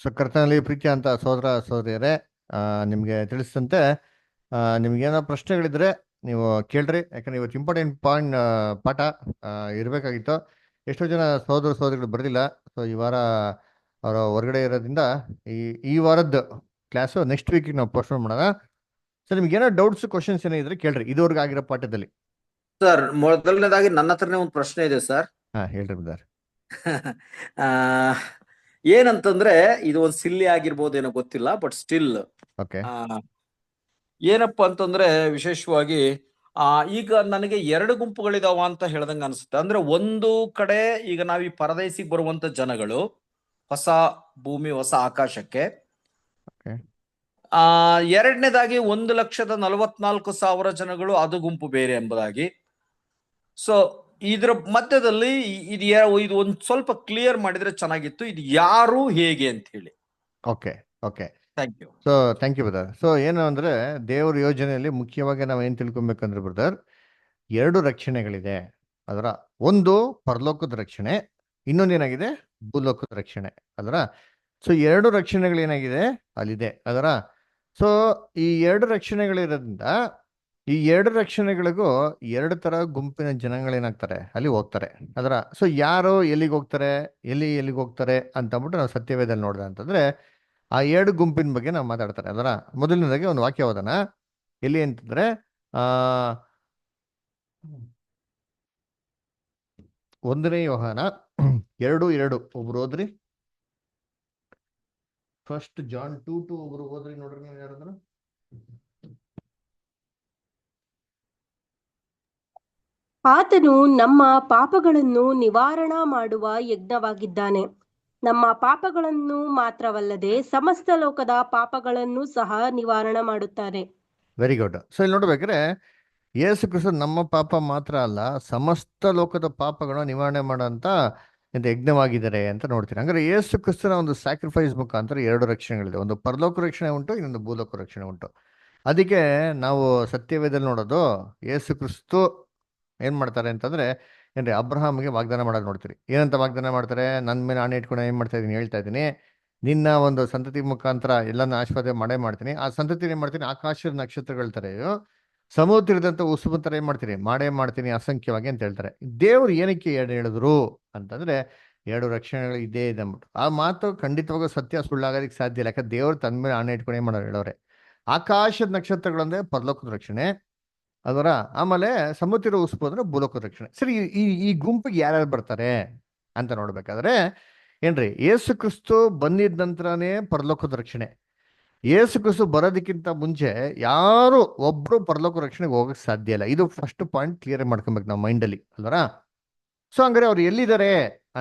So ಕರ್ತನಲ್ಲಿ ಪ್ರೀತಿ ಅಂತ ಸೋದರ ಸೋದರಿಯರೇ, ನಿಮಗೆ ತಿಳಿಸಿದಂತೆ ನಿಮ್ಗೇನೋ ಪ್ರಶ್ನೆಗಳಿದ್ರೆ ನೀವು ಕೇಳ್ರಿ. ಯಾಕಂದ್ರೆ ಇವತ್ತು ಇಂಪಾರ್ಟೆಂಟ್ ಪಾಯಿಂಟ್ ಪಾಠ ಇರಬೇಕಾಗಿತ್ತು. ಎಷ್ಟೋ ಜನ ಸೋದರ ಸೋದರಿಗಳು ಬರೆದಿಲ್ಲ. ಸೊ ಈ ವಾರ ಅವರ ಹೊರಗಡೆ ಇರೋದ್ರಿಂದ ಈ ಈ ವಾರದ್ದು ಕ್ಲಾಸು ನೆಕ್ಸ್ಟ್ ವೀಕಿಗೆ ನಾವು ಪೋಸ್ಟ್ಪೋನ್ ಮಾಡೋಣ. ಸೊ ನಿಮ್ಗೇನೋ ಡೌಟ್ಸ್ ಕ್ವಶನ್ಸ್ ಏನೋ ಇದ್ರೆ ಕೇಳ್ರಿ ಇದುವರೆಗೂ ಆಗಿರೋ ಪಾಠದಲ್ಲಿ. ಸರ್, ಮೊದಲನೇದಾಗಿ ನನ್ನ ಹತ್ರನೇ ಒಂದು ಪ್ರಶ್ನೆ ಇದೆ ಸರ್. ಹೇಳ್ರಿ ಬ್ರದರ್. ಆ, ಏನಂತಂದ್ರೆ ಇದು ಒಂದು ಸಿಲ್ಲಿ ಆಗಿರ್ಬೋದೇನೋ ಗೊತ್ತಿಲ್ಲ, ಬಟ್ ಸ್ಟಿಲ್ ಓಕೆ. ಏನಪ್ಪಾ ಅಂತಂದ್ರೆ ವಿಶೇಷವಾಗಿ ಈಗ ನನಗೆ ಎರಡು ಗುಂಪುಗಳಿದಾವ ಅಂತ ಹೇಳ್ದಂಗ ಅನ್ಸುತ್ತೆ. ಅಂದ್ರೆ ಒಂದು ಕಡೆ ಈಗ ನಾವ್ ಈ ಪರದೇಶಿಗೆ ಬರುವಂತ ಜನಗಳು ಹೊಸ ಭೂಮಿ ಹೊಸ ಆಕಾಶಕ್ಕೆ, ಓಕೆ. ಎರಡನೇದಾಗಿ 1,44,000 ಜನಗಳು ಅದು ಗುಂಪು ಬೇರೆ ಎಂಬುದಾಗಿ. ಸೊ ಇದ್ರ ಮಧ್ಯದಲ್ಲಿ ಇದು ಒಂದ್ ಸ್ವಲ್ಪ ಕ್ಲಿಯರ್ ಮಾಡಿದ್ರೆ ಚೆನ್ನಾಗಿತ್ತು. ಇದು ಯಾರು ಹೇಗೆ ಅಂತ ಹೇಳಿ. Okay. Okay. Thank you. So thank you brother. So ಏನು ಅಂದರೆ ದೇವ್ರ ಯೋಜನೆಯಲ್ಲಿ ಮುಖ್ಯವಾಗಿ ನಾವು ಏನು ತಿಳ್ಕೊಬೇಕಂದ್ರೆ ಬ್ರದರ್, ಎರಡು ರಕ್ಷಣೆಗಳಿದೆ. ಅದರ ಒಂದು ಪರಲೋಕದ ರಕ್ಷಣೆ, ಇನ್ನೊಂದೇನಾಗಿದೆ ಭೂಲೋಕದ ರಕ್ಷಣೆ. ಅದರ ಸೊ ಎರಡು ರಕ್ಷಣೆಗಳೇನಾಗಿದೆ ಅಲ್ಲಿದೆ. ಅದರ ಸೊ ಈ ಎರಡು ರಕ್ಷಣೆಗಳಿರೋದ್ರಿಂದ ಈ ಎರಡು ರಕ್ಷಣೆಗಳಿಗೂ ಎರಡು ತರ ಗುಂಪಿನ ಜನಗಳೇನಾಗ್ತಾರೆ ಅಲ್ಲಿ ಹೋಗ್ತಾರೆ. ಅದರ ಸೊ ಯಾರು ಎಲ್ಲಿಗೆ ಹೋಗ್ತಾರೆ, ಎಲ್ಲಿಗೆ ಹೋಗ್ತಾರೆ ಅಂತ ಅಂದ್ಬಿಟ್ಟು ನಾವು ಸತ್ಯವೇದಲ್ಲಿ ನೋಡಿದ ಅಂತಂದ್ರೆ ಆ ಎರಡು ಗುಂಪಿನ ಬಗ್ಗೆ ನಾವು ಮಾತಾಡ್ತಾರೆ. ಅದರ ಮೊದಲನೇದಾಗಿ ಒಂದು ವಾಕ್ಯ ಓದೋಣ. ಎಲ್ಲಿ ಅಂತಂದ್ರೆ ಆ 1 ಯೋಹಾನ 2:2 ಒಬ್ರು ಓದ್ರಿ. ಫಸ್ಟ್ ಜಾನ್ 2:2 ಒಬ್ರು ಓದ್ರಿ ನೋಡ್ರಿ. ನೀವು ಯಾರಾದ್ರು ಆತನು ನಮ್ಮ ಪಾಪಗಳನ್ನು ನಿವಾರಣಾ ಮಾಡುವ ಯಜ್ಞವಾಗಿದ್ದಾನೆ. ನಮ್ಮ ಪಾಪಗಳನ್ನು ಮಾತ್ರವಲ್ಲದೆ ಸಮಸ್ತ ಲೋಕದ ಪಾಪಗಳನ್ನು ಸಹ ನಿವಾರಣೆ ಮಾಡುತ್ತಾರೆ. Very good. ಸೊ ಇಲ್ಲಿ ನೋಡ್ಬೇಕಾದ್ರೆ ಯೇಸು ಕ್ರಿಸ್ತ ನಮ್ಮ ಪಾಪ ಮಾತ್ರ ಅಲ್ಲ, ಸಮಸ್ತ ಲೋಕದ ಪಾಪಗಳನ್ನು ನಿವಾರಣೆ ಮಾಡೋಂಥ ಯಜ್ಞವಾಗಿದ್ದಾರೆ ಅಂತ ನೋಡ್ತೀನಿ. ಹಂಗಾರೆ ಯೇಸು ಕ್ರಿಸ್ತನ ಒಂದು ಸ್ಯಾಕ್ರಿಫೈಸ್ ಮುಖಾಂತರ ಎರಡು ರಕ್ಷಣೆಗಳಿದೆ. ಒಂದು ಪರಲೋಕ ರಕ್ಷಣೆ ಉಂಟು, ಇನ್ನೊಂದು ಭೂಲೋಕ ರಕ್ಷಣೆ ಉಂಟು. ಅದಕ್ಕೆ ನಾವು ಸತ್ಯವೇದಲ್ಲಿ ನೋಡೋದು ಯೇಸು ಕ್ರಿಸ್ತು ಏನ್ ಮಾಡ್ತಾರೆ ಅಂತಂದ್ರೆ ಏನ್ರಿ ಅಬ್ರಹಾಮ್ಗೆ ವಾಗ್ದಾನ ಮಾಡೋದು ನೋಡ್ತೀರಿ. ಏನಂತ ವಾಗ್ದಾನ ಮಾಡ್ತಾರೆ? ನನ್ನ ಮೇಲೆ ಆಣೆ ಇಟ್ಕೊಂಡು ಏನ್ ಮಾಡ್ತಾ ಇದೀನಿ ಹೇಳ್ತಾ ಇದ್ದೀನಿ, ನಿನ್ನ ಒಂದು ಸಂತತಿ ಮುಖಾಂತರ ಎಲ್ಲಾನು ಆಶೀರ್ವಾದ ಮಾಡೇ ಮಾಡ್ತೀನಿ. ಆ ಸಂತತಿ ಏನ್ ಮಾಡ್ತೀನಿ, ಆಕಾಶದ ನಕ್ಷತ್ರಗಳ ತರ, ಸಮುದ್ರದಂತ ಉಸುಬು ತರ ಏನ್ ಮಾಡ್ತೀನಿ, ಮಾಡೇ ಮಾಡ್ತೀನಿ ಅಸಂಖ್ಯವಾಗಿ ಅಂತ ಹೇಳ್ತಾರೆ. ದೇವ್ರು ಏನಕ್ಕೆ ಎರಡು ಹೇಳಿದ್ರು ಅಂತಂದ್ರೆ ಎರಡು ರಕ್ಷಣೆಗಳು ಇದೇ ಇದೆ ಅಂದ್ಬಿಟ್ಟು. ಆ ಮಾತು ಖಂಡಿತವಾಗೂ ಸತ್ಯ, ಸುಳ್ಳಾಗೋದಕ್ಕೆ ಸಾಧ್ಯ ಇಲ್ಲ. ಯಾಕಂದ್ರೆ ದೇವ್ರು ತನ್ನ ಮೇಲೆ ಆಣೆ ಇಟ್ಕೊಂಡು ಏನ್ ಮಾಡೋರು ಹೇಳೋರೆ. ಆಕಾಶದ ನಕ್ಷತ್ರಗಳಂದ್ರೆ ಪರಲೋಕದ ರಕ್ಷಣೆ, ಅದರ ಆಮೇಲೆ ಸಮುದ್ರ ಉಸುಬು ಅಂದ್ರೆ ಭೂಲೋಕದ ರಕ್ಷಣೆ. ಸರಿ, ಈ ಈ ಗುಂಪಿಗೆ ಯಾರ್ಯಾರು ಬರ್ತಾರೆ ಅಂತ ನೋಡ್ಬೇಕಾದ್ರೆ ಏನ್ರಿ, ಯೇಸು ಕ್ರಿಸ್ತು ಬಂದಿದ ನಂತರನೇ ಪರಲೋಕದ ರಕ್ಷಣೆ. ಯೇಸು ಕ್ರಿಸ್ತು ಬರೋದಕ್ಕಿಂತ ಮುಂಚೆ ಯಾರು ಒಬ್ರು ಪರಲೋಕ ರಕ್ಷಣೆಗೆ ಹೋಗಕ್ ಸಾಧ್ಯ ಇಲ್ಲ. ಇದು ಫಸ್ಟ್ ಪಾಯಿಂಟ್ ಕ್ಲಿಯರ್ ಮಾಡ್ಕೊಬೇಕು ನಾವು ಮೈಂಡಲ್ಲಿ ಅಲ್ವರ. ಸೊ ಹಂಗಾರೆ ಅವ್ರು ಎಲ್ಲಿದ್ದಾರೆ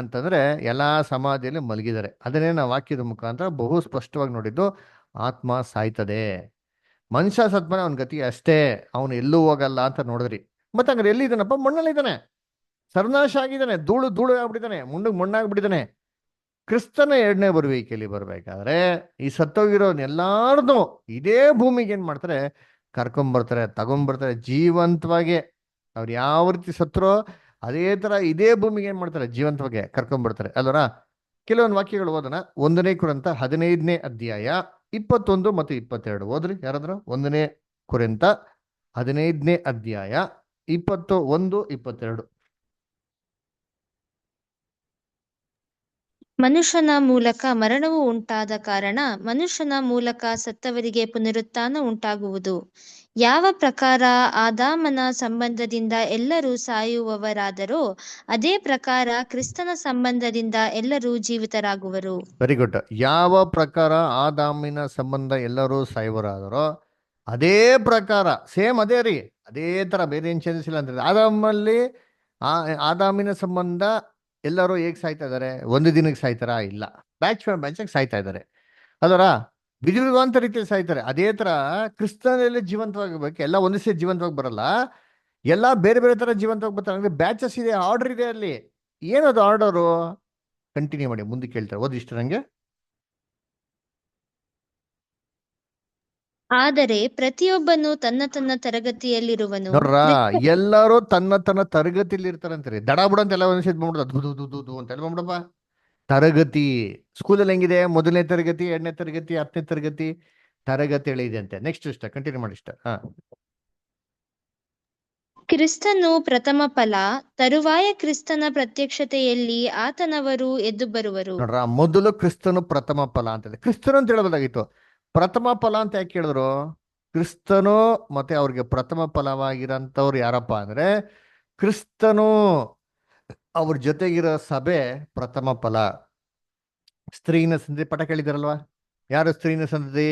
ಅಂತಂದ್ರೆ ಎಲ್ಲಾ ಸಮಾಧಿಯಲ್ಲಿ ಮಲಗಿದ್ದಾರೆ. ಅದನ್ನೇ ನಾವು ವಾಕ್ಯದ ಮುಖಾಂತರ ಬಹು ಸ್ಪಷ್ಟವಾಗಿ ನೋಡಿದ್ದು. ಆತ್ಮ ಸಾಯ್ತದೆ, ಮನುಷ್ಯ ಸತ್ಮನೆ ಅವನ ಗತಿ ಅಷ್ಟೇ, ಅವನು ಎಲ್ಲೂ ಹೋಗಲ್ಲ ಅಂತ ನೋಡಿದ್ರಿ. ಮತ್ತೆ ಹಂಗಾರೆ ಎಲ್ಲಿದ್ದಾನಪ್ಪ? ಮಣ್ಣಲ್ಲಿದ್ದಾನೆ, ಸರ್ವನಾಶ ಆಗಿದ್ದಾನೆ, ಧೂಳು ಧೂಳು ಆಗ್ಬಿಟ್ಟಿದ್ದಾನೆ, ಮುಂಡಗ್ ಕ್ರಿಸ್ತನ ಎರಡನೇ ಬರುವಿಕೆಯಲ್ಲಿ ಬರ್ಬೇಕಾದ್ರೆ ಈ ಸತ್ತೋಗಿರೋನ್ ಎಲ್ಲಾರ್ದು ಇದೇ ಭೂಮಿಗೆ ಏನ್ ಮಾಡ್ತಾರೆ, ಕರ್ಕೊಂಬರ್ತಾರೆ, ತಗೊಂಡ್ಬರ್ತಾರೆ ಜೀವಂತವಾಗಿ. ಅವ್ರು ಯಾವ ರೀತಿ ಸತ್ರೋ ಅದೇ ತರ ಇದೇ ಭೂಮಿಗೆ ಏನ್ ಮಾಡ್ತಾರೆ, ಜೀವಂತವಾಗಿ ಕರ್ಕೊಂಡ್ಬರ್ತಾರೆ ಅಲ್ವರ. ಕೆಲವೊಂದು ವಾಕ್ಯಗಳು ಓದೋಣ. 1 ಕುರಿತ 15ನೇ ಅಧ್ಯಾಯ 21 ಮತ್ತು 22 ಓದ್ರಿ ಯಾರಾದ್ರು. 1 ಕುರಿತ 15ನೇ ಅಧ್ಯಾಯ 21, 22. ಮನುಷ್ಯನ ಮೂಲಕ ಮರಣವು ಉಂಟಾದ ಕಾರಣ ಮನುಷ್ಯನ ಮೂಲಕ ಸತ್ತವರಿಗೆ ಪುನರುತ್ಥಾನ ಉಂಟಾಗುವುದು. ಯಾವ ಪ್ರಕಾರ ಆದಾಮನ ಸಂಬಂಧದಿಂದ ಎಲ್ಲರೂ ಸಾಯುವವರಾದರೋ ಅದೇ ಪ್ರಕಾರ ಕ್ರಿಸ್ತನ ಸಂಬಂಧದಿಂದ ಎಲ್ಲರೂ ಜೀವಿತರಾಗುವರು. Very good. ಯಾವ ಪ್ರಕಾರ ಆದಾಮಿನ ಸಂಬಂಧ ಎಲ್ಲರೂ ಸಾಯುವರಾದರೋ ಅದೇ ಪ್ರಕಾರ, ಸೇಮ್ ಅದೇ ರೀ, ಅದೇ ತರ, ಬೇರೆ ಏನ್ ಚೇಂಜಸ್ ಇಲ್ಲ ಅಂದ್ರೆ ಆದಾಮಲ್ಲಿ ಆದಾಮಿನ ಸಂಬಂಧ ಎಲ್ಲರೂ ಹೇಗ್ ಸಾಯ್ತಾ ಇದಾರೆ? ಒಂದು ದಿನಕ್ಕೆ ಸಾಯ್ತಾರ? ಇಲ್ಲ, ಬ್ಯಾಚ್ ಬ್ಯಾಚಾಗಿ ಸಾಯ್ತಾ ಇದ್ದಾರೆ ಅದರ ವಿಧವಿಧವಾದ ರೀತಿಯಲ್ಲಿ ಸಾಯ್ತಾರೆ. ಅದೇ ತರ ಕ್ರಿಸ್ತನಲ್ಲಿ ಜೀವಂತವಾಗಬೇಕು. ಎಲ್ಲ ಒಂದೇ ಸೇರಿ ಜೀವಂತವಾಗಿ ಬರಲ್ಲ, ಎಲ್ಲ ಬೇರೆ ಬೇರೆ ತರ ಜೀವಂತವಾಗಿ ಬರ್ತಾರೆ. ಅಂದ್ರೆ ಬ್ಯಾಚಸ್ ಇದೆ, ಆರ್ಡರ್ ಇದೆ ಅಲ್ಲಿ. ಏನದು ಆರ್ಡರು? ಕಂಟಿನ್ಯೂ ಮಾಡಿ, ಮುಂದೆ ಕೇಳ್ತಾರೆ. ಓದಿ ಇಷ್ಟ ನಂಗೆ. ಆದರೆ ಪ್ರತಿಯೊಬ್ಬನು ತನ್ನ ತನ್ನ ತರಗತಿಯಲ್ಲಿರುವನು. ನೋಡ್ರ, ಎಲ್ಲರೂ ತನ್ನ ತನ್ನ ತರಗತಿಯಲ್ಲಿ ಇರ್ತಾರಂತೀರಿ. ದಡ ಬುಡ ಅಂತ ಎಲ್ಲ ಒಂದ್ ಸೇರಿ ಬಂದ್ಬಿಡ್ದ, ದು ದು ದು ದು ಅಂತ ಎಲ್ಲ ಬಂದ್ಬಿಡಪ್ಪ. ತರಗತಿ. ಸ್ಕೂಲಲ್ಲಿ ಹೆಂಗಿದೆ? ಮೊದಲನೇ ತರಗತಿ, 2ನೇ ತರಗತಿ, 10ನೇ ತರಗತಿ ತರಗತಿಗಳಿದೆ ಅಂತೆ. ನೆಕ್ಸ್ಟ್ ಇಷ್ಟ ಕಂಟಿನ್ಯೂ ಮಾಡಿ ಇಷ್ಟ. ಕ್ರಿಸ್ತನು ಪ್ರಥಮ ಫಲ, ತರುವಾಯ ಕ್ರಿಸ್ತನ ಪ್ರತ್ಯಕ್ಷತೆಯಲ್ಲಿ ಆತನವರು ಎದ್ದು ಬರುವರು. ನೋಡ್ರ, ಮೊದಲು ಕ್ರಿಸ್ತನು ಪ್ರಥಮ ಫಲ ಅಂತದೆ. ಕ್ರಿಸ್ತನು ಅಂತ ಹೇಳ್ಬೋದಾಗಿತ್ತು, ಪ್ರಥಮ ಫಲ ಅಂತ ಯಾಕೆ ಹೇಳಿದ್ರು? ಕ್ರಿಸ್ತನು ಮತ್ತೆ ಅವ್ರಿಗೆ ಪ್ರಥಮ ಫಲವಾಗಿರಂತವ್ರು ಯಾರಪ್ಪ ಅಂದ್ರೆ ಕ್ರಿಸ್ತನು, ಅವ್ರ ಜೊತೆಗಿರೋ ಸಭೆ ಪ್ರಥಮ ಫಲ. ಸ್ತ್ರೀನ ಸಂತತಿ ಪಟ ಕೇಳಿದಾರಲ್ವಾ? ಯಾರು ಸ್ತ್ರೀನ ಸಂತತಿ?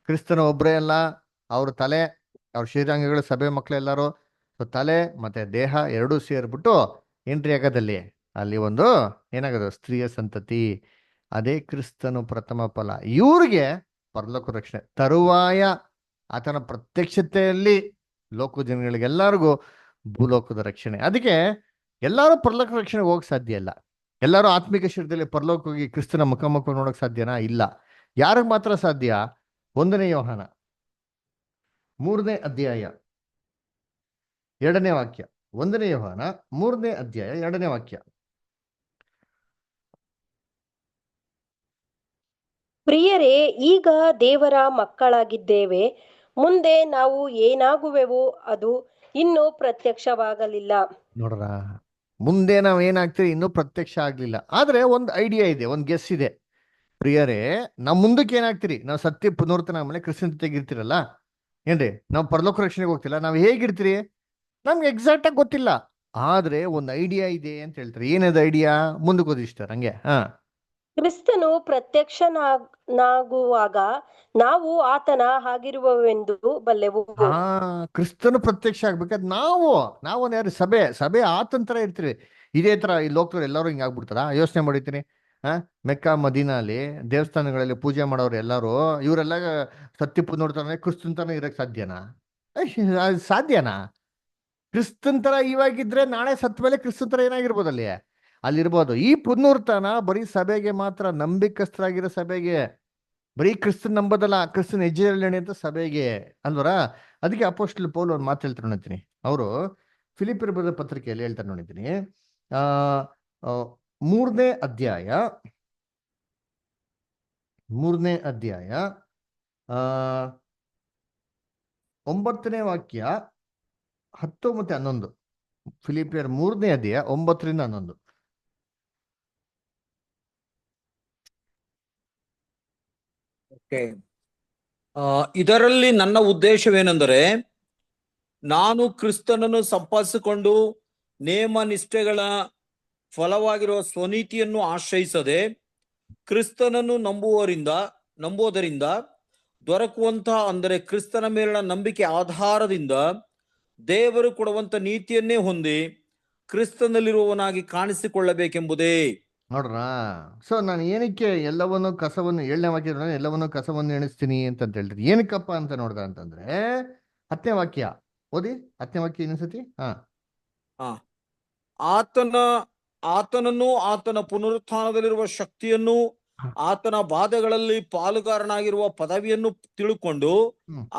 ಕ್ರಿಸ್ತನ ಒಬ್ಬರೇ ಅಲ್ಲ, ಅವ್ರ ತಲೆ, ಅವ್ರ ಶರೀರಾಂಗಗಳು, ಸಭೆ ಮಕ್ಕಳೆಲ್ಲರೂ. ಸೊ ತಲೆ ಮತ್ತೆ ದೇಹ ಎರಡೂ ಸೇರ್ಬಿಟ್ಟು ಎಂಟ್ರಿ ಆಗೋದಲ್ಲಿ ಅಲ್ಲಿ ಒಂದು ಏನಾಗೋದು? ಸ್ತ್ರೀಯ ಸಂತತಿ. ಅದೇ ಕ್ರಿಸ್ತನು ಪ್ರಥಮ ಫಲ. ಇವ್ರಿಗೆ ಪರಲೋಕ ರಕ್ಷಣೆ, ತರುವಾಯ ಆತನ ಪ್ರತ್ಯಕ್ಷತೆಯಲ್ಲಿ ಲೋಕ ಜನಗಳಿಗೆಲ್ಲರಿಗೂ ಭೂಲೋಕದ ರಕ್ಷಣೆ. ಅದಕ್ಕೆ ಎಲ್ಲರೂ ಪರಲೋಕ ರಕ್ಷಣೆಗೆ ಹೋಗಕ್ ಸಾಧ್ಯ ಇಲ್ಲ. ಎಲ್ಲರೂ ಆತ್ಮಿಕ ಶರೀರದಲ್ಲಿ ಪರಲೋಕ ಹೋಗಿ ಕ್ರಿಸ್ತನ ಮುಖ ನೋಡಕ್ ಸಾಧ್ಯನಾ? ಇಲ್ಲ. ಯಾರಿಗೆ ಮಾತ್ರ ಸಾಧ್ಯ? 1ನೇ ಯೋಹಾನ 3ನೇ ಅಧ್ಯಾಯ 2ನೇ ವಾಕ್ಯ. 1ನೇ ಯೋಹಾನ 3ನೇ ಅಧ್ಯಾಯ 2ನೇ ವಾಕ್ಯ. ಪ್ರಿಯರೇ, ಈಗ ದೇವರ ಮಕ್ಕಳಾಗಿದ್ದೇವೆ, ಮುಂದೆ ನಾವು ಏನಾಗುವೆವು ಅದು ಇನ್ನೂ ಪ್ರತ್ಯಕ್ಷವಾಗಲಿಲ್ಲ. ನೋಡ್ರ, ಮುಂದೆ ನಾವ್ ಏನಾಗ್ತೀವಿ ಇನ್ನೂ ಪ್ರತ್ಯಕ್ಷ ಆಗ್ಲಿಲ್ಲ. ಆದ್ರೆ ಒಂದು ಐಡಿಯಾ ಇದೆ, ಒಂದು ಗೆಸ್ ಇದೆ. ಪ್ರಿಯರೇ, ನಾವು ಮುಂದಕ್ಕೆ ಏನಾಗ್ತೀರಿ? ನಾವು ಸತ್ಯ ಪುನರ್ತನ ಆಮೇಲೆ ಕ್ರಿಸ್ತನ ಜೊತೆಗಿರ್ತೀರಲ್ಲ ಏನ್ರಿ, ನಾವು ಪರಲೋಕ ರಕ್ಷಣೆಗೆ ಹೋಗ್ತಿಲ್ಲ, ನಾವು ಹೇಗಿರ್ತೀರಿ ನಮ್ಗೆ ಎಕ್ಸಾಕ್ಟ್ ಆಗಿ ಗೊತ್ತಿಲ್ಲ. ಆದ್ರೆ ಒಂದು ಐಡಿಯಾ ಇದೆ ಅಂತ ಹೇಳ್ತಾರೆ. ಏನದು ಐಡಿಯಾ? ಮುಂದಕ್ಕೆ ಓದಿಸ್ತಾರೆ ಹಂಗೆ. ಕ್ರಿಸ್ತನು ಪ್ರತ್ಯಕ್ಷನಾಗುವಾಗ ನಾವು ಆತನ ಹಾಗಿರುವವೆಂದು ಬಲ್ಲೆವು. ಕ್ರಿಸ್ತನು ಪ್ರತ್ಯಕ್ಷ ಆಗ್ಬೇಕಾದ್ರೆ ನಾವು ಯಾರು? ಸಭೆ ಆತಂತರ ಇರ್ತೀರಿ. ಇದೇ ತರ ಈ ಲೋಕದಲ್ಲಿ ಎಲ್ಲರೂ ಹಿಂಗೆ ಆಗ್ಬಿಡ್ತಾರ? ಯೋಚನೆ ಮಾಡಿರ್ತೀನಿ. ಮೆಕ್ಕಾ ಮದೀನಲ್ಲಿ ದೇವಸ್ಥಾನಗಳಲ್ಲಿ ಪೂಜೆ ಮಾಡೋರು ಎಲ್ಲರೂ ಇವರೆಲ್ಲ ಸತ್ಯ ಪುನರ್ತನ ಕ್ರಿಸ್ತನ್ ತರ ಇರಕ್ ಸಾಧ್ಯನಾ? ಸಾಧ್ಯನಾ? ಕ್ರಿಸ್ತನ್ ತರ ಇವಾಗಿದ್ರೆ ನಾಳೆ ಸತ್ ಮೇಲೆ ಕ್ರಿಸ್ತನ್ ತರ ಏನಾಗಿರ್ಬೋದು ಅಲ್ಲಿರ್ಬೋದು. ಈ ಪುನರ್ತನ ಬರೀ ಸಭೆಗೆ ಮಾತ್ರ, ನಂಬಿಕಸ್ಥರಾಗಿರೋ ಸಭೆಗೆ. ಬರೀ ಕ್ರಿಸ್ತನ್ ನಂಬೋದಲ್ಲ, ಕ್ರಿಸ್ತನ್ ಹೆಜ್ಜೆಯಲ್ಲಿ ಅಂತ ಸಭೆಗೆ ಅಲ್ವರ. ಅದಕ್ಕೆ ಅಪೊಸ್ತಲ ಪೌಲ್ ಒಂದು ಮಾತು ಹೇಳ್ತಾರೆ ನೋಡಿದ್ದೀನಿ. ಅವರು ಫಿಲಿಪಿಯರ ಬರೆದ ಪತ್ರಿಕೆಯಲ್ಲಿ ಹೇಳ್ತಾರೆ ನೋಡಿದ್ದೀನಿ. 3ನೇ ಅಧ್ಯಾಯ 9ನೇ ವಾಕ್ಯ 10 ಮತ್ತೆ 11. ಫಿಲಿಪಿಯರ್ 3ನೇ ಅಧ್ಯಾಯ 9ರಿಂದ 11. ಇದರಲ್ಲಿ ನನ್ನ ಉದ್ದೇಶವೇನೆಂದರೆ, ನಾನು ಕ್ರಿಸ್ತನನ್ನು ಸಂಪಾದಿಸಿಕೊಂಡು ನೇಮ ನಿಷ್ಠೆಗಳ ಫಲವಾಗಿರುವ ಸ್ವನೀತಿಯನ್ನು ಆಶ್ರಯಿಸದೆ ಕ್ರಿಸ್ತನನ್ನು ನಂಬುವುದರಿಂದ ದೊರಕುವಂತಹ, ಅಂದರೆ ಕ್ರಿಸ್ತನ ಮೇಲಿನ ನಂಬಿಕೆ ಆಧಾರದಿಂದ ದೇವರು ಕೊಡುವಂತ ನೀತಿಯನ್ನೇ ಹೊಂದಿ ಕ್ರಿಸ್ತನಲ್ಲಿರುವವನಾಗಿ ಕಾಣಿಸಿಕೊಳ್ಳಬೇಕೆಂಬುದೇ. ನೋಡ್ರ, ಸೊ ನಾನು ಏನಕ್ಕೆ ಎಲ್ಲವನ್ನು ಕಸವನ್ನು 7ನೇ ವಾಕ್ಯ ಎಲ್ಲವನ್ನು ಕಸವನ್ನು ಎಣಿಸ್ತೀನಿ ಅಂತ ಹೇಳ್ತೀನಿ. ಏನಕ್ಕಪ್ಪ ಅಂತ ನೋಡ್ದ ಅಂತಂದ್ರೆ 10ನೇ ವಾಕ್ಯ ಓದಿ. 10ನೇ ವಾಕ್ಯ ಇನ್ನೊಂದ್ಸತಿ. ಆತನನ್ನು, ಆತನ ಪುನರುತ್ಥಾನದಲ್ಲಿರುವ ಶಕ್ತಿಯನ್ನು, ಆತನ ಬಾಧೆಗಳಲ್ಲಿ ಪಾಲುಗಾರನಾಗಿರುವ ಪದವಿಯನ್ನು ತಿಳುಕೊಂಡು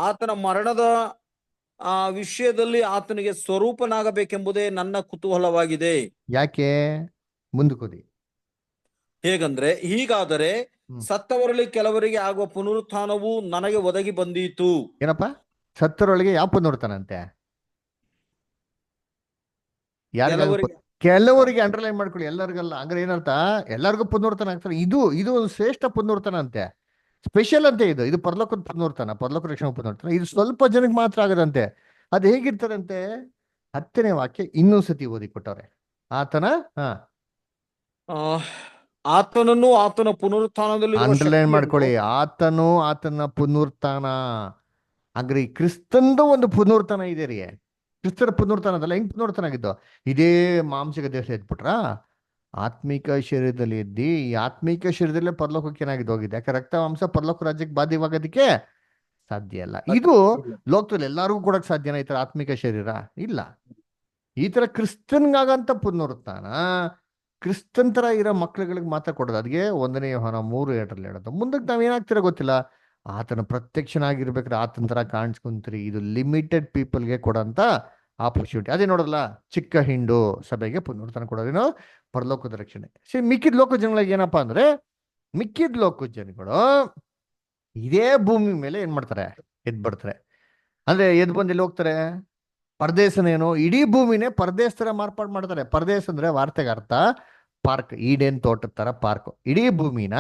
ಆತನ ಮರಣದ ವಿಷಯದಲ್ಲಿ ಆತನಿಗೆ ಸ್ವರೂಪನಾಗಬೇಕೆಂಬುದೇ ನನ್ನ ಕುತೂಹಲವಾಗಿದೆ. ಯಾಕೆ? ಮುಂದಕ್ಕೋದಿ. ಹೇಗಂದ್ರೆ, ಹೀಗಾದರೆ ಸತ್ತವರಲ್ಲಿ ಕೆಲವರಿಗೆ ಆಗುವ ಪುನರುತ್ಥಾನವು ನನಗೆ ಒದಗಿ ಬಂದೀತು. ಏನಪ್ಪ? ಸತ್ತರೊಳಗೆ ಯಾವ ಪುನರುತ್ಥಾನಂತೆ? ಕೆಲವರಿಗೆ ಅಂಡರ್ಲೈನ್ ಮಾಡ್ಕೊಳ್ಳಿ, ಎಲ್ಲರಿಗಲ್ಲ. ಹಂಗಾರೆ ಏನರ್ಥ? ಎಲ್ಲರಿಗೂ ಪುನರುತ್ಥಾನ ಆಗ್ತಾರೆ. ಇದು ಒಂದು ಶ್ರೇಷ್ಠ ಪುನರುತ್ಥಾನ ಅಂತೆ, ಸ್ಪೆಷಲ್ ಅಂತೆ. ಇದು ಪರಲೋಕದ ಪುನರುತ್ಥಾನ, ಪರಲೋಕ ರಕ್ಷಣಾ ಪುನರುತ್ಥಾನ. ಇದು ಸ್ವಲ್ಪ ಜನಕ್ಕೆ ಮಾತ್ರ ಆಗದಂತೆ. ಅದು ಹೇಗಿರ್ತಾರಂತೆ? 10ನೇ ವಾಕ್ಯ ಇನ್ನೊಂದ್ಸತಿ ಓದಿ ಕೊಟ್ಟವ್ರೆ. ಆತನನ್ನು, ಆತನ ಪುನರುತ್ಥಾನದಲ್ಲಿ ಅಂಡರ್ಲೈನ್ ಮಾಡ್ಕೊಳ್ಳಿ, ಆತನ ಪುನರುತ್ಥಾನ. ಹಾಗ್ರಿ ಕ್ರಿಸ್ತಂದು ಒಂದು ಪುನರುತ್ಥಾನ ಇದೆ ರೀ. ಕ್ರಿಸ್ತರ ಪುನರುತ್ಥಾನದಲ್ಲ. ಹೆಂಗ್ ಪುನರುತ್ಥಾನ ಆಗಿದ್ದು? ಇದೇ ಮಾಂಸಿಕ ದೇಶ ಎದ್ಬಿಟ್ರ ಆತ್ಮಿಕ ಶರೀರದಲ್ಲಿ ಎದ್ದಿ, ಈ ಆತ್ಮಿಕ ಶರೀರದಲ್ಲೇ ಪರಲೋಕಕ್ಕೆ ಏನಾಗಿದ್ದು ಹೋಗಿದೆ. ಯಾಕೆ ರಕ್ತ ಮಾಂಸ ಪರಲೋಕ ರಾಜ್ಯಕ್ಕೆ ಬಾಧ್ಯವಾಗೋದಕ್ಕೆ ಸಾಧ್ಯ ಇಲ್ಲ. ಇದು ಲೋಕದಲ್ಲಿ ಎಲ್ಲರಿಗೂ ಕೊಡಕ್ ಸಾಧ್ಯನಾ ಈ ತರ ಆತ್ಮಿಕ ಶರೀರ? ಇಲ್ಲ. ಈ ತರ ಕ್ರಿಸ್ತನ್ಗಾಗಂತ ಪುನರುತ್ಥಾನ ಕ್ರಿಸ್ತನ್ ತರ ಇರೋ ಮಕ್ಳುಗಳಿಗೆ ಮಾತ್ರ ಕೊಡೋದು. ಅದಕ್ಕೆ 1ನೇ ಯೋಹಾನ 3:7 ಹೇಳೋದು. ಮುಂದಕ್ಕೆ ನಾವ್ ಏನಾಗ್ತಿರೋ ಗೊತ್ತಿಲ್ಲ. ಆತನ ಪ್ರತ್ಯಕ್ಷನಾಗಿರ್ಬೇಕಾದ್ರೆ ಆತನ ತರ ಕಾಣಿಸ್ಕೊಂತೀರಿ. ಇದು ಲಿಮಿಟೆಡ್ ಪೀಪಲ್ಗೆ ಕೊಡೋಂತ ಆಪರ್ಚುನಿಟಿ. ಅದೇ ನೋಡಲ್ಲ, ಚಿಕ್ಕ ಹಿಂಡು ಸಭೆಗೆ ಪುನರುತ್ಥಾನ ಕೊಡೋದೇನೋ, ಪರಲೋಕದ ರಕ್ಷಣೆ. ಮಿಕ್ಕಿದ ಲೋಕ ಜನಗಳಿಗೆ ಏನಪ್ಪಾ ಅಂದ್ರೆ, ಮಿಕ್ಕಿದ ಲೋಕ ಜನಗಳು ಇದೇ ಭೂಮಿ ಮೇಲೆ ಏನ್ ಮಾಡ್ತಾರೆ, ಎದ್ ಬರ್ತಾರೆ. ಅಂದ್ರೆ ಎದ್ ಬಂದು ಎಲ್ಲಿ ಹೋಗ್ತಾರೆ? ಪರದೇಶನೇನು, ಇಡೀ ಭೂಮಿನೇ ಪರದೇಶ ತರ ಮಾರ್ಪಾಡು ಮಾಡ್ತಾರೆ. ಪರದೇಶ ಅಂದ್ರೆ ವಾರ್ತೆಗೆ ಅರ್ಥ ಪಾರ್ಕ್, ಈಡೇನ್ ತೋಟದ ತರ ಪಾರ್ಕ್. ಇಡೀ ಭೂಮಿನ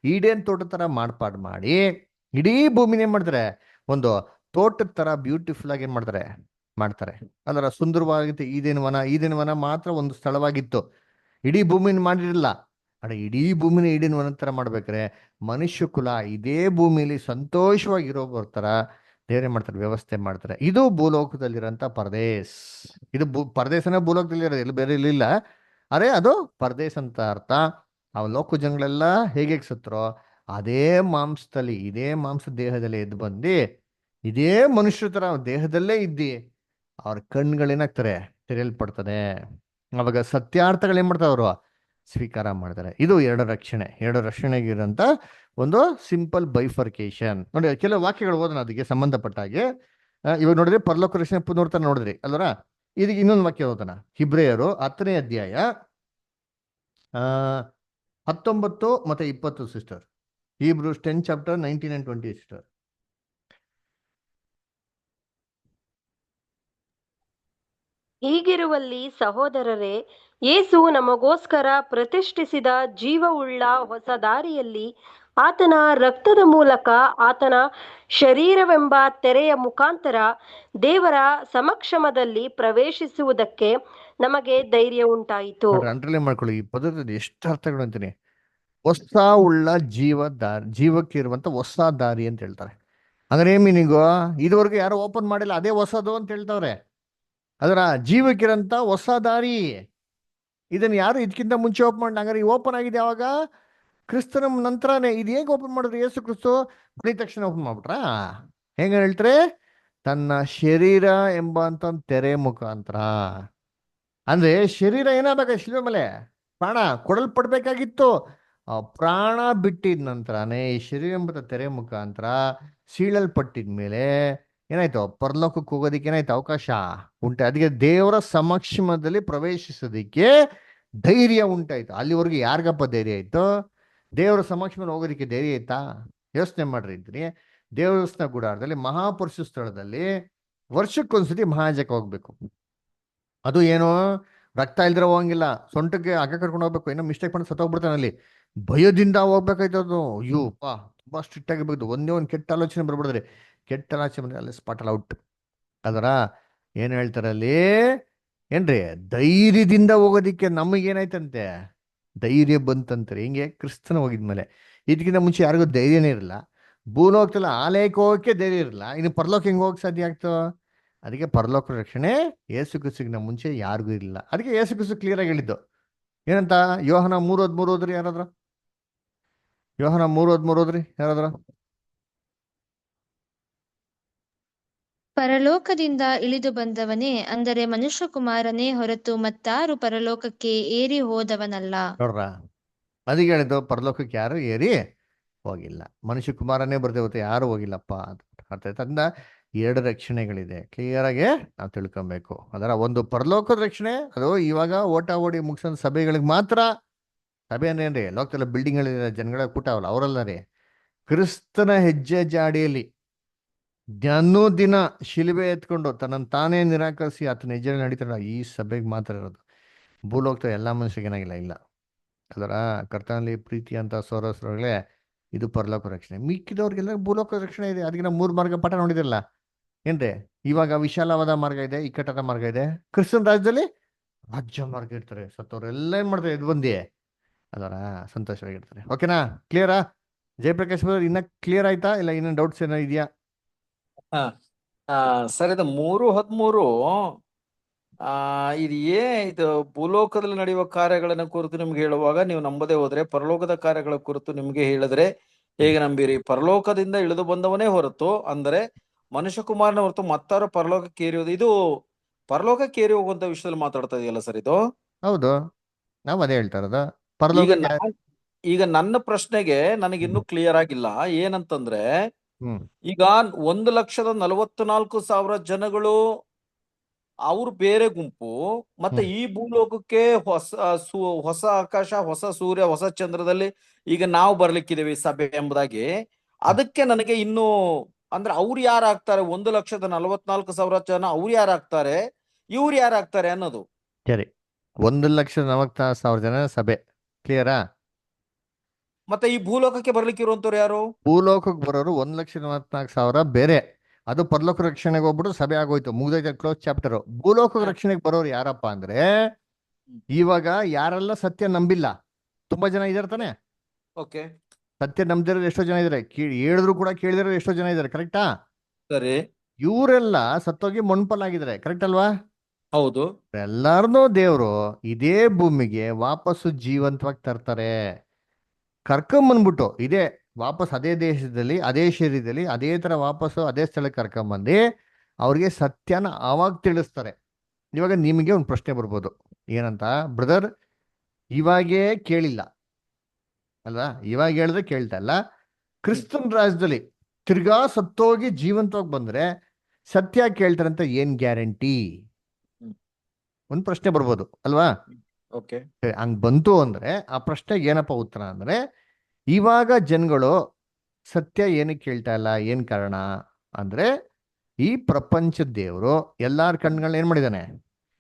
ಈಡೇನ್ ತೋಟದ ತರ ಮಾರ್ಪಾಡು ಮಾಡಿ ಇಡೀ ಭೂಮಿನ ಏನ್ ಮಾಡ್ತಾರೆ, ಒಂದು ತೋಟದ ತರ ಬ್ಯೂಟಿಫುಲ್ ಆಗಿ ಏನ್ ಮಾಡ್ತಾರೆ, ಮಾಡ್ತಾರೆ. ಅದರ ಸುಂದರವಾಗಿತ್ತು ಈದೇನ್ ವನ ಮಾತ್ರ ಒಂದು ಸ್ಥಳವಾಗಿತ್ತು, ಇಡೀ ಭೂಮಿನ ಮಾಡಿರಲಿಲ್ಲ. ಅಡೆ ಇಡೀ ಭೂಮಿನ ಈಡೇನ್ ವನ ತರ ಮಾಡ್ಬೇಕಾರೆ ಮನುಷ್ಯ ಕುಲ ಇದೇ ಭೂಮಿಲಿ ಸಂತೋಷವಾಗಿರೋ ಬರ್ತಾರ ದೇವ್ರೇನ್ ಮಾಡ್ತಾರೆ, ವ್ಯವಸ್ಥೆ ಮಾಡ್ತಾರೆ. ಇದು ಭೂಲೋಕದಲ್ಲಿರೋಂಥ ಪರದೇಶ್. ಇದು ಪರದೇಶನೇ ಭೂಲೋಕದಲ್ಲಿರೋದು, ಎಲ್ಲಿ ಬೇರೆ ಇಲ್ಲಿಲ್ಲ. ಅರೆ ಅದು ಪರದೇಶ್ ಅಂತ ಅರ್ಥ. ಆ ಲೋಕ ಜನಗಳೆಲ್ಲ ಹೇಗೆ ಸತ್ರೋ ಅದೇ ಮಾಂಸದಲ್ಲಿ, ಇದೇ ಮಾಂಸ ದೇಹದಲ್ಲಿ ಎದ್ದು ಬಂದು ಇದೇ ಮನುಷ್ಯ ತರ ದೇಹದಲ್ಲೇ ಇದ್ದಿ ಅವ್ರ ಕಣ್ಗಳೇನಾಗ್ತಾರೆ, ತೆರೆಯಲ್ಪಡ್ತದೆ. ಅವಾಗ ಸತ್ಯಾರ್ಥಗಳೇನ್ ಮಾಡ್ತಾರೆ, ಅವರು ಸ್ವೀಕಾರ ಮಾಡ್ತಾರೆ. ಇದು ಎರಡು ರಕ್ಷಣೆಗಿರೋಂಥ ಒಂದು ಸಿಂಪಲ್ ಬೈಫರ್ಕೇಶನ್. ನೋಡಿ, ಕೆಲವು ವಾಕ್ಯಗಳು ಓದೋಣ ಅದಕ್ಕೆ ಸಂಬಂಧಪಟ್ಟ ಹಾಗೆ. ಇವಾಗ ನೋಡಿದ್ರೆ ಪರಲೋಕ ರಕ್ಷಣೆ ಪುನರ್ತನ ನೋಡಿದ್ರಿ ಅಲ್ವರ. ಇದಕ್ಕೆ ಇನ್ನೊಂದು ವಾಕ್ಯ ಓದೋಣ. ಹಿಬ್ರಿಯರು 10ನೇ ಅಧ್ಯಾಯ 19 ಮತ್ತೆ 20 sister. Hebrews 10 chapter 19 and 20 sister. ಹೀಗಿರುವಲ್ಲಿ ಸಹೋದರರೇ, ಯೇಸು ನಮಗೋಸ್ಕರ ಪ್ರತಿಷ್ಠಿಸಿದ ಜೀವವುಳ್ಳ ಹೊಸ ದಾರಿಯಲ್ಲಿ ಆತನ ರಕ್ತದ ಮೂಲಕ ಆತನ ಶರೀರವೆಂಬ ತೆರೆಯ ಮುಖಾಂತರ ದೇವರ ಸಮಕ್ಷಮದಲ್ಲಿ ಪ್ರವೇಶಿಸುವುದಕ್ಕೆ ನಮಗೆ ಧೈರ್ಯ ಉಂಟಾಯಿತು. ಅಂಡರ್ಲೈನ್ ಮಾಡ್ಕೊಳ್ಳಿ ಈ ಪದದ ಎಷ್ಟು ಅರ್ಥಗಳು ಅಂತೀನಿ. ಹೊಸ ಉಳ್ಳ ಜೀವಕ್ಕೆ ಇರುವಂತ ಹೊಸ ದಾರಿ ಅಂತ ಹೇಳ್ತಾರೆ. ಅಂದ್ರೆ ಏನ್ ಮೀನಿಂಗು? ಇದುವರೆಗೂ ಯಾರು ಓಪನ್ ಮಾಡಿಲ್ಲ, ಅದೇ ಹೊಸದು ಅಂತ ಹೇಳ್ತಾವ್ರೆ. ಅದರ ಜೀವಕ್ಕಿರಂತ ಹೊಸ ದಾರಿ, ಇದನ್ನ ಯಾರು ಇದಕ್ಕಿಂತ ಮುಂಚೆ ಓಪನ್ ಮಾಡಿ, ಹಂಗಾರೆ ಈ ಓಪನ್ ಆಗಿದೆ ಯಾವಾಗ? ಕ್ರಿಸ್ತನ ನಂತರನೇ. ಇದು ಹೇಗೆ ಓಪನ್ ಮಾಡಿದ್ರು? ಯೇಸು ಕ್ರಿಸ್ತು ಬಳಿದ ತಕ್ಷಣ ಓಪನ್ ಮಾಡ್ಬಿಟ್ರಾ? ಹೆಂಗ ಹೇಳ್ತಾರೆ? ತನ್ನ ಶರೀರ ಎಂಬಂತ ತೆರೆ ಮುಖಾಂತರ. ಅಂದ್ರೆ ಶರೀರ ಏನಾಗಬೇಕು? ಶಿಲ್ವೆ ಮೇಲೆ ಪ್ರಾಣ ಕೊಡಲ್ಪಡ್ಬೇಕಾಗಿತ್ತು. ಪ್ರಾಣ ಬಿಟ್ಟಿದ ನಂತರನೇ ಈ ಶರೀರ ಎಂಬ ತೆರೆ ಮುಖಾಂತರ ಸೀಳಲ್ಪಟ್ಟಿದ ಮೇಲೆ ಏನಾಯ್ತು? ಪರಲೋಕಕ್ಕೆ ಹೋಗೋದಿಕ್ಕೆ ಏನಾಯ್ತು? ಅವಕಾಶ ಉಂಟು. ಅದಕ್ಕೆ ದೇವರ ಸಮಕ್ಷಮದಲ್ಲಿ ಪ್ರವೇಶಿಸೋದಿಕ್ಕೆ ಧೈರ್ಯ ಉಂಟಾಯ್ತು. ಅಲ್ಲಿವರೆಗೂ ಯಾರಿಗಪ್ಪ ಧೈರ್ಯ ಆಯ್ತು? ದೇವರ ಸಮಕ್ಷಮದಲ್ಲಿ ಹೋಗೋದಿಕ್ಕೆ ಧೈರ್ಯ ಆಯ್ತಾ? ಯೋಚನೆ ಮಾಡ್ರಿ ಇದ್ರಿ. ದೇವಸ್ಥಾನ ಗುಡಾರದಲ್ಲಿ ಮಹಾಪುರುಷ ಸ್ಥಳದಲ್ಲಿ ವರ್ಷಕ್ಕೊಂದ್ಸತಿ ಮಹಾಜಕ ಹೋಗ್ಬೇಕು. ಅದು ಏನು ರಕ್ತ ಇಲ್ದಿರ ಹೋಗಂಗಿಲ್ಲ. ಸೊಂಟಕ್ಕೆ ಹಗ್ಗ ಕಟ್ಕೊಂಡು ಹೋಗ್ಬೇಕು. ಏನೋ ಮಿಸ್ಟೇಕ್ ಮಾಡಿ ಸತ್ತೋಗ್ಬಿಡ್ತಾನೆ ಅಲ್ಲಿ. ಭಯದಿಂದ ಹೋಗ್ಬೇಕಾಯ್ತು. ಅದು ಅಯ್ಯೋ ತುಂಬಾ ಸ್ಟ್ರಿಕ್ಟ್ ಆಗಿರ್ಬೇಕು. ಒಂದೇ ಒಂದು ಕೆಟ್ಟ ಆಲೋಚನೆ ಬರ್ಬಿಡಿದ್ರಿ, ಕೆಟ್ಟ ಆಲೋಚನೆ ಬಂದ್ರೆ ಅಲ್ಲಿ ಸ್ಪಾಟಲ್ ಔಟ್. ಅದರ ಏನ್ ಹೇಳ್ತಾರೆ ಅಲ್ಲಿ? ಏನ್ರಿ ಧೈರ್ಯದಿಂದ ಹೋಗೋದಿಕ್ಕೆ ನಮಗೇನಾಯ್ತಂತೆ? ಧೈರ್ಯ ಬಂತಂತಾರೆ. ಹಿಂಗೆ ಕ್ರಿಸ್ತನ ಹೋಗಿದ್ಮೇಲೆ. ಇದಕ್ಕಿಂತ ಮುಂಚೆ ಯಾರಿಗೂ ಧೈರ್ಯನೇ ಇರಲ್ಲ. ಭೂಲೋಕದಲ್ಲಿ ಆಲಯಕ್ಕೆ ಹೋಗಕ್ಕೆ ಧೈರ್ಯ ಇರಲ್ಲ, ಇನ್ನು ಪರಲೋಕ ಹೆಂಗೆ ಹೋಗಕ್ಕೆ ಸಾಧ್ಯ ಆಗ್ತೋ? ಅದಕ್ಕೆ ಪರಲೋಕ ರಕ್ಷಣೆ ಯೇಸು ಕ್ರಿಸ್ತಗಿನ ಮುಂಚೆ ಯಾರಿಗೂ ಇರಲಿಲ್ಲ. ಅದಕ್ಕೆ ಯೇಸು ಕ್ರಿಸ್ತು ಕ್ಲಿಯರ್ ಆಗಿ ಹೇಳಿದ್ದು ಏನಂತ? ಯೋಹನ 3:13 ಓದ್ರಿ ಯಾರಾದ್ರ? ಯೋಹನ 3:13 ಓದ್ರಿ ಯಾರಾದ್ರ? ಪರಲೋಕದಿಂದ ಇಳಿದು ಬಂದವನೇ, ಅಂದರೆ ಮನುಷ್ಯಕುಮಾರನೇ ಹೊರತು ಮತ್ತಾರು ಪರಲೋಕಕ್ಕೆ ಏರಿ ಹೋದವನಲ್ಲ. ನೋಡ್ರ, ಅದಕ್ಕೆ ಹೇಳಿದ್ದು ಪರಲೋಕಕ್ಕೆ ಯಾರು ಏರಿ ಹೋಗಿಲ್ಲ, ಮನುಷ್ಯ ಕುಮಾರನೇ ಬರ್ದೇವತ್ತೆ, ಯಾರು ಹೋಗಿಲ್ಲಪ್ಪ ಅಂತ ಅರ್ಥ ಆಯ್ತು. ಅದನ್ನ 2 ರಕ್ಷಣೆಗಳಿದೆ, ಕ್ಲಿಯರ್ ಆಗಿ ನಾವು ತಿಳ್ಕೊಬೇಕು. ಅದರ ಒಂದು ಪರಲೋಕದ ರಕ್ಷಣೆ, ಅದು ಇವಾಗ ಓಟ ಓಡಿ ಮುಗಿಸೋ ಸಭೆಗಳಿಗೆ ಮಾತ್ರ. ಸಭೆ ಅಂದ್ರೇನ್ರಿ? ಲೋಕದಲ್ಲಿ ಬಿಲ್ಡಿಂಗ್ಗಳಿದೆ, ಜನಗಳ ಕೂಟ ಅವಲ್ಲ, ಅವರಲ್ಲ ರೀ. ಕ್ರಿಸ್ತನ ಹೆಜ್ಜೆ ಜಾಡಿಯಲ್ಲಿ ದಿನ ಶಿಲುಬೆ ಎತ್ಕೊಂಡು ತನ್ನನ್ನು ತಾನೇ ನಿರಾಕರಿಸಿ ಆತನ ಹೆಜ್ಜೆ ನಡೀತಾರ, ಈ ಸಭೆಗೆ ಮಾತ್ರ ಇರೋದು. ಭೂಲೋಕದ ಎಲ್ಲ ಮನುಷ್ಯರಿಗೆ ಏನಾಗಿಲ್ಲ, ಇಲ್ಲ. ಅದರ ಕರ್ತನಲ್ಲಿ ಪ್ರೀತಿ ಅಂತ ಸೋರಸರುಗಳೇ, ಇದು ಪರಲೋಕ ರಕ್ಷಣೆ. ಮಿಕ್ಕಿದವ್ರಿಗೆಲ್ಲ ಭೂಲೋಕ ರಕ್ಷಣೆ ಇದೆ. ಅದಕ್ಕೆ ನಾವು 3 ಮಾರ್ಗ ಪಾಠ ನೋಡಿದಿರಲ್ಲ ಏನ್ರಿ? ಇವಾಗ ವಿಶಾಲವಾದ ಮಾರ್ಗ ಇದೆ, ಇಕ್ಕಟ್ಟಾದ ಮಾರ್ಗ ಇದೆ. ಕ್ರಿಸ್ತನ ರಾಜ್ಯದಲ್ಲಿ ರಾಜ್ಯ ಮಾರ್ಗ ಇರ್ತಾರೆ. ಸತ್ತವ್ರೆಲ್ಲ ಏನ್ ಮಾಡ್ತಾರೆ? ಎದ್ದು ಬಂದಿ ಅದರ ಸಂತೋಷವಾಗಿರ್ತಾರೆ. ಓಕೆನಾ? ಕ್ಲಿಯರಾ? ಜಯಪ್ರಕಾಶ್ ಇನ್ನ ಕ್ಲಿಯರ್ ಆಯ್ತಾ? ಇಲ್ಲ ಇನ್ನೂ ಡೌಟ್ಸ್ ಏನೋ ಇದೆಯಾ? ಸರ್, ಇದು 3:13 ಇದು ಭೂಲೋಕದಲ್ಲಿ ನಡೆಯುವ ಕಾರ್ಯಗಳನ್ನ ಕುರಿತು ನಿಮ್ಗೆ ಹೇಳುವಾಗ ನೀವು ನಂಬದೇ ಹೋದ್ರೆ ಪರಲೋಕದ ಕಾರ್ಯಗಳ ಕುರಿತು ನಿಮ್ಗೆ ಹೇಳಿದ್ರೆ ಹೇಗೆ ನಂಬಿರಿ? ಪರಲೋಕದಿಂದ ಇಳಿದು ಬಂದವನೇ ಹೊರತು, ಅಂದರೆ ಮನುಷ್ಯ ಕುಮಾರನ ಹೊರತು ಮತ್ತಾರು ಪರಲೋಕಕ್ಕೆ ಏರಿಯೋದು. ಇದು ಪರಲೋಕಕ್ಕೆ ಏರಿ ಹೋಗುವಂತ ವಿಷಯದಲ್ಲಿ ಮಾತಾಡ್ತಾ ಇದೆಯಲ್ಲ ಸರ್ ಇದು? ಹೌದು, ನಾವು ಅದೇ ಹೇಳ್ತಾ ಇರೋದು. ಈಗ ನನ್ನ ಪ್ರಶ್ನೆಗೆ ನನಗಿನ್ನೂ ಕ್ಲಿಯರ್ ಆಗಿಲ್ಲ. ಏನಂತಂದ್ರೆ, ಈಗ 1,44,000 ಜನಗಳು ಅವ್ರು ಬೇರೆ ಗುಂಪು, ಮತ್ತೆ ಹ್ಮ್ ಈ ಭೂಲೋಕಕ್ಕೆ ಹೊಸ ಆಕಾಶ, ಹೊಸ ಸೂರ್ಯ, ಹೊಸ ಚಂದ್ರದಲ್ಲಿ ಈಗ ನಾವು ಬರ್ಲಿಕ್ಕಿದ್ದೀವಿ ಸಭೆ ಎಂಬುದಾಗಿ. ಹ್ಮ್. ಅದಕ್ಕೆ ನನಗೆ ಇನ್ನು ಅಂದ್ರೆ ಅವ್ರು ಯಾರಾಗ್ತಾರೆ, 1,44,000 ಜನ ಅವ್ರು ಯಾರಾಗ್ತಾರೆ, ಇವ್ರು ಯಾರಾಗ್ತಾರೆ ಅನ್ನೋದು. ಸರಿ, 1,44,000 ಜನ ಸಭೆ, ಕ್ಲಿಯರಾ? ಮತ್ತೆ ಈ ಭೂಲೋಕಕ್ಕೆ ಬರ್ಲಿಕ್ಕೆ ಇರುವಂತವ್ರು ಯಾರು? ಭೂಲೋಕಕ್ಕೆ ಬರೋರು 1,44,000 ಬೇರೆ. ಅದು ಪರಲೋಕ ರಕ್ಷಣೆಗೆ ಹೋಗ್ಬಿಟ್ಟು ಸಭೆ ಆಗೋಯ್ತು, ಮುಗ್ದೈತೆ, ಕ್ಲೋಸ್ ಚಾಪ್ಟರ್. ಭೂಲೋಕ ರಕ್ಷಣೆಗೆ ಬರೋರು ಯಾರಪ್ಪ ಅಂದ್ರೆ, ಇವಾಗ ಯಾರೆಲ್ಲ ಸತ್ಯ ನಂಬಿಲ್ಲ, ತುಂಬಾ ಜನ ಇದಾರೆ ತಾನೆ. ಓಕೆ, ಸತ್ಯ ನಂಬದಿರೋರು ಎಷ್ಟೋ ಜನ ಇದಾರೆ, ಹೇಳಿದ್ರು ಕೂಡ ಕೇಳಿದಿರೋ ಎಷ್ಟೋ ಜನ ಇದಾರೆ, ಕರೆಕ್ಟಾ? ಸರಿ, ಇವರೆಲ್ಲ ಸತ್ತೋಗಿ ಮಣ್ಪಲ್ಲಾಗಿದ್ದಾರೆ, ಕರೆಕ್ಟ್ ಅಲ್ವಾ? ಹೌದು. ಎಲ್ಲಾರನ್ನೂ ದೇವರು ಇದೇ ಭೂಮಿಗೆ ವಾಪಸ್ಸು ಜೀವಂತವಾಗಿ ತರ್ತಾರೆ, ಕರ್ಕೊಂಬಂದ್ಬಿಟ್ಟು ಇದೇ ವಾಪಸ್ ಅದೇ ದೇಶದಲ್ಲಿ, ಅದೇ ಶರೀರದಲ್ಲಿ, ಅದೇ ತರ ವಾಪಸ್ಸು ಅದೇ ಸ್ಥಳಕ್ಕೆ ಕರ್ಕೊಂಬಂದು ಅವ್ರಿಗೆ ಸತ್ಯನ ಆವಾಗ ತಿಳಿಸ್ತಾರೆ. ಇವಾಗ ನಿಮಗೆ ಒಂದು ಪ್ರಶ್ನೆ ಬರ್ಬೋದು, ಏನಂತ? ಬ್ರದರ್, ಇವಾಗೇ ಕೇಳಿಲ್ಲ ಅಲ್ವಾ, ಇವಾಗ ಹೇಳಿದ್ರೆ ಕೇಳ್ತಾ ಇಲ್ಲ, ಕ್ರಿಸ್ತನ್ ರಾಜ್ಯದಲ್ಲಿ ತಿರ್ಗಾ ಸತ್ತೋಗಿ ಜೀವಂತವಾಗಿ ಬಂದ್ರೆ ಸತ್ಯ ಕೇಳ್ತಾರೆ ಅಂತ ಏನ್ ಗ್ಯಾರಂಟಿ? ಒಂದು ಪ್ರಶ್ನೆ ಬರ್ಬೋದು ಅಲ್ವಾ? ಓಕೆ, ಹಂಗ್ ಬಂತು ಅಂದ್ರೆ ಆ ಪ್ರಶ್ನೆಗೆ ಏನಪ್ಪ ಉತ್ತರ ಅಂದ್ರೆ, ಇವಾಗ ಜನಗಳು ಸತ್ಯ ಏನಕ್ಕೆ ಕೇಳ್ತಾ ಇಲ್ಲ, ಏನ್ ಕಾರಣ ಅಂದ್ರೆ, ಈ ಪ್ರಪಂಚದ ದೇವರು ಎಲ್ಲಾರ ಕಣ್ಗಳನ್ನ ಏನ್ ಮಾಡಿದಾನೆ?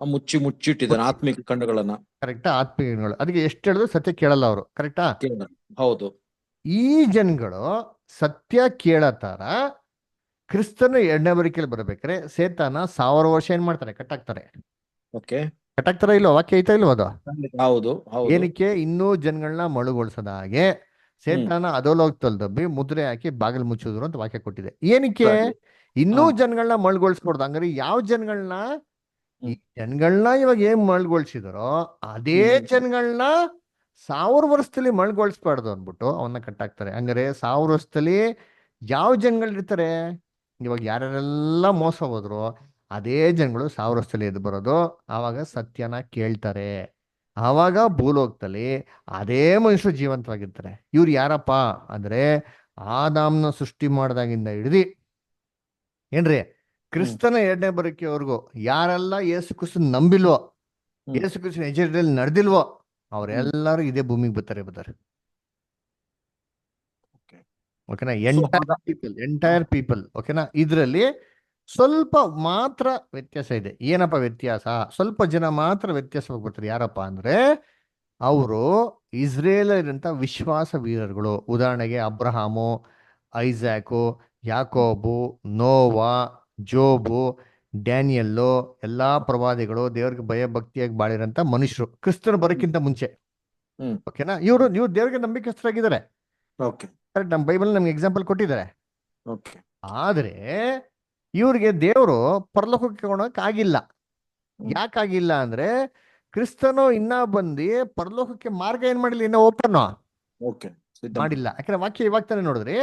ಮುಚ್ಚಿಟ್ಟಿದ್ದಾನೆ ಆತ್ಮಿಕ ಕಣ್ಣುಗಳನ್ನ. ಕರೆಕ್ಟಾ? ಆತ್ಮೀಯಗಳು ಅದಕ್ಕೆ ಎಷ್ಟು ಹೇಳಿದ್ರು ಸತ್ಯ ಕೇಳಲ್ಲ ಅವರು, ಕರೆಕ್ಟಾ? ಹೌದು. ಈ ಜನಗಳು ಸತ್ಯ ಕೇಳತಾರ, ಕ್ರಿಸ್ತನ ಎರಡನೇ ಬರಿಕೆಯಲ್ಲಿ ಬರ್ಬೇಕಾದ್ರೆ ಸೇತಾನ 1000 ವರ್ಷ ಏನ್ ಮಾಡ್ತಾರೆ? ಕಟ್ಟಾಕ್ತಾರೆ. ಓಕೆ, ಕಟ್ಟಾಕ್ತಾರ ಇಲ್ವೋ? ವಾಕ್ಯ ಐತಾ ಇಲ್ವೋ ಅದು? ಹೌದು ಹೌದು. ಏನಕ್ಕೆ? ಇನ್ನೂ ಜನಗಳನ್ನ ಮಳುಗೊಳಿಸದ ಹಾಗೆ ಸೇತಾನ ಅಧೋಲೋಕದಲ್ಲಿ ದಬ್ಬಿ ಮುದ್ರೆ ಹಾಕಿ ಬಾಗಿಲು ಮುಚ್ಚಿದ್ರು ಅಂತ ವಾಕ್ಯ ಕೊಟ್ಟಿದೆ. ಏನಕ್ಕೆ? ಸರಿ. ಇನ್ನೂ ಹಾ. ಜನಗಳನ್ನ ಮಳುಗೊಳಿಸ್ಬಾರ್ದು. ಹಂಗಾರೆ ಯಾವ ಜನಗಳನ್ನ? ಈ ಜನಗಳನ್ನ ಇವಾಗ ಏನ್ ಮಳುಗೊಳಿಸಿದಾರೋ ಅದೇ ಜನಗಳನ್ನ 1000 ವರ್ಷದಲ್ಲಿ ಮಳುಗೊಳಿಸ್ಬಾರ್ದು ಅಂದ್ಬಿಟ್ಟು ಅವನ್ನ ಕಟ್ಟಾಕ್ತಾರೆ. ಹಂಗಾರೆ 1000 ವರ್ಷದಲ್ಲಿ ಯಾವ ಜನಗಳಿರ್ತಾರೆ? ಇವಾಗ ಯಾರ್ಯಾರೆಲ್ಲ ಮೋಸ ಹೋದ್ರು ಅದೇ ಜನಗಳು 1000 ವರ್ಷದಲ್ಲಿ ಎದ್ದು ಬರೋದು, ಆವಾಗ ಸತ್ಯನ ಕೇಳ್ತಾರೆ, ಆವಾಗ ಭೂಲೋಕದಲ್ಲಿ ಅದೇ ಮನುಷ್ಯರು ಜೀವಂತವಾಗಿರ್ತಾರೆ. ಇವ್ರು ಯಾರಪ್ಪ ಅಂದ್ರೆ, ಆದಾಮ್ನ ಸೃಷ್ಟಿ ಮಾಡಿದಾಗಿಂದ ಹಿಡಿದು ಏನ್ರಿ ಕ್ರಿಸ್ತನ ಎರಡನೇ ಬರೋಕೆವರೆಗೂ ಯಾರೆಲ್ಲ ಯೇಸು ಕ್ರಿಸ್ತ ನಂಬಿಲ್ವೋ, ಯೇಸು ಕ್ರಿಸ್ತನ ಹೆಜ್ಜೆಯಲ್ಲಿ ನಡೆದಿಲ್ವೋ, ಅವರೆಲ್ಲರೂ ಇದೇ ಭೂಮಿಗೆ ಬರ್ತಾರೆ. ಓಕೆನಾ? Entire people. ಓಕೆನಾ? ಇದರಲ್ಲಿ ಸ್ವಲ್ಪ ಮಾತ್ರ ವ್ಯತ್ಯಾಸ ಇದೆ. ಏನಪ್ಪ ವ್ಯತ್ಯಾಸ? ಸ್ವಲ್ಪ ಜನ ಮಾತ್ರ ವ್ಯತ್ಯಾಸವಾಗಿ ಬರ್ತಾರೆ. ಯಾರಪ್ಪ ಅಂದ್ರೆ, ಅವರು ಇಸ್ರೇಲಂತ ವಿಶ್ವಾಸ ವೀರರುಗಳು. ಉದಾಹರಣೆಗೆ ಅಬ್ರಹಾಮು, ಐಸಾಕು, ಯಾಕೋಬು, ನೋವಾ, ಜೋಬು, ಡ್ಯಾನಿಯಲ್ಲು, ಎಲ್ಲಾ ಪ್ರವಾದಿಗಳು, ದೇವ್ರಿಗೆ ಭಯ ಭಕ್ತಿಯಾಗಿ ಬಾಳಿರಂತ ಮನುಷ್ಯರು ಕ್ರಿಸ್ತರು ಬರೋಕ್ಕಿಂತ ಮುಂಚೆ. ಓಕೆನಾ? ಇವ್ರು ದೇವ್ರಿಗೆ ನಂಬಿಕಸ್ಥರಾಗಿದ್ದಾರೆ. ಕರೆಕ್ಟ್, ನಮ್ಮ ಬೈಬಲ್ ನಮ್ಗೆ ಎಕ್ಸಾಂಪಲ್ ಕೊಟ್ಟಿದ್ದಾರೆ. ಆದ್ರೆ ಇವ್ರಿಗೆ ದೇವರು ಪರಲೋಕಕ್ಕೆ ತಗೊಳಕ್ ಆಗಿಲ್ಲ. ಯಾಕಾಗಿಲ್ಲ ಅಂದ್ರೆ, ಕ್ರಿಸ್ತನು ಇನ್ನ ಬಂದು ಪರಲೋಕಕ್ಕೆ ಮಾರ್ಗ ಏನ್ ಮಾಡಿಲ್ಲ, ಇನ್ನ ಓಪನ್ ಮಾಡಿಲ್ಲ. ಯಾಕಂದ್ರೆ ವಾಕ್ಯ ಇವಾಗ ತಾನೇ ನೋಡಿದ್ರಿ,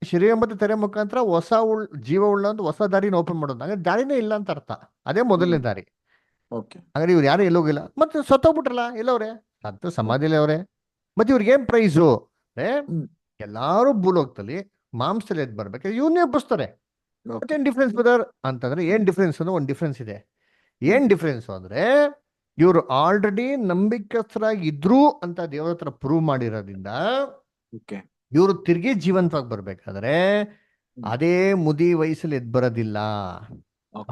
ಶರೀರ ಮತ್ತು ತೆರೆ ಮುಖಾಂತರ ಹೊಸ ಜೀವ ಉಳ್ಳ ಅಂತ ಹೊಸ ದಾರಿನ ಓಪನ್ ಮಾಡೋದು. ಹಂಗಾರೆ ದಾರಿನೇ ಇಲ್ಲ ಅಂತ ಅರ್ಥ. ಅದೇ ಮೊದಲನೇ ದಾರಿ. ಹಾಗಾದ್ರೆ ಇವ್ರು ಯಾರು ಎಲ್ಲೋಗಿಲ್ಲ, ಮತ್ತೆ ಸತ್ತೋಗ್ಬಿಟ್ರಲ್ಲ, ಎಲ್ಲವ್ರೆ? ಸತ್ತು ಸಮಾಧಿಯಲ್ಲಿ ಅವ್ರೆ. ಮತ್ತೆ ಇವ್ರಿಗೆ ಏನ್ ಪ್ರೈಸು? ಎಲ್ಲಾರು ಭೂಲೋಕದಲ್ಲಿ ಮಾಂಸದಲ್ಲಿ ಎದ್ದು ಬರ್ಬೇಕಾದ್ರೆ ಇವನ್ನೇ ಎಬ್ಬಿಸ್ತಾರೆ. ಮತ್ತೇನ್ ಡಿಫ್ರೆನ್ಸ್ ಬ್ರದರ್ ಅಂತಂದ್ರೆ, ಏನ್ ಡಿಫ್ರೆನ್ಸ್ ಅನ್ನೋ ಒಂದು ಡಿಫ್ರೆನ್ಸ್ ಇದೆ. ಏನ್ ಡಿಫ್ರೆನ್ಸ್ ಅಂದ್ರೆ, ಇವರು ಆಲ್ರೆಡಿ ನಂಬಿಕಸ್ಥರಾಗಿ ಇದ್ರು ಅಂತ ದೇವರ ಹತ್ರ ಪ್ರೂವ್ ಮಾಡಿರೋದ್ರಿಂದ ಇವರು ತಿರ್ಗಿ ಜೀವಂತವಾಗಿ ಬರ್ಬೇಕಾದ್ರೆ ಅದೇ ಮುದಿ ವಯಸ್ಸಲ್ಲಿ ಎದ್ದು ಬರೋದಿಲ್ಲ.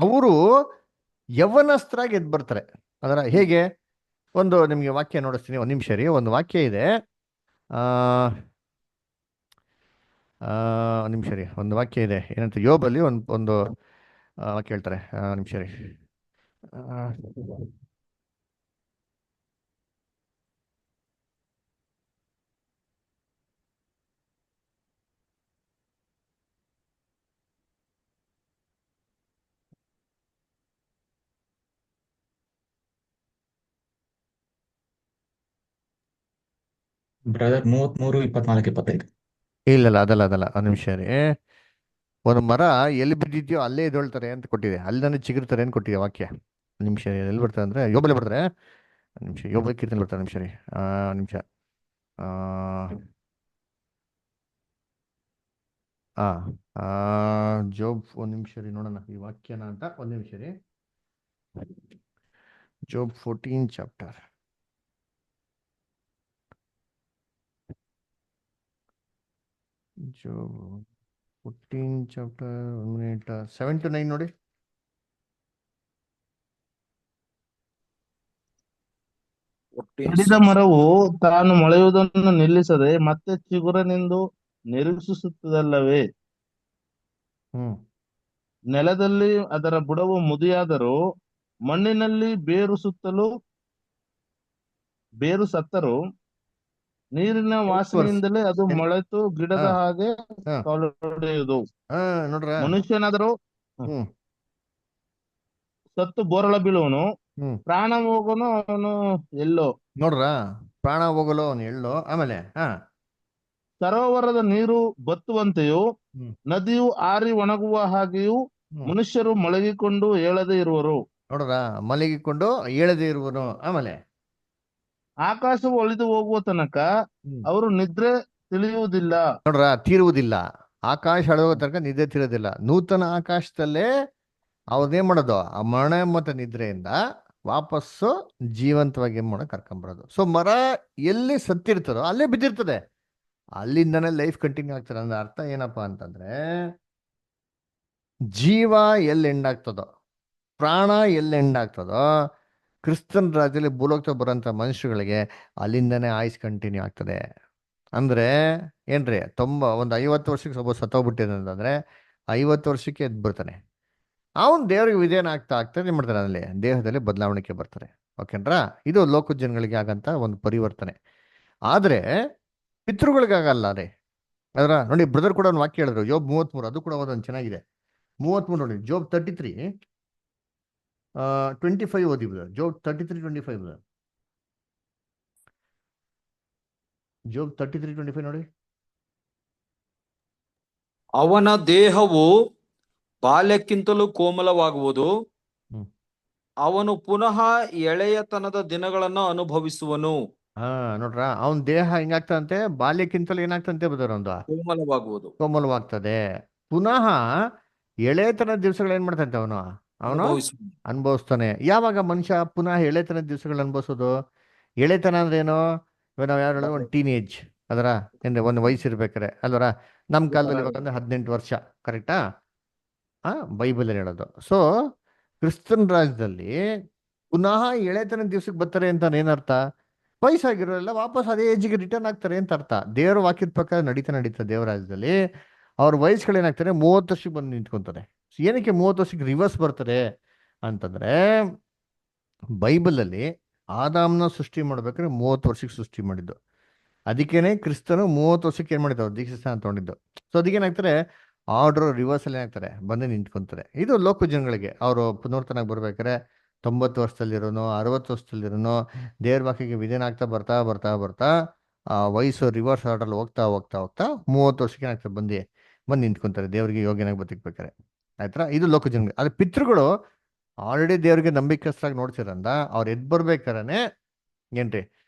ಅವರು ಯೌವನಸ್ಥರಾಗಿ ಎದ್ದು ಬರ್ತಾರೆ. ಅದರ ಹೇಗೆ? ಒಂದು ನಿಮ್ಗೆ ವಾಕ್ಯ ನೋಡಿಸ್ತೀನಿ, ಒಂದ್ ನಿಮಿಷ ರೀ. ಒಂದು ವಾಕ್ಯ ಇದೆ, ನಿಮಿಷ ರೀ. ಒಂದು ವಾಕ್ಯ ಇದೆ, ಏನಂತ ಯೋಬಲ್ಲಿ ಒಂದು ವಾಕ್ಯ ಹೇಳ್ತಾರೆ. ನಿಮಿಷ ರೀ. ಬ್ರದರ್ 33, 24, 25. ಇಲ್ಲ ಅದಲ್ಲ. ಒಂದು ನಿಮಿಷ ರೀ. ಒಂದು ಮರ ಎಲ್ಲಿ ಬಿದ್ದಿದ್ಯೋ ಅಲ್ಲೇ ಎದ್ದೇಳ್ತಾರೆ ಅಂತ ಕೊಟ್ಟಿದೆ, ಅಲ್ಲೇ ಚಿಗುರ್ತಾರೆ ಅಂತ ಕೊಟ್ಟಿದೆ ವಾಕ್ಯ. ನಿಮಿಷ ಎಲ್ಲಿ ಬರ್ತಾರೆ ಅಂದ್ರೆ, ಯೋಬಲ್ಲಿ ಬರ್ತಾರೆ. ನಿಮಿಷ, ಯೋಬ ಕೀರ್ತನೆ ಬರ್ತಾರೆ. ನಿಮಿಷ ರೀ, ನಿಮಿಷ. ಜೋಬ್, ಒಂದು ನಿಮಿಷ ರೀ, ನೋಡೋಣ ಈ ವಾಕ್ಯನ ಅಂತ. ಒಂದು ನಿಮಿಷ ರೀ. Job 14 chapter. Job 14 chapter, 1 minute, 7 to 9 ನೋಡಿ. ಕಡಿದ ಮರವು ತಾನು ಮೊಳೆಯುವುದನ್ನು ನಿಲ್ಲಿಸದೆ ಮತ್ತೆ ಚಿಗುರನೆಂದು ನಿರೀಕ್ಷಿಸುತ್ತದಲ್ಲವೇ? ಹ್ಮ್ ನೆಲದಲ್ಲಿ ಅದರ ಬುಡವು ಮುದಿಯಾದರೂ ಮಣ್ಣಿನಲ್ಲಿ ಬೇರು ಸತ್ತರೂ ನೀರಿನ ವಾಸನೆಯಿಂದಲೇ ಅದು ಮೊಳೆತು ಗಿಡದ ಹಾಗೆ ಕಾಲೊಡೆಯುವುದು. ನೋಡ್ರ ಮನುಷ್ಯನಾದರೂ ಹ್ಮ್ ಸತ್ತು ಬೋರಳ ಬೀಳುವನು, ಹ್ಮ್ ಪ್ರಾಣ ಹೋಗೋನು ಅವನು ಎಲ್ಲೋ. ನೋಡ್ರ ಪ್ರಾಣ ಹೋಗಲು ಅವನು ಹೇಳು. ಆಮೇಲೆ ಸರೋವರದ ನೀರು ಬತ್ತುವಂತೆಯೂ ಹ್ಮ್ ನದಿಯು ಆರಿ ಒಣಗುವ ಹಾಗೆಯೂ ಹ್ಮ್ ಮನುಷ್ಯರು ಮೊಳಗಿಕೊಂಡು ಏಳದೆ ಇರುವರು. ನೋಡ್ರ ಮಲಗಿಕೊಂಡು ಏಳದೆ ಇರುವನು. ಆಮೇಲೆ ಆಕಾಶವು ಒಳಿದು ಹೋಗುವ ತನಕ ಅವರು ನಿದ್ರೆ ತಿಳಿಯುವುದಿಲ್ಲ. ನೋಡ್ರ ತೀರುವುದಿಲ್ಲ. ಆಕಾಶ ಅಳೋಗೋ ತನಕ ನಿದ್ದೆ ತೀರೋದಿಲ್ಲ. ನೂತನ ಆಕಾಶದಲ್ಲೇ ಅವ್ರನ್ನೇನ್ ಮಾಡೋದು, ಆ ಮರಣ ಮತ್ತೆ ನಿದ್ರೆಯಿಂದ ವಾಪಸ್ಸು ಜೀವಂತವಾಗಿ ಏನ್ ಮಾಡೋ ಕರ್ಕೊಂಬರೋದು. ಸೊ ಮರ ಎಲ್ಲಿ ಸತ್ತಿರ್ತದೋ ಅಲ್ಲೇ ಬಿದ್ದಿರ್ತದೆ, ಅಲ್ಲಿಂದನೇ ಲೈಫ್ ಕಂಟಿನ್ಯೂ ಆಗ್ತದೆ. ಅಂದ್ರೆ ಅರ್ಥ ಏನಪ್ಪಾ ಅಂತಂದ್ರೆ, ಜೀವ ಎಲ್ಲಿ ಎಂಡಾಗ್ತದೋ, ಪ್ರಾಣ ಎಲ್ಲಿ ಎಂಡಾಗ್ತದೋ, ಕ್ರಿಸ್ತನ್ ರಾಜ್ಯದಲ್ಲಿ ಭೂಲೋಕ ಬರೋಂಥ ಮನುಷ್ಯಗಳಿಗೆ ಅಲ್ಲಿಂದನೇ ಆಯುಸ್ ಕಂಟಿನ್ಯೂ ಆಗ್ತದೆ. ಅಂದ್ರೆ ಏನ್ರಿ, ಒಂದು 50 ವರ್ಷಕ್ಕೆ ಒಬ್ಬ ಸತ್ತೋಗ್ಬಿಟ್ಟಿದೆ 50 ವರ್ಷಕ್ಕೆ ಎದ್ದು ಬರ್ತಾನೆ. ಅವನು ದೇವರಿಗೆ ವಿಧೇಯನ ಆಗ್ತಾ ಏನ್ ಮಾಡ್ತಾನೆ, ಅಲ್ಲಿ ದೇಹದಲ್ಲಿ ಬದಲಾವಣೆ ಬರ್ತಾರೆ. ಓಕೆನ್ರಾ? ಇದು ಲೋಕ ಜನಗಳಿಗೆ ಆಗಂತ ಒಂದು ಪರಿವರ್ತನೆ. ಆದ್ರೆ ಪಿತೃಗಳಿಗಾಗಲ್ಲ ರೀ. ಅದರ ನೋಡಿ, ಬ್ರದರ್ ಕೂಡ ಒಂದು ವಾಕ್ಯ ಹೇಳಿದ್ರು, ಜೋಬ್ 33, ಅದು ಕೂಡ ಒಂದು ಚೆನ್ನಾಗಿದೆ. 33 ನೋಡಿ, ಜೋಬ್ 33 25 ಓದಿ ಬ್ರದರ್. ಜೋಬ್ 33:25 ಬ್ರದರ್. ಜೋಬ್ 33:25 ನೋಡಿ. ಅವನ ದೇಹವು ಬಾಲ್ಯಕ್ಕಿಂತಲೂ ಕೋಮಲವಾಗುವುದು, ಅವನು ಪುನಃ ಎಳೆಯತನದ ದಿನಗಳನ್ನು ಅನುಭವಿಸುವನು. ನೋಡ್ರ, ಅವನ ದೇಹ ಹೆಂಗಾಗ್ತದಂತೆ, ಬಾಲ್ಯಕ್ಕಿಂತಲೂ ಏನಾಗ್ತಂತೆ ಬ್ರದರ್, ಒಂದು ಕೋಮಲವಾಗ್ತದೆ. ಪುನಃ ಎಳೆತನದ ದಿವಸಗಳು ಏನ್ ಮಾಡ್ತಂತೆ ಅವನು ಅನುಭವಿಸ್ತಾನೆ. ಯಾವಾಗ ಮನುಷ್ಯ ಪುನಃ ಎಳೆತನದ ದಿವಸಗಳು ಅನುಭವಿಸೋದು? ಎಳೆತನ ಅಂದ್ರೆ ಏನು? ಇವಾಗ ನಾವು ಯಾರು ಹೇಳೋದು, ಒಂದು ಟೀನೇಜ್ ಅದರ ಅಂದ್ರೆ ಒಂದು ವಯಸ್ಸಿರ್ಬೇಕಾರೆ ಅಲ್ವರ. ನಮ್ಮ ಕಾಲದಲ್ಲಿ ಇವಾಗ 18 ವರ್ಷ, ಕರೆಕ್ಟಾ? ಬೈಬಲ್ ಹೇಳೋದು. ಸೊ ಕ್ರಿಸ್ತನ್ ರಾಜ್ಯದಲ್ಲಿ ಪುನಃ ಎಳೆತನದ ದಿವ್ಸಕ್ಕೆ ಬರ್ತಾರೆ ಅಂತ ಏನರ್ಥ? ವಯಸ್ಸಾಗಿರೋಲ್ಲ ವಾಪಸ್ ಅದೇ ಏಜಿಗೆ ರಿಟರ್ನ್ ಆಗ್ತಾರೆ ಅಂತ ಅರ್ಥ. ದೇವರ ವಾಕ್ಯದ ಪ್ರಕಾರ ನಡೀತಾ ದೇವರ ರಾಜ್ಯದಲ್ಲಿ ಅವ್ರ ವಯಸ್ಸುಗಳೇನಾಗ್ತಾರೆ, 30 ವರ್ಷಕ್ಕೆ ಬಂದು ನಿಂತ್ಕೊಂತಾರೆ. ಏನಕ್ಕೆ 30 ವರ್ಷಕ್ಕೆ ರಿವರ್ಸ್ ಬರ್ತಾರೆ ಅಂತಂದ್ರೆ, ಬೈಬಲಲ್ಲಿ ಆದಾಮ್ನ ಸೃಷ್ಟಿ ಮಾಡ್ಬೇಕಾದ್ರೆ 30 ವರ್ಷಕ್ಕೆ ಸೃಷ್ಟಿ ಮಾಡಿದ್ದು. ಅದಕ್ಕೇನೆ ಕ್ರಿಸ್ತನು 30 ವರ್ಷಕ್ಕೆ ಏನ್ ಮಾಡಿದ್ರು, ದೀಕ್ಷಾಸ್ನಾನ ತಗೊಂಡಿದ್ದು. ಸೊ ಅದಕ್ಕೇನಾಗ್ತಾರೆ, ಆರ್ಡರ್ ರಿವರ್ಸ್ ಅಲ್ಲಿ ಏನಾಗ್ತಾರೆ, ಬಂದು ನಿಂತ್ಕೊಂತಾರೆ. ಇದು ಲೋಕ ಜನಗಳಿಗೆ ಅವರು ಪುನರ್ತನಾಗಿ ಬರ್ಬೇಕಾದ್ರೆ 90 ವರ್ಷದಲ್ಲಿರೋನು, 60 ವರ್ಷದಲ್ಲಿರೋನು ದೇವ್ರ ವಾಕ್ಯಕ್ಕೆ ವಿಧೇಯನಾಗ್ತಾ ಬರ್ತಾ ವಯಸ್ಸು ರಿವರ್ಸ್ ಆರ್ಡರ್ ಹೋಗ್ತಾ 30 ವರ್ಷಕ್ಕೆ ಏನಾಗ್ತದೆ, ಬಂದು ನಿಂತ್ಕೊಂತಾರೆ ದೇವರಿಗೆ ಯೋಗ್ಯನಾಗಿ ಬದುಕಬೇಕಾರೆ. ಆಯ್ತಾ? ಇದು ಲೋಕ ಜನಗಳಿಗೆ. ಅದ್ರ ಪಿತೃಗಳು ಆಲ್ರೆಡಿ ದೇವ್ರಿಗೆ ನಂಬಿಕಸ್ಥರಾಗಿ ನೋಡ್ಸಿರಂದ ಅವ್ರು ಎದ್ದು ಬರ್ಬೇಕಾರೆ ಏನ್ರಿ,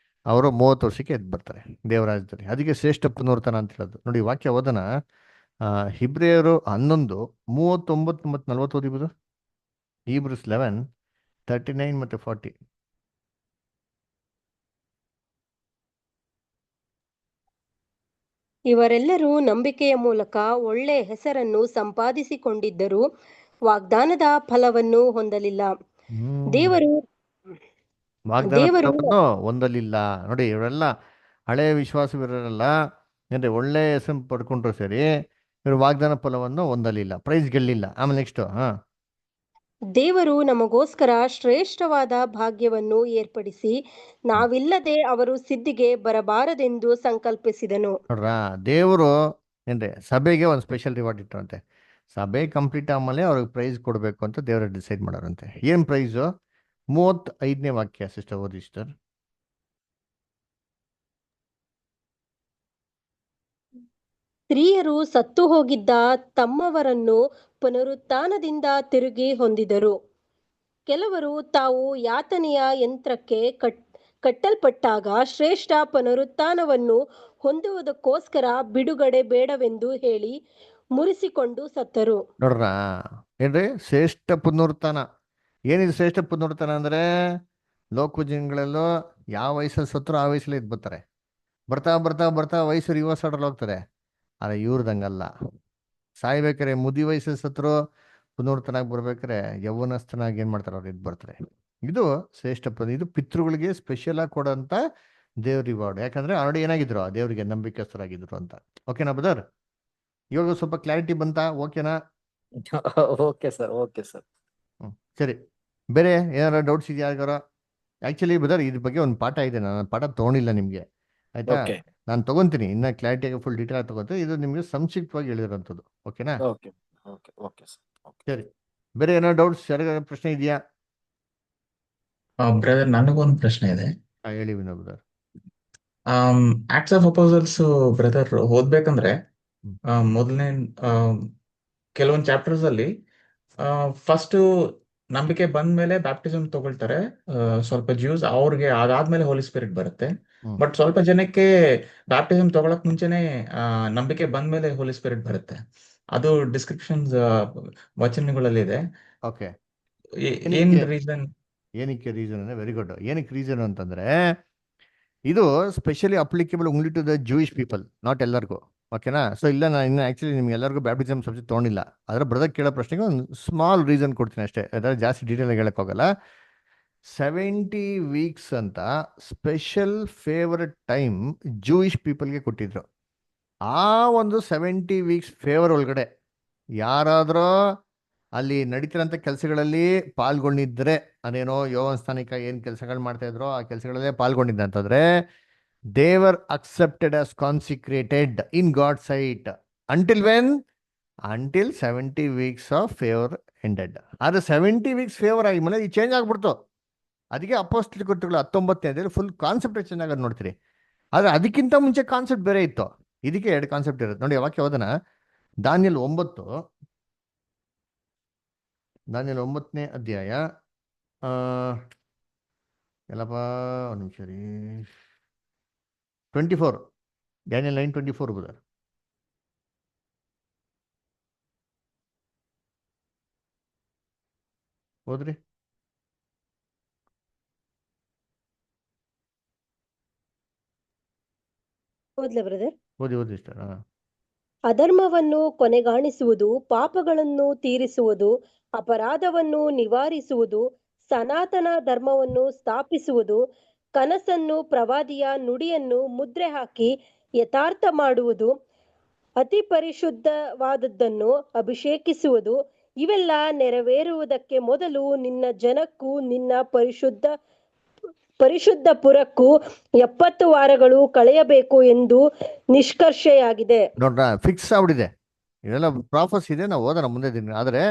ಅವರು 30 ವರ್ಷಕ್ಕೆ ಎದ್ದು ಬರ್ತಾರೆ ದೇವರಾಜ್ಯದಲ್ಲಿ. ಅದಕ್ಕೆ ಶ್ರೇಷ್ಠ ಪುನರ್ತನ ಅಂತ ಹೇಳೋದು. ನೋಡಿ ವಾಕ್ಯ ಓದನ, ಹಿಬ್ರಿಯರು 11:39 ಮತ್ತು 40 ಓದಿಬೋದು. ಹೀಬ್ರೂಸ್ 11:39 ಮತ್ತು 40. ಇವರೆಲ್ಲರೂ ನಂಬಿಕೆಯ ಮೂಲಕ ಒಳ್ಳೆ ಹೆಸರನ್ನು ಸಂಪಾದಿಸಿಕೊಂಡಿದ್ದರೂ ವಾಗ್ದಾನದ ಫಲವನ್ನು ಹೊಂದಲಿಲ್ಲ. ದೇವರು ಹೊಂದಲಿಲ್ಲ. ನೋಡಿ, ಇವರೆಲ್ಲ ಹಳೆ ವಿಶ್ವಾಸವಿರಲ್ಲ, ಅಂದ್ರೆ ಒಳ್ಳೆ ಹೆಸರು ಪಡ್ಕೊಂಡ್ರು ಸರಿ, ಇವರು ವಾಗ್ದಾನ ಫಲವನ್ನು ಹೊಂದಲಿಲ್ಲ, ಪ್ರೈಸ್ ಗೆಲ್ಲಿಲ್ಲ. ಆಮೇಲೆ ನೆಕ್ಸ್ಟ್, ದೇವರು ನಮಗೋಸ್ಕರ ಶ್ರೇಷ್ಠವಾದ ಭಾಗ್ಯವನ್ನು ಏರ್ಪಡಿಸಿ ನಾವಿಲ್ಲದೆ ಅವರು ಸಿದ್ಧಿಗೆ ಬರಬಾರದೆಂದು ಸಂಕಲ್ಪಿಸಿದನು. ನೋಡ್ರಾ, ದೇವರು ಏನ್ರಿ ಸಭೆಗೆ ಒಂದು ಸ್ಪೆಷಲ್ ರಿವಾರ್ಡ್ ಇಟ್ಟರಂತೆ. ಸಭೆ ಕಂಪ್ಲೀಟ್ ಆದ್ಮೇಲೆ ಅವ್ರಿಗೆ ಪ್ರೈಸ್ ಕೊಡಬೇಕು ಅಂತ ದೇವರು ಡಿಸೈಡ್ ಮಾಡೋರಂತೆ. ಏನ್ ಪ್ರೈಸು? 35ನೇ ವಾಕ್ಯ ಸಿಸ್ಟರ್ ಓದಿ ಸಿಸ್ಟರ್. ಸ್ತ್ರೀಯರು ಸತ್ತು ಹೋಗಿದ್ದ ತಮ್ಮವರನ್ನು ಪುನರುತ್ಥಾನದಿಂದ ತಿರುಗಿ ಹೊಂದಿದರು. ಕೆಲವರು ತಾವು ಯಾತನೆಯ ಯಂತ್ರಕ್ಕೆ ಕಟ್ಟಲ್ಪಟ್ಟಾಗ ಶ್ರೇಷ್ಠ ಪುನರುತ್ಥಾನವನ್ನು ಹೊಂದುವುದಕ್ಕೋಸ್ಕರ ಬಿಡುಗಡೆ ಬೇಡವೆಂದು ಹೇಳಿ ಮುರಿಸಿಕೊಂಡು ಸತ್ತರು. ನೋಡ್ರ, ಏನ್ರಿ ಶ್ರೇಷ್ಠ ಪುನರುತ್ಥಾನ ಏನಿದು ಶ್ರೇಷ್ಠ ಪುನರುತ್ಥಾನ ಅಂದ್ರೆ ಲೋಕ ಜನಗಳೆಲ್ಲೋ ಯಾವ ವಯಸ್ಸಲ್ಲಿ ಸತ್ರು ಆ ವಯಸ್ಸಲ್ಲಿ ಇದ್ ಬರ್ತಾರೆ. ಬರ್ತಾ ಬರ್ತಾ ಬರ್ತಾ ವಯಸ್ಸು ರಿವರ್ಸ್ ಆರ್ಡರ್ ಹೋಗ್ತಾರೆ. ಆದ್ರೆ ಇವ್ರದಂಗಲ್ಲ. ಸಾಯ್ಬೇಕಾರೆ ಮುದಿ ವಯಸ್ಸಲ್ಲಿ ಸತ್ರು ಪುನರುತ್ಥಾನಾಗಿ ಬರ್ಬೇಕಾರೆ ಯೌವನಸ್ಥನಾಗಿ ಏನ್ ಮಾಡ್ತಾರೆ ಅವ್ರು ಇದ್ ಬರ್ತಾರೆ. ಇದು ಶ್ರೇಷ್ಠ ಇದು ಪಿತೃಗಳಿಗೆ ಸ್ಪೆಷಲ್ ಆಗಿ ಕೊಡೋಂತ ದೇವ್ರ ರಿವಾರ್ಡ್. ಯಾಕಂದ್ರೆ ಆಲ್ರೆಡಿ ಏನಾಗಿದ್ರು ದೇವರಿಗೆ ನಂಬಿಕಸ್ಥರಾಗಿದ್ರು ಅಂತ. ಓಕೆನಾ ಬ್ರದರ್? ಇವಾಗ ಸ್ವಲ್ಪ ಕ್ಲಾರಿಟಿ ಬಂತಾ? ಓಕೆನಾ? Okay sir, okay sir. ಸರಿ, ಬೇರೆ ಏನಾರ ಡೌಟ್ಸ್ ಇದೆಯಾ ಯಾರಿಗಾರ? ಆಕ್ಚುಲಿ ಬ್ರದರ್ ಇದ್ರ ಬಗ್ಗೆ ಒಂದು ಪಾಠ ಇದೆ, ನಾನು ಪಾಠ ತಗೊಂಡಿಲ್ಲ ನಿಮ್ಗೆ, ಆಯ್ತಾ? ಓಕೆ ನಾನು ತಗೊಂತೀನಿ, ಇನ್ನ ಕ್ಲಾರಿಟಿಯಾಗಿ ಫುಲ್ ಡೀಟೇಲ್ ಆಗಿ ತಗೋತೀನಿ. ಇದು ನಿಮ್ಗೆ ಸಂಕ್ಷಿಪ್ತವಾಗಿ ಹೇಳಿರೋಂಥದ್ದು. ಓಕೆನಾ? Okay okay okay sir. Okay. ಸರಿ, ಬೇರೆ ಏನಾರ ಡೌಟ್ಸ್ ಯಾರಿಗಾರ ಪ್ರಶ್ನೆ ಇದೆಯಾ? ಬ್ರದರ್, ನನಗೊಂದು ಪ್ರಶ್ನೆ ಇದೆ. ಹೇಳಿ Vino brother. Acts of apostles brother ಓದ್ಬೇಕಂದ್ರೆ ಮೊದಲನೇ ಕೆಲವೊಂದು ಚಾಪ್ಟರ್ಸ್ ಅಲ್ಲಿ ಫಸ್ಟ್ ನಂಬಿಕೆ ಬಂದ ಮೇಲೆ ಬ್ಯಾಪ್ಟಿಸಮ್ ತಗೊಳ್ತಾರೆ ಸ್ವಲ್ಪ ಜ್ಯೂಸ್, ಅವ್ರಿಗೆ ಅದಾದ್ಮೇಲೆ ಹೋಲಿ ಸ್ಪಿರಿಟ್ ಬರುತ್ತೆ. ಬಟ್ ಸ್ವಲ್ಪ ಜನಕ್ಕೆ ಬ್ಯಾಪ್ಟಿಸಮ್ ತಗೊಳಕ್ ಮುಂಚೆನೆ ನಂಬಿಕೆ ಬಂದ ಮೇಲೆ ಹೋಲಿ ಸ್ಪಿರಿಟ್ ಬರುತ್ತೆ. ಅದು ಡಿಸ್ಕ್ರಿಪ್ಷನ್ಸ್ ವಚನಗಳಲ್ಲಿ ಇದೆ. ಓಕೆ, ಏನ್ ರೀಸನ್? ಏನಕ್ಕೆ ರೀಸನ್ ಅಂದ್ರೆ, ವೆರಿ ಗುಡ್. ಏನಕ್ಕೆ ರೀಸನ್ ಅಂತಂದ್ರೆ ಇದು specially applicable only to the Jewish people, not ಎಲ್ಲರಿಗೂ. ಓಕೆನಾ? ಸೊ ಇಲ್ಲ, ನಾನು ಇನ್ನು ಆಕ್ಚುಲಿ ನಿಮ್ಗೆ ಎಲ್ಲರಿಗೂ ಬ್ಯಾಪ್ಟಿಸಮ್ ಸಬ್ಜೆಕ್ಟ್ ತೊಗೊಂಡಿಲ್ಲ. ಅದರ ಬ್ರದರ್ ಕೇಳೋ ಪ್ರಶ್ನೆಗೆ ಒಂದು ಸ್ಮಾಲ್ ರೀಸನ್ ಕೊಡ್ತೀನಿ ಅಷ್ಟೇ, ಅದರ ಜಾಸ್ತಿ ಡೀಟೇಲ್ ಆಗಿ ಹೇಳಕ್ ಹೋಗಲ್ಲ. 70 ವೀಕ್ಸ್ ಅಂತ ಸ್ಪೆಷಲ್ ಫೇವರೆಟ್ ಟೈಮ್ ಜೂಯಿಷ್ ಪೀಪಲ್ಗೆ ಕೊಟ್ಟಿದ್ರು. ಆ ಒಂದು 70 ವೀಕ್ಸ್ ಫೇವರ್ ಒಳಗಡೆ ಯಾರಾದ್ರೂ ಅಲ್ಲಿ ನಡೀತಿರೋಂಥ ಕೆಲಸಗಳಲ್ಲಿ ಪಾಲ್ಗೊಂಡಿದ್ರೆ, ಅದೇನೋ ಯೋವನ್ ಸ್ಥಾನಿಕ ಏನ್ ಕೆಲಸಗಳು ಮಾಡ್ತಾ ಇದ್ರೋ ಆ ಕೆಲಸಗಳಲ್ಲೇ ಪಾಲ್ಗೊಂಡಿದ್ದ ಅಂತಂದ್ರೆ ದೇವರ್ accepted as consecrated in god site until when? Until 70 weeks of favour ended. ಆದ್ರೆ 70 ವೀಕ್ಸ್ ಫೇವರ್ ಆಗಿ ಮೇಲೆ ಈ ಚೇಂಜ್ ಆಗ್ಬಿಡ್ತು. ಅದಕ್ಕೆ ಅಪೊಸ್ತಲಿಕ ಕೃತ್ಯಗಳು 19 ಫುಲ್ ಕಾನ್ಸೆಪ್ಟ್ ಚೇಂಜ್ ಆಗೋದು ನೋಡ್ತೀರಿ. ಆದ್ರೆ ಅದಕ್ಕಿಂತ ಮುಂಚೆ ಕಾನ್ಸೆಪ್ಟ್ ಬೇರೆ ಇತ್ತು. ಇದಕ್ಕೆ 2 ಕಾನ್ಸೆಪ್ಟ್ ಇರುತ್ತೆ ನೋಡಿ. ವಾಕ್ಯ ಓದನ, ದಾನಿಯೇಲ್ 9ನೇ ಅಧ್ಯಾಯ. ಎಲ್ಲಪ್ಪ ಒಂದು ನಿಮಿಷ ರೀ. 24, ಡ್ಯಾನಿಯಲ್ 9:24 ಬ್ರದರ್. ಹೋದ್ರಿ? ಓದ್ಲಾ ಬ್ರದರ್? ಓದಿ ಇಷ್ಟ. ಅಧರ್ಮವನ್ನು ಕೊನೆಗಾಣಿಸುವುದು, ಪಾಪಗಳನ್ನು ತೀರಿಸುವುದು, ಅಪರಾಧವನ್ನು ನಿವಾರಿಸುವುದು, ಸನಾತನ ಧರ್ಮವನ್ನು ಸ್ಥಾಪಿಸುವುದು, ಕನಸನ್ನು ಪ್ರವಾದಿಯ ನುಡಿಯನ್ನು ಮುದ್ರೆ ಹಾಕಿ ಯಥಾರ್ಥ ಮಾಡುವುದು, ಅತಿ ಪರಿಶುದ್ಧವಾದದ್ದನ್ನು ಅಭಿಷೇಕಿಸುವುದು, ಇವೆಲ್ಲ ನೆರವೇರುವುದಕ್ಕೆ ಮೊದಲು ನಿನ್ನ ಜನಕ್ಕೂ ನಿನ್ನ ಪರಿಶುದ್ಧ ಪುರಕ್ಕೂ 70 ವಾರಗಳು ಕಳೆಯಬೇಕು ಎಂದು ನಿಷ್ಕರ್ಷೆಯಾಗಿದೆ. ನೋಡ್ರ, ಫಿಕ್ಸ್ ಆಗ್ಬಿಟ್ಟಿದೆ. ಇದೆಲ್ಲ ಪ್ರಾಫಸ್ ಇದೆ, ನಾವು ಓದೋಣ ಮುಂದೆ ದಿನ. ಆದ್ರೆ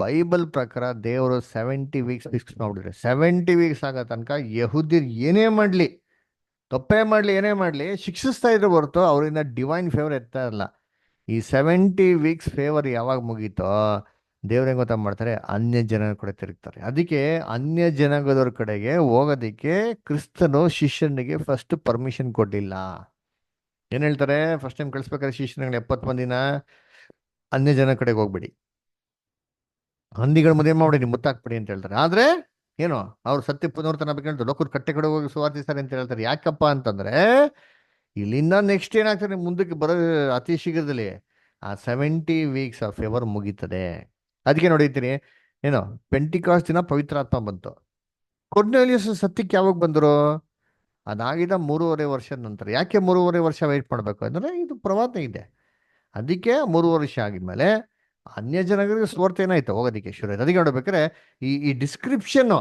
ಬೈಬಲ್ ಪ್ರಕಾರ ದೇವರು 70 ವೀಕ್ಸ್ ಫಿಕ್ಸ್ ಮಾಡ್ಬಿಟ್ಟಿದೆ. 70 ವೀಕ್ಸ್ ಆಗೋ ತನಕ ಯಹೂದ್ಯರು ಏನೇ ಮಾಡ್ಲಿ, ತಪ್ಪೇ ಮಾಡ್ಲಿ, ಏನೇ ಮಾಡ್ಲಿ ಶಿಕ್ಷಿಸ್ತಾ ಇದ್ರು ಹೊರತು ಅವರಿಂದ ಡಿವೈನ್ ಫೇವರ್ ಎತ್ತಾ ಇರಲ್ಲ. ಈ 70 ವೀಕ್ಸ್ ಫೇವರ್ ಯಾವಾಗ ಮುಗೀತೋ ದೇವ್ರ ಗೊತ್ತಾ ಮಾಡ್ತಾರೆ, ಅನ್ಯ ಜನ ಕಡೆ ತಿರುಗ್ತಾರೆ. ಅದಕ್ಕೆ ಅನ್ಯ ಜನಾಂಗದವ್ರ ಕಡೆಗೆ ಹೋಗೋದಿಕ್ಕೆ ಕ್ರಿಸ್ತನು ಶಿಷ್ಯನಿಗೆ ಫಸ್ಟ್ ಪರ್ಮಿಷನ್ ಕೊಡ್ಲಿಲ್ಲ. ಏನ್ ಹೇಳ್ತಾರೆ, ಫಸ್ಟ್ ಟೈಮ್ ಕಳಿಸ್ಬೇಕಾದ್ರೆ ಶಿಷ್ಯನಿಗೆ 70 ಮಂದಿನ ಅನ್ಯ ಜನ ಕಡೆಗೆ ಹೋಗ್ಬಿಡಿ, ಹಂದಿಗಳ ಮದುವೆ ಮಾಡ್ಬಿಡಿ, ಮುತ್ತಾಕ್ಬಿಡಿ ಅಂತ ಹೇಳ್ತಾರೆ. ಆದ್ರೆ ಏನು, ಅವ್ರು ಸತ್ಯ ಪುನರ್ತನ ಬೇಕಂತ ಲೋಕದ ಕಟ್ಟೆ ಕಡೆ ಹೋಗಿ ಸುವಾರ್ತಿಸ್ತಾರೆ ಅಂತ ಹೇಳ್ತಾರೆ. ಯಾಕಪ್ಪ ಅಂತಂದ್ರೆ ಇಲ್ಲಿಂದ ನೆಕ್ಸ್ಟ್ ಏನಾಗ್ತಾರೆ ಮುಂದಕ್ಕೆ ಬರೋ ಅತಿ ಶೀಘ್ರದಲ್ಲಿ ಆ 70 ವೀಕ್ಸ್ ಆಫ್ ಫೇವರ್ ಮುಗೀತದೆ. ಅದಕ್ಕೆ ನೋಡಿರ್ತೀನಿ, ಏನೋ ಪೆಂಟಿಕಾಸ್ಟ್ ದಿನ ಪವಿತ್ರಾತ್ಮ ಬಂತು. ಕೊರ್ನೆಲಿಯಸ್ ಸತ್ಯಕ್ಕೆ ಯಾವಾಗ ಬಂದರು? ಅದಾಗಿದ್ದ 3.5 ವರ್ಷದ ನಂತರ. ಯಾಕೆ 3.5 ವರ್ಷ ವೆಯ್ಟ್ ಮಾಡಬೇಕು ಅಂದ್ರೆ ಇದು ಪ್ರವಾದನೆ ಇದೆ. ಅದಕ್ಕೆ 3 ವರ್ಷ ಆಗಿದ್ಮೇಲೆ ಅನ್ಯ ಜನಗಳಿಗೆ ಸ್ವಾರ್ಥ ಏನಾಯ್ತು, ಹೋಗೋದಕ್ಕೆ ಶುರು ಆಯ್ತು. ಅದಕ್ಕೆ ನೋಡ್ಬೇಕಾದ್ರೆ ಈ ಡಿಸ್ಕ್ರಿಪ್ಷನ್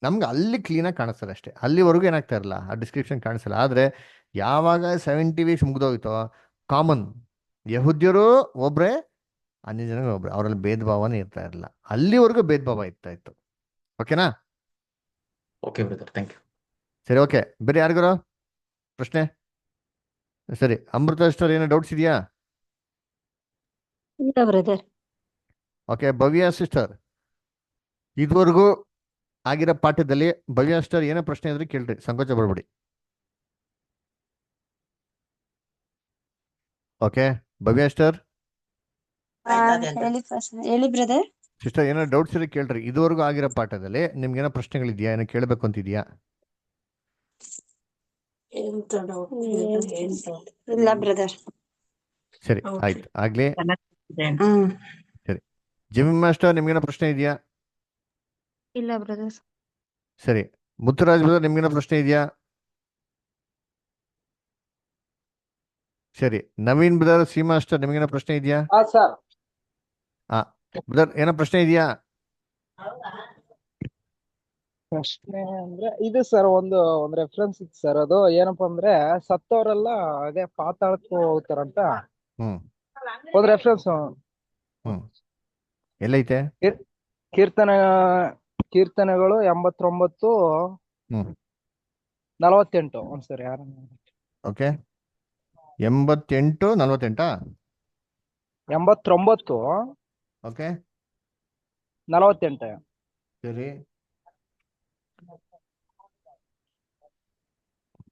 ನಮ್ಗೆ ಅಲ್ಲಿ ಕ್ಲೀನಾಗಿ ಕಾಣಿಸ್ತದೆ ಅಷ್ಟೇ. ಅಲ್ಲಿವರೆಗೂ ಏನಾಗ್ತಾ ಇರಲ್ಲ, ಆ ಡಿಸ್ಕ್ರಿಪ್ಷನ್ ಕಾಣಿಸಲ್ಲ. ಆದ್ರೆ ಯಾವಾಗ 70 ವೀಕ್ಸ್ ಮುಗ್ದೋಯ್ತೋ, ಕಾಮನ್ ಯಹೂದ್ಯರು ಒಬ್ರೆ, ಅನ್ಯ ಜನ ಒಬ್ರೆ, ಅವರಲ್ಲಿ ಭೇದ ಭಾವನೆ ಇರ್ತಾ ಇರಲಿಲ್ಲ. ಅಲ್ಲಿವರೆಗೂ ಭೇದ ಭಾವ ಇರ್ತಾ ಇತ್ತು. ಓಕೆನಾ? Okay brother, thank you. ಸರಿ, ಓಕೆ. ಬೇರೆ ಯಾರಿಗಾರ ಪ್ರಶ್ನೆ? ಸರಿ, ಅಮೃತ ಸಿಸ್ಟರ್ ಏನೋ ಡೌಟ್ಸ್ ಇದೆಯಾ? ಇಲ್ಲ ಬ್ರದರ್. ಓಕೆ, ಭವ್ಯ ಸಿಸ್ಟರ್, ಇದುವರೆಗೂ ಆಗಿರೋ ಪಾಠದಲ್ಲಿ ಭವ್ಯ ಸಿಸ್ಟರ್ ಏನೋ ಪ್ರಶ್ನೆ ಇದ್ರೆ ಕೇಳ್ರಿ, ಸಂಕೋಚ ಬರ್ಬೇಡಿ. ಓಕೆ, ಭವ್ಯ ಸಿಸ್ಟರ್ ಹೇಳಿ ಬ್ರದರ್. ಸಿಸ್ಟರ್ ಏನೋ ಡೌಟ್ಸ್ ಇದ್ರೆ ಕೇಳ್ರಿ. ಇದುವರೆಗೂ ಆಗಿರೋ ಪಾಠದಲ್ಲಿ ನಿಮ್ಗೆ ಏನೋ ಪ್ರಶ್ನೆಗಳಿದ್ಯಾ, ಏನೋ ಕೇಳಬೇಕು ಅಂತಿದ್ಯಾ? ಇಲ್ಲ ಬ್ರದರ್. ಸರಿ, ಆಯ್ತು, ಆಗ್ಲಿ. ಹ್ಮ್ ಸರಿ, ಜಿಮ್ ಮಾಸ್ಟರ್ ನಿಮ್ಗೇನೋ ಪ್ರಶ್ನೆ ಇದೆಯಾ? ಇಲ್ಲ ಬ್ರದರ್. ಸರಿ, ಮುತ್ತುರಾಜ್ ಬ್ರದರ್ ನಿಮ್ಗೇನೋ ಪ್ರಶ್ನೆ ಇದೆಯಾ? ಸರಿ, ನವೀನ್ ಬ್ರದರ್, ಸಿ ಮಾಸ್ಟರ್ ನಿಮ್ಗೇನೋ ಪ್ರಶ್ನೆ ಇದೆಯಾ? ಸರ್. ಹಾ ಬ್ರದರ್, ಏನೋ ಪ್ರಶ್ನೆ ಇದೆಯಾ? ಪ್ರಶ್ನೆ ಅಂದ್ರೆ ಇದು ಸರ್, ಒಂದು ರೆಫರೆನ್ಸ್ ಇತ್ತು ಸರ್. ಅದು ಏನಪ್ಪಾ ಅಂದ್ರೆ, ಸತ್ತವರೆಲ್ಲ ಅದೇ ಪಾತಾಳಕ್ಕೆ ಹೋಗ್ತಾರಂತ ಹ್ಮ್ ಒಂದು ರೆಫರೆನ್ಸ್. ಹ್ಮ್ ಎಲ್ಲೈತೆ? ಕೀರ್ತನ ಕೀರ್ತನೆಗಳು 89 ಹ್ಮ್ 48. ಒಂದ್ಸರಿ ಯಾರ ಓಕೆ, 88:48. 89 ಓಕೆ 48. ಸರಿ,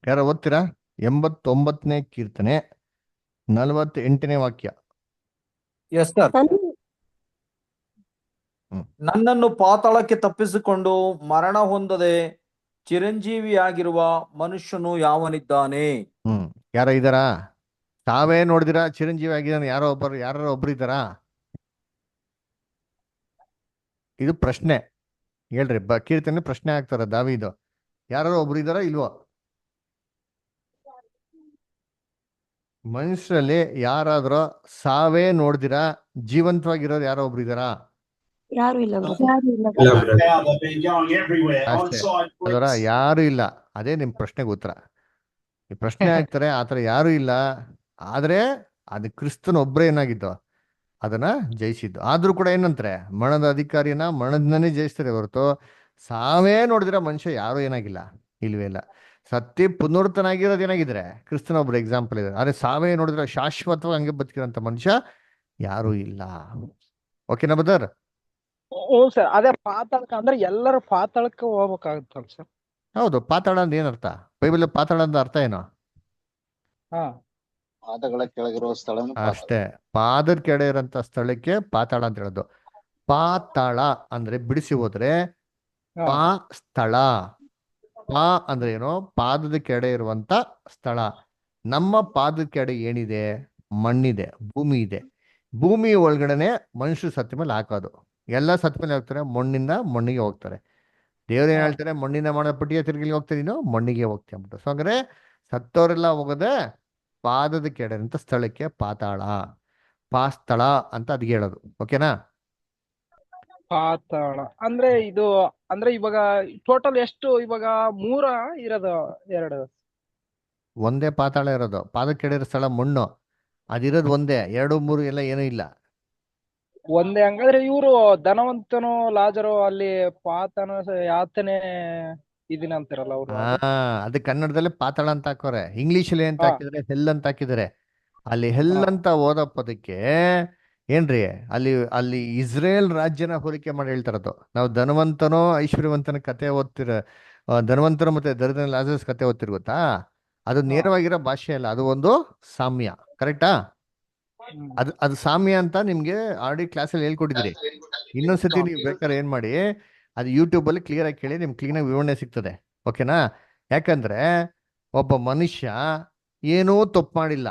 ಯಾರ ಓದ್ತೀರಾ? 89ನೇ ಕೀರ್ತನೆ 48ನೇ ವಾಕ್ಯ. Yes sir. ನನ್ನನ್ನು ಪಾತಾಳಕ್ಕೆ ತಪ್ಪಿಸಿಕೊಂಡು ಮರಣ ಹೊಂದದೆ ಚಿರಂಜೀವಿಯಾಗಿರುವ ಮನುಷ್ಯನು ಯಾವನಿದ್ದಾನೆ? ಯಾರ ಇದ್ದಾರಾ? ತಾವೇ ನೋಡಿದಿರಾ ಚಿರಂಜೀವಿ ಆಗಿದ್ದಾನೆ? ಯಾರೋ ಒಬ್ರು ಇದ್ದಾರಾ? ಇದು ಪ್ರಶ್ನೆ. ಹೇಳ್ರಿ, ಕೀರ್ತನೆ ಪ್ರಶ್ನೆ ಆಗ್ತಾರ ದಾವೀದು. ಯಾರು ಒಬ್ರು ಇದ್ದಾರಾ ಇಲ್ವೋ? ಮನುಷ್ಯರಲ್ಲಿ ಯಾರಾದ್ರೂ ಸಾವೇ ನೋಡ್ದಿರಾ ಜೀವಂತವಾಗಿರೋರು ಯಾರೋ ಒಬ್ರು ಇದ್ದಾರಾ? ಯಾರು ಇಲ್ಲ ಅಷ್ಟೇ, ಅದರ ಯಾರು ಇಲ್ಲ. ಅದೇ ನಿಮ್ ಪ್ರಶ್ನೆಗೆ ಉತ್ತರ. ಈ ಪ್ರಶ್ನೆ ಆಗ್ತಾರೆ, ಆತರ ಯಾರು ಇಲ್ಲ. ಆದ್ರೆ ಅದು ಕ್ರಿಸ್ತನ ಒಬ್ಬರೇ ಏನಾಗಿದ್ದು ಅದನ್ನ ಜಯಿಸಿದ್ದು. ಆದ್ರೂ ಕೂಡ ಏನಂತಾರೆ, ಮರಣದ ಅಧಿಕಾರಿನ ಮರಣದಿಂದನೇ ಜಯಿಸ್ತಾರೆ ಹೊರತು ಸಾವೇ ನೋಡಿದ್ರೆ ಮನುಷ್ಯ ಯಾರು ಏನಾಗಿಲ್ಲ, ಇಲ್ವೇ ಇಲ್ಲ. ಸತ್ಯ ಪುನರ್ತನಾಗಿರೋದು ಏನಾಗಿದ್ರೆ ಕ್ರಿಸ್ತನ ಒಬ್ರು ಎಕ್ಸಾಂಪಲ್ ಇದೆ. ಆದ್ರೆ ಸಾವೇ ನೋಡಿದ್ರೆ ಶಾಶ್ವತವಾಗಿ ಹಂಗೆ ಬದುಕಿರೋಂಥ ಮನುಷ್ಯ ಯಾರು ಇಲ್ಲ. ಓಕೆನಾ ಬದರ್? ಹ್ಞೂ ಸರ್. ಅದೇ ಪಾತಾಳಕ್ಕೆ ಅಂದ್ರೆ ಎಲ್ಲರೂ ಪಾತಾಳಕ್ಕೆ ಹೋಗ್ಬೇಕಾಗುತ್ತಲ್ಲ ಸರ್? ಹೌದು. ಪಾತಾಳ ಅಂದ್ರೆ ಏನರ್ಥ? ಬೈಬಲ್ ಪಾತಾಳ ಅಂತ ಅರ್ಥ ಏನು? ಹಾ, ಪಾದಗಳ ಕೆಳಗಿರುವ ಸ್ಥಳ ಅಷ್ಟೇ, ಪಾದದ ಕೆಡೆ ಇರೋಂಥ ಸ್ಥಳಕ್ಕೆ ಪಾತಾಳ ಅಂತ ಹೇಳೋದು. ಪಾತಾಳ ಅಂದ್ರೆ ಬಿಡಿಸಿ ಹೋದ್ರೆ ಪಾ ಸ್ಥಳ. ಪಾ ಅಂದ್ರೆ ಏನು? ಪಾದದ ಕೆಡೆ ಇರುವಂತ ಸ್ಥಳ. ನಮ್ಮ ಪಾದದ ಕೆಡೆ ಏನಿದೆ? ಮಣ್ಣಿದೆ, ಭೂಮಿ ಇದೆ. ಭೂಮಿ ಒಳಗಡೆನೆ ಮನುಷ್ಯರು ಸತ್ತ ಮೇಲೆ ಹಾಕೋದು. ಎಲ್ಲ ಸತ್ತ ಮೇಲೆ ಹೋಗ್ತಾರೆ, ಮಣ್ಣಿಂದ ಮಣ್ಣಿಗೆ ಹೋಗ್ತಾರೆ. ದೇವ್ರು ಏನ್ ಹೇಳ್ತಾರೆ? ಮಣ್ಣಿನ ಮಾಡೋ ಪಟ್ಟಿಯ ತಿರುಗಿಲಿ ಹೋಗ್ತಾರೆ, ನೀನು ಮಣ್ಣಿಗೆ ಹೋಗ್ತೀಯ ಅಂದ್ಬಿಟ್ಟು. ಸೊ ಹಂಗಾರೆ ಸತ್ತವರೆಲ್ಲ ಹೋಗೋದೆ ಪಾದದ ಕೆಡೆ ಅಂತ ಸ್ಥಳಕ್ಕೆ ಪಾತಾಳ, ಪಾಸ್ಥಳ ಅಂತ ಅದ್ಗೆ ಹೇಳೋದು. ಓಕೆನಾ? ಪಾತಾಳ ಅಂದ್ರೆ ಇದು ಅಂದ್ರೆ ಇವಾಗ ಟೋಟಲ್ ಎಷ್ಟು ಇವಾಗ 3 ಇರೋದು? 2? ಒಂದೇ ಪಾತಾಳ ಇರೋದು. ಪಾದದ ಕೆಡೆ ಇರೋ ಸ್ಥಳ ಮಣ್ಣು, ಅದಿರೋದು ಒಂದೇ. 2, 3 ಎಲ್ಲ ಏನೂ ಇಲ್ಲ. ಒಂದೇ. ಹಂಗಾದ್ರೆ ಇವರು ಧನವಂತನು ಲಾಜರು ಅಲ್ಲಿ ಪಾತನ ಯಾತನೆ ಇದೀನ ಅಂತಾರಲ್ಲ ಅವರು? ಅದು ಕನ್ನಡದಲ್ಲಿ ಪಾತಾಳ ಅಂತ ಹಾಕೋರೆ. ಇಂಗ್ಲಿಷಲ್ಲಿ ಅಂತ ಹಾ, ಹಾಕಿದ್ರೆ ಹೆಲ್ ಅಂತ ಹಾಕಿದ್ದಾರೆ. ಅಲ್ಲಿ ಹೆಲ್ ಹಾ, ಅಂತ ಓದೋ ಪದಕ್ಕೆ ಏನ್ರಿ, ಅಲ್ಲಿ ಅಲ್ಲಿ ಇಸ್ರೇಲ್ ರಾಜ್ಯನ ಹೋಲಿಕೆ ಮಾಡಿ ಹೇಳ್ತಾರದು. ನಾವು ಧನವಂತನೋ ಐಶ್ವರ್ಯವಂತನ ಕತೆ ಧನವಂತರು ಮತ್ತೆ ದರಿದ್ರ ಲಾಜರಸ್ ಕತೆ ಓದ್ತಿರ್ ಗೊತ್ತಾ? ಅದು ಹಾ. ನೇರವಾಗಿರೋ ಭಾಷೆ ಅಲ್ಲ, ಅದು ಒಂದು ಸಾಮ್ಯ. ಕರೆಕ್ಟಾ? ಅದು ಸಾಮ್ಯ ಅಂತ ನಿಮ್ಗೆ ಆಲ್ರೆಡಿ ಕ್ಲಾಸಲ್ಲಿ ಹೇಳ್ಕೊಟ್ಟಿದ್ದೀರಿ. ಇನ್ನೊಂದ್ಸತಿ ನೀವು ಬೇಕಾದ್ರೆ ಏನ್ ಮಾಡಿ, ಅದು ಯೂಟ್ಯೂಬ್ ಅಲ್ಲಿ ಕ್ಲಿಯರ್ ಆಗಿ ಕೇಳಿ, ನಿಮ್ಗೆ ಕ್ಲೀನ್ ಆಗಿ ವಿವರಣೆ ಸಿಗ್ತದೆ. ಓಕೆನಾ? ಯಾಕಂದ್ರೆ ಒಬ್ಬ ಮನುಷ್ಯ ಏನೂ ತಪ್ಪು ಮಾಡಿಲ್ಲ,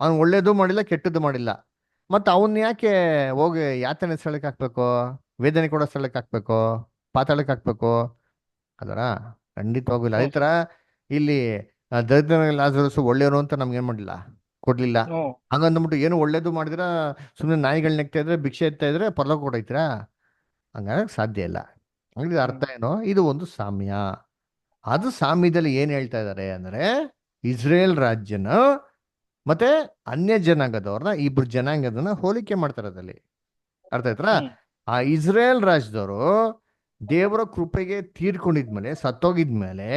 ಅವ್ನು ಒಳ್ಳೇದು ಮಾಡಿಲ್ಲ, ಕೆಟ್ಟದ್ದು ಮಾಡಿಲ್ಲ. ಮತ್ತೆ ಅವನ್ ಯಾಕೆ ಹೋಗಿ ಯಾತನೆ ಸ್ಥಳಕ್ಕೆ ಹಾಕ್ಬೇಕು? ವೇದನೆ ಕೊಡೋ ಸ್ಥಳಕ್ಕೆ ಹಾಕ್ಬೇಕು? ಪಾತಾಳಕ್ಕೆ ಹಾಕ್ಬೇಕು? ಅದರ ಖಂಡಿತವಾಗೂ ಇಲ್ಲ. ಅದೇ ತರ ಇಲ್ಲಿ ದರಿದ್ರ ಲಾಜರಸ್ ಒಳ್ಳೆಯವರು ಅಂತ ನಮ್ಗೆ ಏನ್ ಮಾಡಿಲ್ಲ, ಕೊಡ್ಲಿಲ್ಲ. ಹಂಗಂದ್ಬಿಟ್ಟು ಏನು ಒಳ್ಳೇದು ಮಾಡಿದ್ರ ಸುಮ್ಮನೆ ನಾಯಿಗಳನ್ನ ನೆಕ್ತಾ ಇದ್ರೆ, ಭಿಕ್ಷೆ ಎತ್ತಾ ಇದ್ರೆ ಪರಲೋಕ ಕೊಡೈತೀರಾ? ಹಂಗಾಗಕ್ ಸಾಧ್ಯ ಇಲ್ಲ. ಹಂಗಿದ್ರೆ ಅರ್ಥ ಏನು? ಇದು ಒಂದು ಸಾಮ್ಯ. ಅದು ಸಾಮ್ಯದಲ್ಲಿ ಏನ್ ಹೇಳ್ತಾ ಇದ್ದಾರೆ ಅಂದ್ರೆ, ಇಸ್ರೇಲ್ ರಾಜ್ಯನ ಮತ್ತೆ ಅನ್ಯ ಜನಾಂಗದವ್ರನ್ನ, ಇಬ್ರು ಜನಾಂಗದನ್ನ ಹೋಲಿಕೆ ಮಾಡ್ತಾರೆ ಅದಲ್ಲಿ. ಅರ್ಥ ಆಯ್ತಾ? ಆ ಇಸ್ರೇಲ್ ರಾಜ್ಯದವರು ದೇವರ ಕೃಪೆಗೆ ತೀರ್ಕೊಂಡಿದ್ಮೇಲೆ, ಸತ್ತೋಗಿದ್ಮೇಲೆ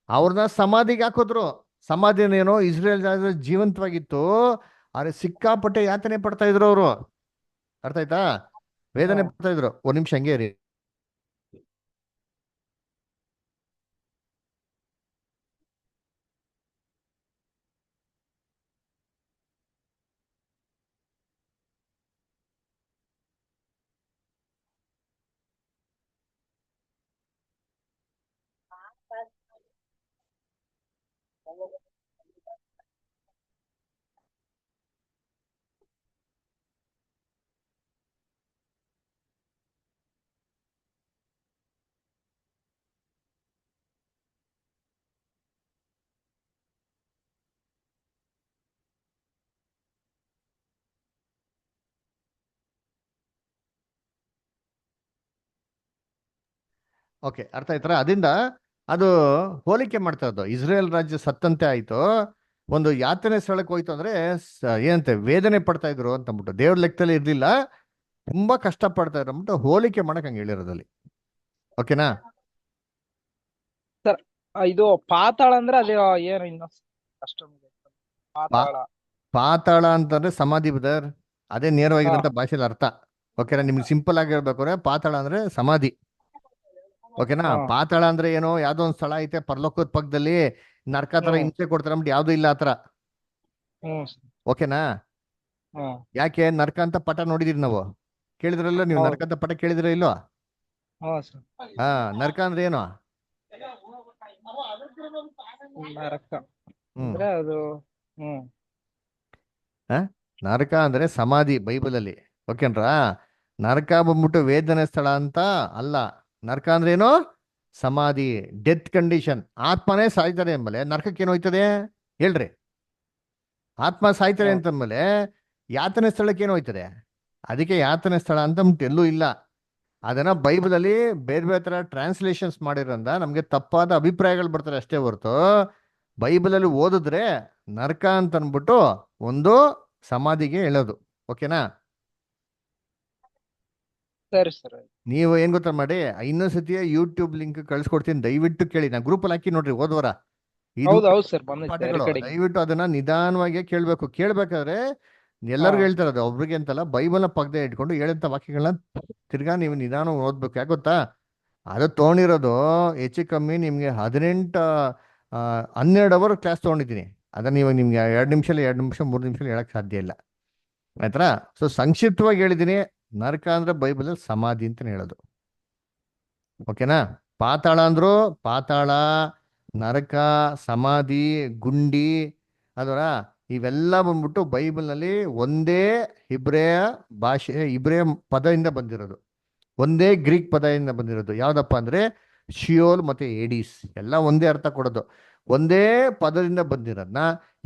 ಅವ್ರನ್ನ ಸಮಾಧಿಗೆ ಹಾಕಿದ್ರು. ಸಮಾಧಿನೇನೋ ಇಸ್ರೇಲ್ ರಾಜ್ಯ ಜೀವಂತವಾಗಿತ್ತು, ಆದ್ರೆ ಸಿಕ್ಕಾಪಟ್ಟೆ ಯಾತನೆ ಪಡ್ತಾ ಇದ್ರು ಅವರು. ಅರ್ಥ ಆಯ್ತಾ? ವೇದನೆ ಪಡ್ತಾ ಇದ್ರು. ಒಂದ್ ನಿಮಿಷ ಹಂಗೆ ಇರಿ. ಓಕೆ, ಅರ್ಥ ಆಯ್ತರ? ಅದರಿಂದ ಅದು ಹೋಲಿಕೆ ಮಾಡ್ತಾ ಇದ್ದು ಇಸ್ರೇಲ್ ರಾಜ್ಯ ಸತ್ತಂತೆ ಆಯ್ತು, ಒಂದು ಯಾತನೆ ಸ್ಥಳಕ್ಕೆ ಹೋಯ್ತು ಅಂದ್ರೆ ಏನಂತೆ ವೇದನೆ ಪಡ್ತಾ ಇದ್ರು ಅಂತ ಅಂದ್ಬಿಟ್ಟು, ದೇವ್ರ ಲೆಕ್ಕದಲ್ಲಿ ಇರ್ಲಿಲ್ಲ, ತುಂಬಾ ಕಷ್ಟ ಪಡ್ತಾ ಇದ್ರು ಅಂದ್ಬಿಟ್ಟು ಹೋಲಿಕೆ ಮಾಡಕ್ ಹಂಗೆ ಹೇಳಿರೋದಲ್ಲಿ. ಓಕೆನಾ? ಸರ್ ಇದು ಪಾತಾಳ ಅಂದ್ರೆ ಅದೇ ಏನು ಇನ್ನು ಅಷ್ಟೊಂದು ಪಾತಾಳ. ಪಾತಾಳ ಅಂತಂದ್ರೆ ಸಮಾಧಿ ಬದರ್, ಅದೇ ನೇರವಾಗಿರೋಂಥ ಭಾಷೆಯಲ್ಲಿ ಅರ್ಥ. ಓಕೆನಾ? ನಿಮ್ಗೆ ಸಿಂಪಲ್ ಆಗಿ ಹೇಳ್ಬೇಕಾದ್ರೆ ಪಾತಾಳ ಅಂದ್ರೆ ಸಮಾಧಿ. ಓಕೆನಾ? ಪಾತಾಳ ಅಂದ್ರೆ ಏನೋ ಯಾವ್ದೋ ಒಂದ್ ಸ್ಥಳ ಐತೆ ಪರಲೋಕದ ಪಕ್ಕದಲ್ಲಿ, ನರ್ಕ ತರ ಹಿಂಸೆ ಕೊಡ್ತಾರ ಅಂದ್ಬಿಟ್ಟು ಯಾವ್ದು ಇಲ್ಲ ಆತರ. ಓಕೆನಾ? ಯಾಕೆ ನರ್ಕ ಅಂತ ಪಟ ನೋಡಿದಿರಿ ನಾವು, ಕೇಳಿದ್ರಲ್ಲ ನೀವು? ನರ್ಕ ಅಂತ ಪಟ ಕೇಳಿದ್ರ ಇಲ್ವಾ? ಹಾ, ನರ್ಕ ಅಂದ್ರೆ ಏನು? ನರಕ ಅಂದ್ರೆ ಅದು ನರಕ ಅಂದ್ರೆ ಸಮಾಧಿ ಬೈಬಲ್ ಅಲ್ಲಿ. ಓಕೆನ್ರಾ? ನರಕ ಬಂದ್ಬಿಟ್ಟು ವೇದನೆ ಸ್ಥಳ ಅಂತ ಅಲ್ಲ. ನರಕ ಅಂದ್ರೆ ಏನು? ಸಮಾಧಿ, ಡೆತ್ ಕಂಡೀಷನ್. ಆತ್ಮನೇ ಸಾಯ್ತಾರೆ ಅಂದ್ಮೇಲೆ ನರಕಕ್ಕೆ ಏನು ಹೋಯ್ತದೆ ಹೇಳ್ರಿ? ಆತ್ಮ ಸಾಯ್ತಾರೆ ಅಂತಂದ್ಮೇಲೆ ಯಾತನೆ ಸ್ಥಳಕ್ಕೆ ಏನು ಹೋಯ್ತದೆ? ಅದಕ್ಕೆ ಯಾತನೆ ಸ್ಥಳ ಅಂತ ಎಲ್ಲೂ ಇಲ್ಲ. ಅದನ್ನ ಬೈಬಲ್ ಅಲ್ಲಿ ಬೇರೆ ಬೇರೆ ತರ ಟ್ರಾನ್ಸ್ಲೇಷನ್ಸ್ ಮಾಡಿರೋದ್ರಿಂದ ನಮ್ಗೆ ತಪ್ಪಾದ ಅಭಿಪ್ರಾಯಗಳು ಬರ್ತಾರೆ ಅಷ್ಟೇ ಹೊರತು, ಬೈಬಲ್ ಅಲ್ಲಿ ಓದಿದ್ರೆ ನರಕ ಅಂತ ಅನ್ಬಿಟ್ಟು ಒಂದು ಸಮಾಧಿಗೆ ಹೇಳೋದು. ಓಕೆನಾ? ಸರಿ ಸರ್. ನೀವು ಏನ್ ಗೊತ್ತಾ ಮಾಡಿ, ಇನ್ನೊಂದ್ ಸತಿ ಯೂಟ್ಯೂಬ್ ಲಿಂಕ್ ಕಳ್ಸ್ಕೊಡ್ತೀನಿ, ದಯವಿಟ್ಟು ಕೇಳಿ. ನಾ ಗ್ರೂಪ್ ಅಲ್ಲಿ ಹಾಕಿ ನೋಡ್ರಿ, ಹೋದ್ವರ ಇದು ಪಾಠಗಳು. ದಯವಿಟ್ಟು ಅದನ್ನ ನಿಧಾನವಾಗಿ ಕೇಳ್ಬೇಕು. ಕೇಳ್ಬೇಕಾದ್ರೆ ಎಲ್ಲರಿಗೂ ಹೇಳ್ತಾರದು, ಒಬ್ರಿಗೆ ಅಂತಲ್ಲ, ಬೈಬಲ್ನ ಪಕ್ಕದ ಇಟ್ಕೊಂಡು ಹೇಳಂತ ವಾಕ್ಯಗಳನ್ನ ತಿರ್ಗಾ ನೀವು ನಿಧಾನ ಓದ್ಬೇಕು. ಯಾಕೆ ಗೊತ್ತಾ? ಅದು ತೊಗೊಂಡಿರೋದು ಹೆಚ್ಚು ಕಮ್ಮಿ ನಿಮ್ಗೆ 12 ಅವರ್ ಕ್ಲಾಸ್ ತೊಗೊಂಡಿದ್ದೀನಿ. ಅದನ್ನ ಇವಾಗ ನಿಮ್ಗೆ 2 ನಿಮಿಷ 3 ನಿಮಿಷ ಹೇಳಕ್ ಸಾಧ್ಯ ಇಲ್ಲ. ಆಯ್ತಾ? ಸೊ ಸಂಕ್ಷಿಪ್ತವಾಗಿ ಹೇಳಿದ್ದೀನಿ. ನರಕ ಅಂದ್ರೆ ಬೈಬಲ್ ಸಮಾಧಿ ಅಂತ ಹೇಳೋದು. ಓಕೆನಾ? ಪಾತಾಳ ಅಂದ್ರು ಪಾತಾಳ, ನರಕ, ಸಮಾಧಿ, ಗುಂಡಿ, ಅದರ ಇವೆಲ್ಲ ಬಂದ್ಬಿಟ್ಟು ಬೈಬಲ್ನಲ್ಲಿ ಒಂದೇ ಇಬ್ರಿಯ ಭಾಷೆ, ಇಬ್ರಿಯ ಪದದಿಂದ ಬಂದಿರೋದು, ಒಂದೇ ಗ್ರೀಕ್ ಪದದಿಂದ ಬಂದಿರೋದು. ಯಾವ್ದಪ್ಪ ಅಂದ್ರೆ ಶಿಯೋಲ್ ಮತ್ತೆ ಏಡಿಸ್, ಎಲ್ಲ ಒಂದೇ ಅರ್ಥ ಕೊಡೋದು, ಒಂದೇ ಪದದಿಂದ ಬಂದಿರೋದನ್ನ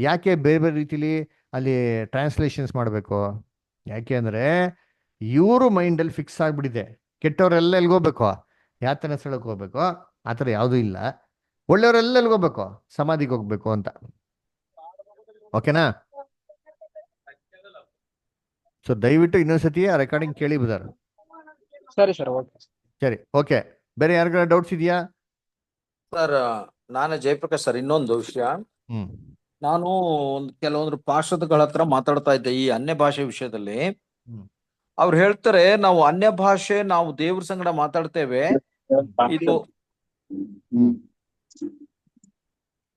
ಯಾಕೆ ಬೇರೆ ಬೇರೆ ರೀತಿಲಿ ಅಲ್ಲಿ ಟ್ರಾನ್ಸ್ಲೇಷನ್ಸ್ ಮಾಡಬೇಕು? ಯಾಕೆ ಅಂದ್ರೆ ಇವರು ಮೈಂಡಲ್ಲಿ ಫಿಕ್ಸ್ ಆಗ್ಬಿಟ್ಟಿದೆ, ಕೆಟ್ಟವರೆಲ್ಲ ಎಲ್ಗೋಗ್ಬೇಕು? ಯಾತನೆ ಸ್ಥಳಕ್ಕೆ ಹೋಗ್ಬೇಕು. ಆ ಥರ ಯಾವುದೂ ಇಲ್ಲ. ಒಳ್ಳೆಯವರೆಲ್ಲ ಎಲ್ಗೋಗ್ಬೇಕು? ಸಮಾಧಿಗೆ ಹೋಗ್ಬೇಕು ಅಂತ. ಓಕೆನಾ? ಸೊ ದಯವಿಟ್ಟು ಇನ್ನೊಂದ್ಸತಿ ಆ ರೆಕಾರ್ಡಿಂಗ್ ಕೇಳಿ ಬದಾರ. ಸರಿ ಸರ್, ಓಕೆ. ಸರಿ, ಓಕೆ. ಬೇರೆ ಯಾರಿಗಾರ ಡೌಟ್ಸ್ ಇದೆಯಾ? ಸರ್ ನಾನು ಜಯಪ್ರಕಾಶ್ ಸರ್. ಇನ್ನೊಂದು ವಿಷಯ, ನಾನು ಕೆಲವೊಂದು ಪಾರ್ಷದಗಳ ಹತ್ರ ಮಾತಾಡ್ತಾ ಇದ್ದೆ ಈ ಅನ್ಯ ಭಾಷೆ ವಿಷಯದಲ್ಲಿ. ಅವ್ರು ಹೇಳ್ತಾರೆ, ನಾವು ಅನ್ಯ ಭಾಷೆ, ನಾವು ದೇವ್ರ ಸಂಗಡ ಮಾತಾಡ್ತೇವೆ. ಇದು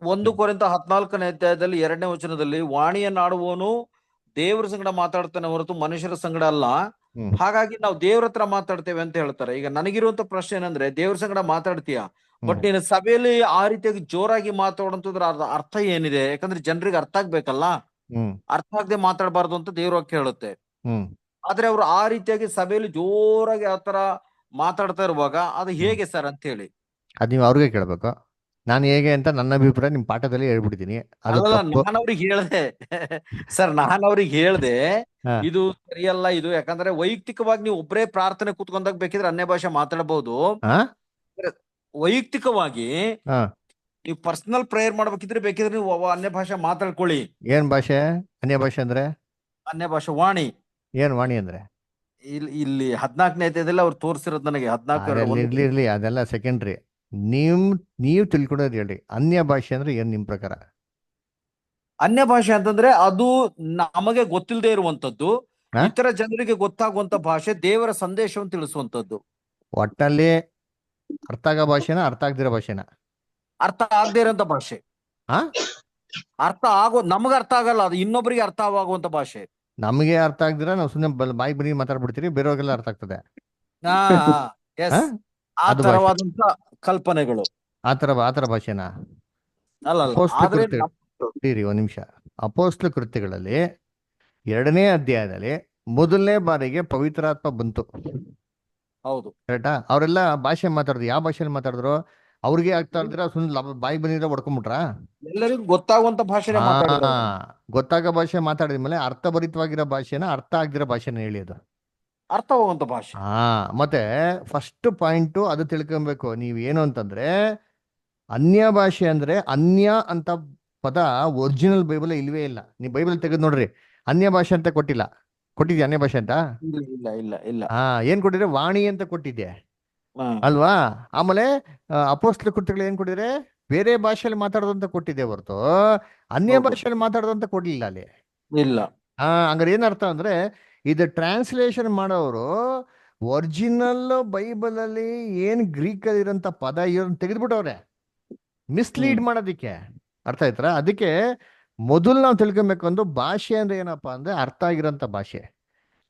1 ಕೊರಿಂಥ 14ನೇ ಅಧ್ಯಾಯದಲ್ಲಿ 2ನೇ ವಚನದಲ್ಲಿ, ವಾಣಿಯನ್ನಾಡುವವನು ದೇವ್ರ ಸಂಗಡ ಮಾತಾಡ್ತಾನೆ ಹೊರತು ಮನುಷ್ಯರ ಸಂಗಡ ಅಲ್ಲ, ಹಾಗಾಗಿ ನಾವು ದೇವ್ರ ಹತ್ರ ಮಾತಾಡ್ತೇವೆ ಅಂತ ಹೇಳ್ತಾರೆ. ಈಗ ನನಗಿರುವಂತ ಪ್ರಶ್ನೆ ಏನಂದ್ರೆ, ದೇವ್ರ ಸಂಗಡ ಮಾತಾಡ್ತೀಯ, ಬಟ್ ನೀನು ಸಭೆಯಲ್ಲಿ ಆ ರೀತಿಯಾಗಿ ಜೋರಾಗಿ ಮಾತಾಡೋಂತದ್ರ ಅರ್ಥ ಏನಿದೆ? ಯಾಕಂದ್ರೆ ಜನರಿಗೆ ಅರ್ಥ ಆಗ್ಬೇಕಲ್ಲ, ಅರ್ಥ ಆಗದೆ ಮಾತಾಡಬಾರ್ದು ಅಂತ ದೇವ್ರ ವಾಕ್ಯ ಹೇಳುತ್ತೆ. ಆದ್ರೆ ಅವ್ರು ಆ ರೀತಿಯಾಗಿ ಸಭೆಯಲ್ಲಿ ಜೋರಾಗಿ ಆತರ ಮಾತಾಡ್ತಾ ಇರುವಾಗ ಅದು ಹೇಗೆ ಸರ್ ಅಂತ ಹೇಳಿ? ಅದ್ ನೀವು ಅವ್ರಿಗೆ ಕೇಳ್ಬೇಕು. ನಾನು ಹೇಗೆ ಅಂತ ನನ್ನ ಅಭಿಪ್ರಾಯ ನಿಮ್ ಪಾಠದಲ್ಲಿ ಹೇಳ್ಬಿಡ್ತೀನಿ. ನಾನು ಅವ್ರಿಗೆ ಹೇಳ್ದೆ ಸರ್, ನಾನು ಅವ್ರಿಗೆ ಹೇಳ್ದೆ ಇದು ಸರಿಯಲ್ಲ ಇದು. ಯಾಕಂದ್ರೆ ವೈಯಕ್ತಿಕವಾಗಿ ನೀವು ಒಬ್ಬರೇ ಪ್ರಾರ್ಥನೆ ಕೂತ್ಕೊಂಡಾಗ ಬೇಕಿದ್ರೆ ಅನ್ಯ ಭಾಷೆ ಮಾತಾಡಬಹುದು. ವೈಯಕ್ತಿಕವಾಗಿ ನೀವು ಪರ್ಸನಲ್ ಪ್ರೇಯರ್ ಮಾಡ್ಬೇಕಿದ್ರೆ ಬೇಕಿದ್ರೆ ನೀವು ಅನ್ಯ ಭಾಷೆ ಮಾತಾಡ್ಕೊಳ್ಳಿ. ಏನ್ ಭಾಷೆ? ಅನ್ಯ ಭಾಷೆ ಅಂದ್ರೆ ಅನ್ಯ ಭಾಷೆ ವಾಣಿ. ಏನ್ ವಾಣಿ ಅಂದ್ರೆ? ಇಲ್ಲಿ 14ನೇ ಅಧ್ಯಾಯದಲ್ಲಿ ಅವ್ರು ತೋರಿಸಿರೋದು ನನಗೆ. 14 ಇರ್ಲಿ, ಅದೆಲ್ಲ ಸೆಕೆಂಡ್ರಿ. ನೀವು ತಿಳ್ಕೊಳ್ಳೋದು ಹೇಳ್ರಿ. ಅನ್ಯ ಭಾಷೆ ಅಂದ್ರೆ ಏನ್ ನಿಮ್ ಪ್ರಕಾರ? ಅನ್ಯ ಭಾಷೆ ಅಂತಂದ್ರೆ ಅದು ನಮಗೆ ಗೊತ್ತಿಲ್ಲದೆ ಇರುವಂತದ್ದು, ಇತರ ಜನರಿಗೆ ಗೊತ್ತಾಗುವಂತ ಭಾಷೆ, ದೇವರ ಸಂದೇಶವನ್ನು ತಿಳಿಸುವಂತದ್ದು. ಒಟ್ಟಲ್ಲಿ ಅರ್ಥ ಆಗೋ ಭಾಷೆನ, ಅರ್ಥ ಆಗದಿರೋ ಭಾಷೆನ? ಅರ್ಥ ಆಗದೆ ಇರೋಂತ ಭಾಷೆ. ನಮಗ ಅರ್ಥ ಆಗಲ್ಲ, ಅದು ಇನ್ನೊಬ್ಬರಿಗೆ ಅರ್ಥವಾಗುವಂತ ಭಾಷೆ. ನಮಗೆ ಅರ್ಥ ಆಗ್ದಿರ ನಾವು ಸುಮ್ಮನೆ ಬಾಯಿ ಬರೀ ಮಾತಾಡ್ಬಿಡ್ತೀರಿ, ಬೇರೆಯವ್ರಿಗೆಲ್ಲ ಅರ್ಥ ಆಗ್ತದೆ. ಆ ತರವಾದಂತ ಕಲ್ಪನೆಗಳು. ಆತರ ಭಾಷೆನಾ? ಅಲ್ಲ ಅಪೋಸ್ಲ ಆದ್ರೆ ಕೃತ್ಯ ಇರಿ ಒಂದ್ ನಿಮಿಷ. ಅಪೋಸ್ಲ ಕೃತ್ಯಗಳಲ್ಲಿ 2ನೇ ಅಧ್ಯಾಯದಲ್ಲಿ ಮೊದಲನೇ ಬಾರಿಗೆ ಪವಿತ್ರಾತ್ಮ ಬಂತು, ಹೌದು. ಕರೆಕ್ಟಾ? ಅವರೆಲ್ಲ ಭಾಷೆ ಮಾತಾಡಿದ್ರು. ಯಾವ ಭಾಷೆಯಲ್ಲಿ ಮಾತಾಡಿದ್ರು? ಅವ್ರಿಗೆ ಆಗ್ತಾ ಇದ್ರೆ ಬಾಯಿಗೆ ಬಂದಿದ್ರೆ ಹೊಡ್ಕೊಂಬಿಟ್ರಾ? ಎಲ್ಲರಿಗೂ ಗೊತ್ತಾಗುವಂತ ಭಾಷೆನೇ ಹಾ, ಮಾತಾಡಿದ್ರು. ಗೊತ್ತಾಗೋ ಭಾಷೆ ಮಾತಾಡಿದ್ಮೇಲೆ ಅರ್ಥಭರಿತವಾಗಿರೋ ಭಾಷೆನ, ಅರ್ಥ ಆಗದಿರೋ ಭಾಷೆನ ಹೇಳಿ ಅದು. ಅರ್ಥವಾಗುವಂತ ಭಾಷೆ. ಹಾ, ಮತ್ತೆ ಫಸ್ಟ್ ಪಾಯಿಂಟ್ ಅದು ತಿಳ್ಕೊಬೇಕು ನೀವು. ಏನು ಅಂತಂದ್ರೆ ಅನ್ಯ ಭಾಷೆ ಅಂದ್ರೆ, ಅನ್ಯ ಅಂತ ಪದ ಒರಿಜಿನಲ್ ಬೈಬಲ್ ಇಲ್ವೇ ಇಲ್ಲ. ನೀವು ಬೈಬಲ್ ತೆಗೆದು ನೋಡ್ರಿ, ಅನ್ಯ ಭಾಷೆ ಅಂತ ಕೊಟ್ಟಿದ್ಯಾ ಅನ್ಯ ಭಾಷೆ ಅಂತ? ಇಲ್ಲ ಇಲ್ಲ ಇಲ್ಲ ಇಲ್ಲ. ಹಾ, ಏನ್ ಕೊಟ್ಟಿದ್ರೆ? ವಾಣಿ ಅಂತ ಕೊಟ್ಟಿದ್ದೆ ಹಾ. ಅಲ್ವಾ? ಆಮೇಲೆ ಅಪೋಸ್ಲ ಕೃತ್ಯಗಳು ಏನ್ ಕೊಟ್ಟಿದ್ರೆ? ಬೇರೆ ಭಾಷೆಯಲ್ಲಿ ಮಾತಾಡೋದು ಅಂತ ಕೊಟ್ಟಿದೆ ಹೊರತು ಅನ್ಯ ಹೌದು. ಭಾಷೆಯಲ್ಲಿ ಮಾತಾಡೋದು ಅಂತ ಕೊಡ್ಲಿಲ್ಲ ಅಲ್ಲಿ. ಇಲ್ಲ. ಹಂಗಾರೆ ಏನರ್ಥ ಅಂದ್ರೆ, ಇದು ಟ್ರಾನ್ಸ್ಲೇಷನ್ ಮಾಡೋರು ಒರಿಜಿನಲ್ ಬೈಬಲ್ ಅಲ್ಲಿ ಏನ್ ಗ್ರೀಕ್ ಅಲ್ಲಿ ಇರೋಂಥ ಪದ ಇರೋನ್ ತೆಗೆದ್ಬಿಟ್ಟವ್ರೆ ಮಿಸ್ಲೀಡ್ ಮಾಡೋದಿಕ್ಕೆ. ಅರ್ಥ ಆಯ್ತಾ? ಅದಕ್ಕೆ ಮೊದಲು ನಾವು ತಿಳ್ಕೊಬೇಕು, ಒಂದು ಭಾಷೆ ಅಂದ್ರೆ ಏನಪ್ಪಾ ಅಂದ್ರೆ ಅರ್ಥ ಆಗಿರೋಂಥ ಭಾಷೆ.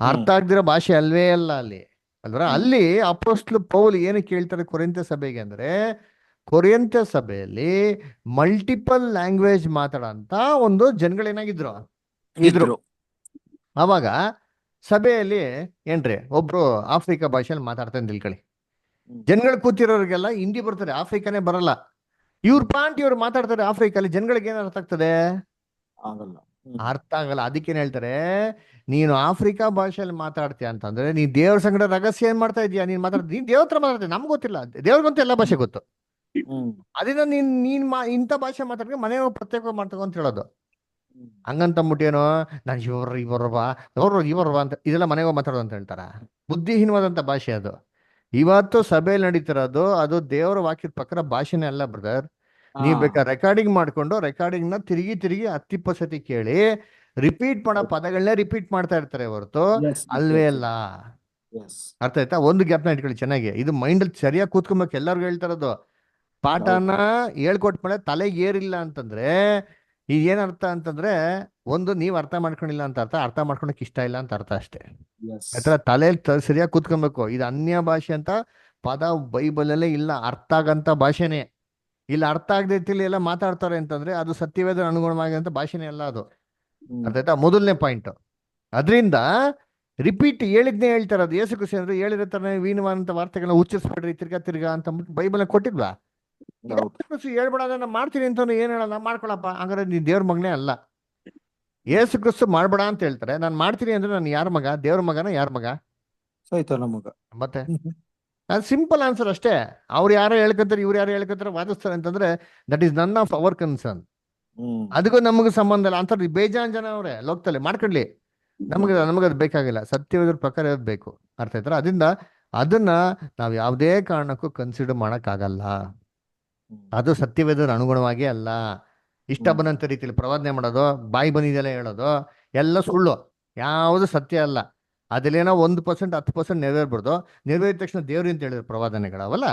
ಅರ್ಥ ಆಗದಿರೋ ಭಾಷೆ ಅಲ್ವೇ ಅಲ್ಲ ಅಲ್ಲಿ, ಅಲ್ವರ? ಅಲ್ಲಿ ಅಪೊಸ್ತಲ ಪೌಲ್ ಏನು ಕೇಳ್ತಾರೆ ಕೊರಿಂಥ ಸಭೆಗೆ ಅಂದ್ರೆ, ಕೊರಿಂಥ ಸಭೆಯಲ್ಲಿ ಮಲ್ಟಿಪಲ್ ಲ್ಯಾಂಗ್ವೇಜ್ ಮಾತಾಡೋಂತ ಒಂದು ಜನಗಳೇನಾಗಿದ್ರು ಇದ್ರು. ಅವಾಗ ಸಭೆಯಲ್ಲಿ ಏನ್ರಿ, ಒಬ್ರು ಆಫ್ರಿಕಾ ಭಾಷೆಯಲ್ಲಿ ಮಾತಾಡ್ತಾನೆ ತಿಳ್ಕೊಳ್ಳಿ. ಜನಗಳು ಕೂತಿರೋರಿಗೆಲ್ಲ ಹಿಂದಿ ಬರ್ತಾರೆ, ಆಫ್ರಿಕಾನೇ ಬರಲ್ಲ. ಇವ್ರು ಮಾತಾಡ್ತಾರೆ ಆಫ್ರಿಕಲ್ಲಿ, ಜನಗಳಿಗೆ ಏನ್ ಅರ್ಥ ಆಗ್ತದೆ? ಆಗಲ್ಲ. ಅರ್ಥ ಆಗಲ್ಲ. ಅದಕ್ಕೇನ್ ಹೇಳ್ತಾರೆ, ನೀನು ಆಫ್ರಿಕಾ ಭಾಷೆಯಲ್ಲಿ ಮಾತಾಡ್ತೀಯ ಅಂತಂದ್ರೆ ನೀನ್ ದೇವ್ರ ಸಂಗಡ ರಹಸ್ಯ ಏನ್ ಮಾಡ್ತಾ ಇದೀಯ? ನೀನ್ ನೀನ್ ದೇವ್ರ ಹತ್ರ ಮಾತಾಡ್ತೀಯ, ನಮ್ಗೆ ಗೊತ್ತಿಲ್ಲ, ದೇವ್ರಿಗಂತೂ ಎಲ್ಲ ಭಾಷೆ ಗೊತ್ತು. ಅದನ್ನ ನೀನ್ ಇಂಥ ಭಾಷೆ ಮಾತಾಡ್ಕೊಂಡು ಮನೆ ಪ್ರತ್ಯೇಕ ಮಾಡ್ತಗೋ ಅಂತ ಹೇಳೋದು. ಹಂಗಂತಂದ್ಬಿಟ್ಟೇನೋ ನಾನು ಇವರು ಅಂತ ಇದೆಲ್ಲ ಮನೆಗೆ ಮಾತಾಡೋದು ಅಂತ ಹೇಳ್ತಾರ? ಬುದ್ಧಿಹೀನವಾದಂತ ಭಾಷೆ ಅದು. ಇವತ್ತು ಸಭೆಯಲ್ಲಿ ನಡೀತಿರೋದು ಅದು ದೇವರ ವಾಕ್ಯದ ಪ್ರಕಾರ ಭಾಷೆನೇ ಅಲ್ಲ ಬ್ರದರ್. ನೀವ್ ಬೇಕಾದ್ರೆ ರೆಕಾರ್ಡಿಂಗ್ ಮಾಡ್ಕೊಂಡು ರೆಕಾರ್ಡಿಂಗ್ ನ ತಿರುಗಿ 10 ಸತಿ ಕೇಳಿ ರಿಪೀಟ್ ಮಾಡೋ ಪದಗಳನ್ನೇ ರಿಪೀಟ್ ಮಾಡ್ತಾ ಇರ್ತಾರೆ ಹೊರತು ಅಲ್ವೇ ಅಲ್ಲ. ಅರ್ಥ ಆಯ್ತಾ? ಒಂದು ಗ್ಯಾಪ್ನ ಇಟ್ಕೊಳ್ಳಿ ಚೆನ್ನಾಗಿ, ಇದು ಮೈಂಡ್ ಅಲ್ಲಿ ಸರಿಯಾಗಿ ಕೂತ್ಕೊಬೇಕು. ಎಲ್ಲರಿಗೂ ಹೇಳ್ತಾ ಇರೋದು, ಪಾಠನ ಹೇಳ್ಕೊಟ್ಮೇಲೆ ತಲೆಗೆ ಏರಿಲ್ಲ ಅಂತಂದ್ರೆ ಈಗ ಏನರ್ಥ ಅಂತಂದ್ರೆ, ಒಂದು ನೀವ್ ಅರ್ಥ ಮಾಡ್ಕೊಂಡಿಲ್ಲ ಅಂತ ಅರ್ಥ ಮಾಡ್ಕೊಳಕ್ ಇಷ್ಟ ಇಲ್ಲ ಅಂತ ಅರ್ಥ ಅಷ್ಟೇ. ಆಯ್ತಾ? ತಲೆಯಲ್ಲಿ ಸರಿಯಾಗಿ ಕೂತ್ಕೊಬೇಕು. ಇದು ಅನ್ಯ ಭಾಷೆ ಅಂತ ಪದ ಬೈಬಲ್ ಅಲ್ಲೇ ಇಲ್ಲ, ಅರ್ಥ ಆಗಂತ ಭಾಷೆನೇ ಇಲ್ಲ. ಅರ್ಥ ಆಗದೆ ಎಲ್ಲ ಮಾತಾಡ್ತಾರೆ ಅಂತಂದ್ರೆ ಅದು ಸತ್ಯವೇದ ಅನುಗುಣವಾಗಿರಂತ ಭಾಷೆನೇ ಅಲ್ಲ ಅದು. ಅರ್ಥ ಆಯ್ತಾ? ಮೊದಲನೇ ಪಾಯಿಂಟ್. ಅದರಿಂದ ರಿಪೀಟ್ ಹೇಳಿದ್ನೇ ಹೇಳ್ತಾರೆ. ಅದು ಯೇಸು ಕ್ರಿಸ್ತ ಅಂದ್ರೆ ಹೇಳಿರೋ ತರ ವೀಣವಾದಂತ ವಾರ್ತೆಗಳನ್ನ ಉಚ್ಚರಿಸ್ಬೇಡ್ರಿ ತಿರ್ಗಾ ಅಂತ ಬೈಬಲ್ ಕೊಟ್ಟಿದ್ವಾ? ಹೇಳ್ಬೇಡ, ನಾನು ಮಾಡ್ತೀನಿ ಅಂತ ಏನ್ ಹೇಳಲ್ಲ, ಮಾಡ್ಕೊಳಪ್ಪ. ಹಂಗಾರೆ ನೀನ್ ದೇವ್ರ ಮಗನೇ ಅಲ್ಲ. ಯೇಸು ಕ್ರಿಸ್ತ ಮಾಡ್ಬೇಡ ಅಂತ ಹೇಳ್ತಾರೆ, ನಾನು ಮಾಡ್ತೀನಿ ಅಂದ್ರೆ ನಾನು ಯಾರ ಮಗ? ದೇವ್ರ ಮಗನ ಯಾರ ಮಗ? ಸೈತಾನ ಮಗ. ಮತ್ತೆ ಅದು ಸಿಂಪಲ್ ಆನ್ಸರ್ ಅಷ್ಟೇ. ಅವ್ರು ಯಾರೋ ಹೇಳ್ಕೊಂತಾರೆ, ಇವ್ರು ಯಾರೋ ಹೇಳ್ಕೊಂತಾರೆ, ವಾದಿಸ್ತಾರೆ ಅಂತಂದ್ರೆ that is none of our concern. ಅದಕ್ಕೂ ನಮಗೂ ಸಂಬಂಧ ಇಲ್ಲ ಅಂತ ಬೇಜಾನ್ ಜನ ಅವ್ರೆ ಲೋಕದಲ್ಲಿ ಮಾಡ್ಕೊಳ್ಳಿ. ನಮಗದು ಬೇಕಾಗಿಲ್ಲ. ಸತ್ಯವಾದ ಪ್ರಕಾರ ಇರೋದು ಬೇಕು. ಅರ್ಥ ಆಯ್ತಾರ? ಅದರಿಂದ ಅದನ್ನ ನಾವ್ ಯಾವುದೇ ಕಾರಣಕ್ಕೂ ಕನ್ಸಿಡರ್ ಮಾಡಕ್ಕಾಗಲ್ಲ. ಅದು ಸತ್ಯವೇದರ ಅನುಗುಣವಾಗಿ ಅಲ್ಲ. ಇಷ್ಟ ಬಂದಂತ ರೀತಿಯಲ್ಲಿ ಪ್ರವಾದನೆ ಮಾಡೋದು, ಬಾಯಿ ಬಂದಿದೆಲ್ಲ ಹೇಳೋದು ಎಲ್ಲ ಸುಳ್ಳು, ಯಾವುದು ಸತ್ಯ ಅಲ್ಲ. ಅದ್ರಲ್ಲೇನೋ 1% 10% ನೆರವೇರ್ಬಾರ್ದು. ನೆರವೇರಿದ ತಕ್ಷಣ ದೇವ್ರಿ ಅಂತ ಹೇಳಿದ್ರು ಪ್ರವಾದನೆಗಳವಲ್ಲ.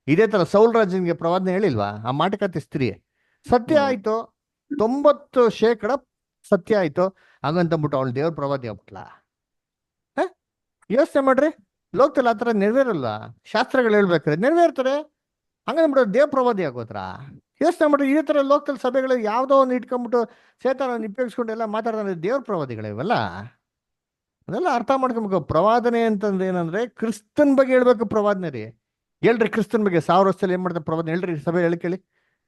ಇದೇ ತರ ಸೌಲ್ ರಾಜನಿಗೆ ಪ್ರವಾದನೆ ಹೇಳಿಲ್ವಾ? ಆ ಮಾಟಕತೆ ಸ್ತ್ರೀ ಸತ್ಯ ಆಯ್ತು, 90% ಸತ್ಯ ಆಯ್ತು. ಹಾಗಂತಂದ್ಬಿಟ್ಟು ಅವಳು ದೇವ್ರ ಪ್ರವಾದಿ ಆಗ್ಬಿಟ್ಲ? ಯೋಚನೆ ಮಾಡ್ರಿ, ಲೋಕದಲ್ಲಿ ಆತರ ನೆರವೇರಲ್ಲ. ಶಾಸ್ತ್ರಗಳು ಹೇಳ್ಬೇಕಾದ್ರೆ ನೆರವೇರ್ತಾರೆ, ಹಂಗಂದ್ಬಿಟ್ಟು ದೇವ್ರ ಪ್ರವಾದಿ ಆಗೋತ್ರ? ಯೋಚನೆ ಮಾಡ್ರಿ. ಇದೇ ತರ ಲೋಕಲ್ ಸಭೆಗಳು ಯಾವ್ದೋ ಒಂದು ಇಟ್ಕೊಂಡ್ಬಿಟ್ಟು ಸೇತಾನ ಉಪಯೋಗಿಸ್ಕೊಂಡು ಎಲ್ಲ ಮಾತಾಡ್ತಾರೆ, ದೇವ್ರ ಪ್ರವಾದಿಗಳು ಇವೆಲ್ಲ. ಅದೆಲ್ಲ ಅರ್ಥ ಮಾಡ್ಕೊಬೇಕು. ಪ್ರವಾದನೆ ಅಂತಂದ್ರೆ ಏನಂದ್ರೆ ಕ್ರಿಸ್ತನ್ ಬಗ್ಗೆ ಹೇಳ್ಬೇಕು. ಪ್ರವಾದನೆ ರೀ ಹೇಳ್ರಿ, ಕ್ರಿಸ್ತನ್ ಬಗ್ಗೆ 1000 ವರ್ಷದಲ್ಲಿ ಏನ್ ಮಾಡ್ತಾರೆ ಪ್ರವಾದನೆ ಹೇಳ್ರಿ, ಸಭೆ ಕೇಳಿ.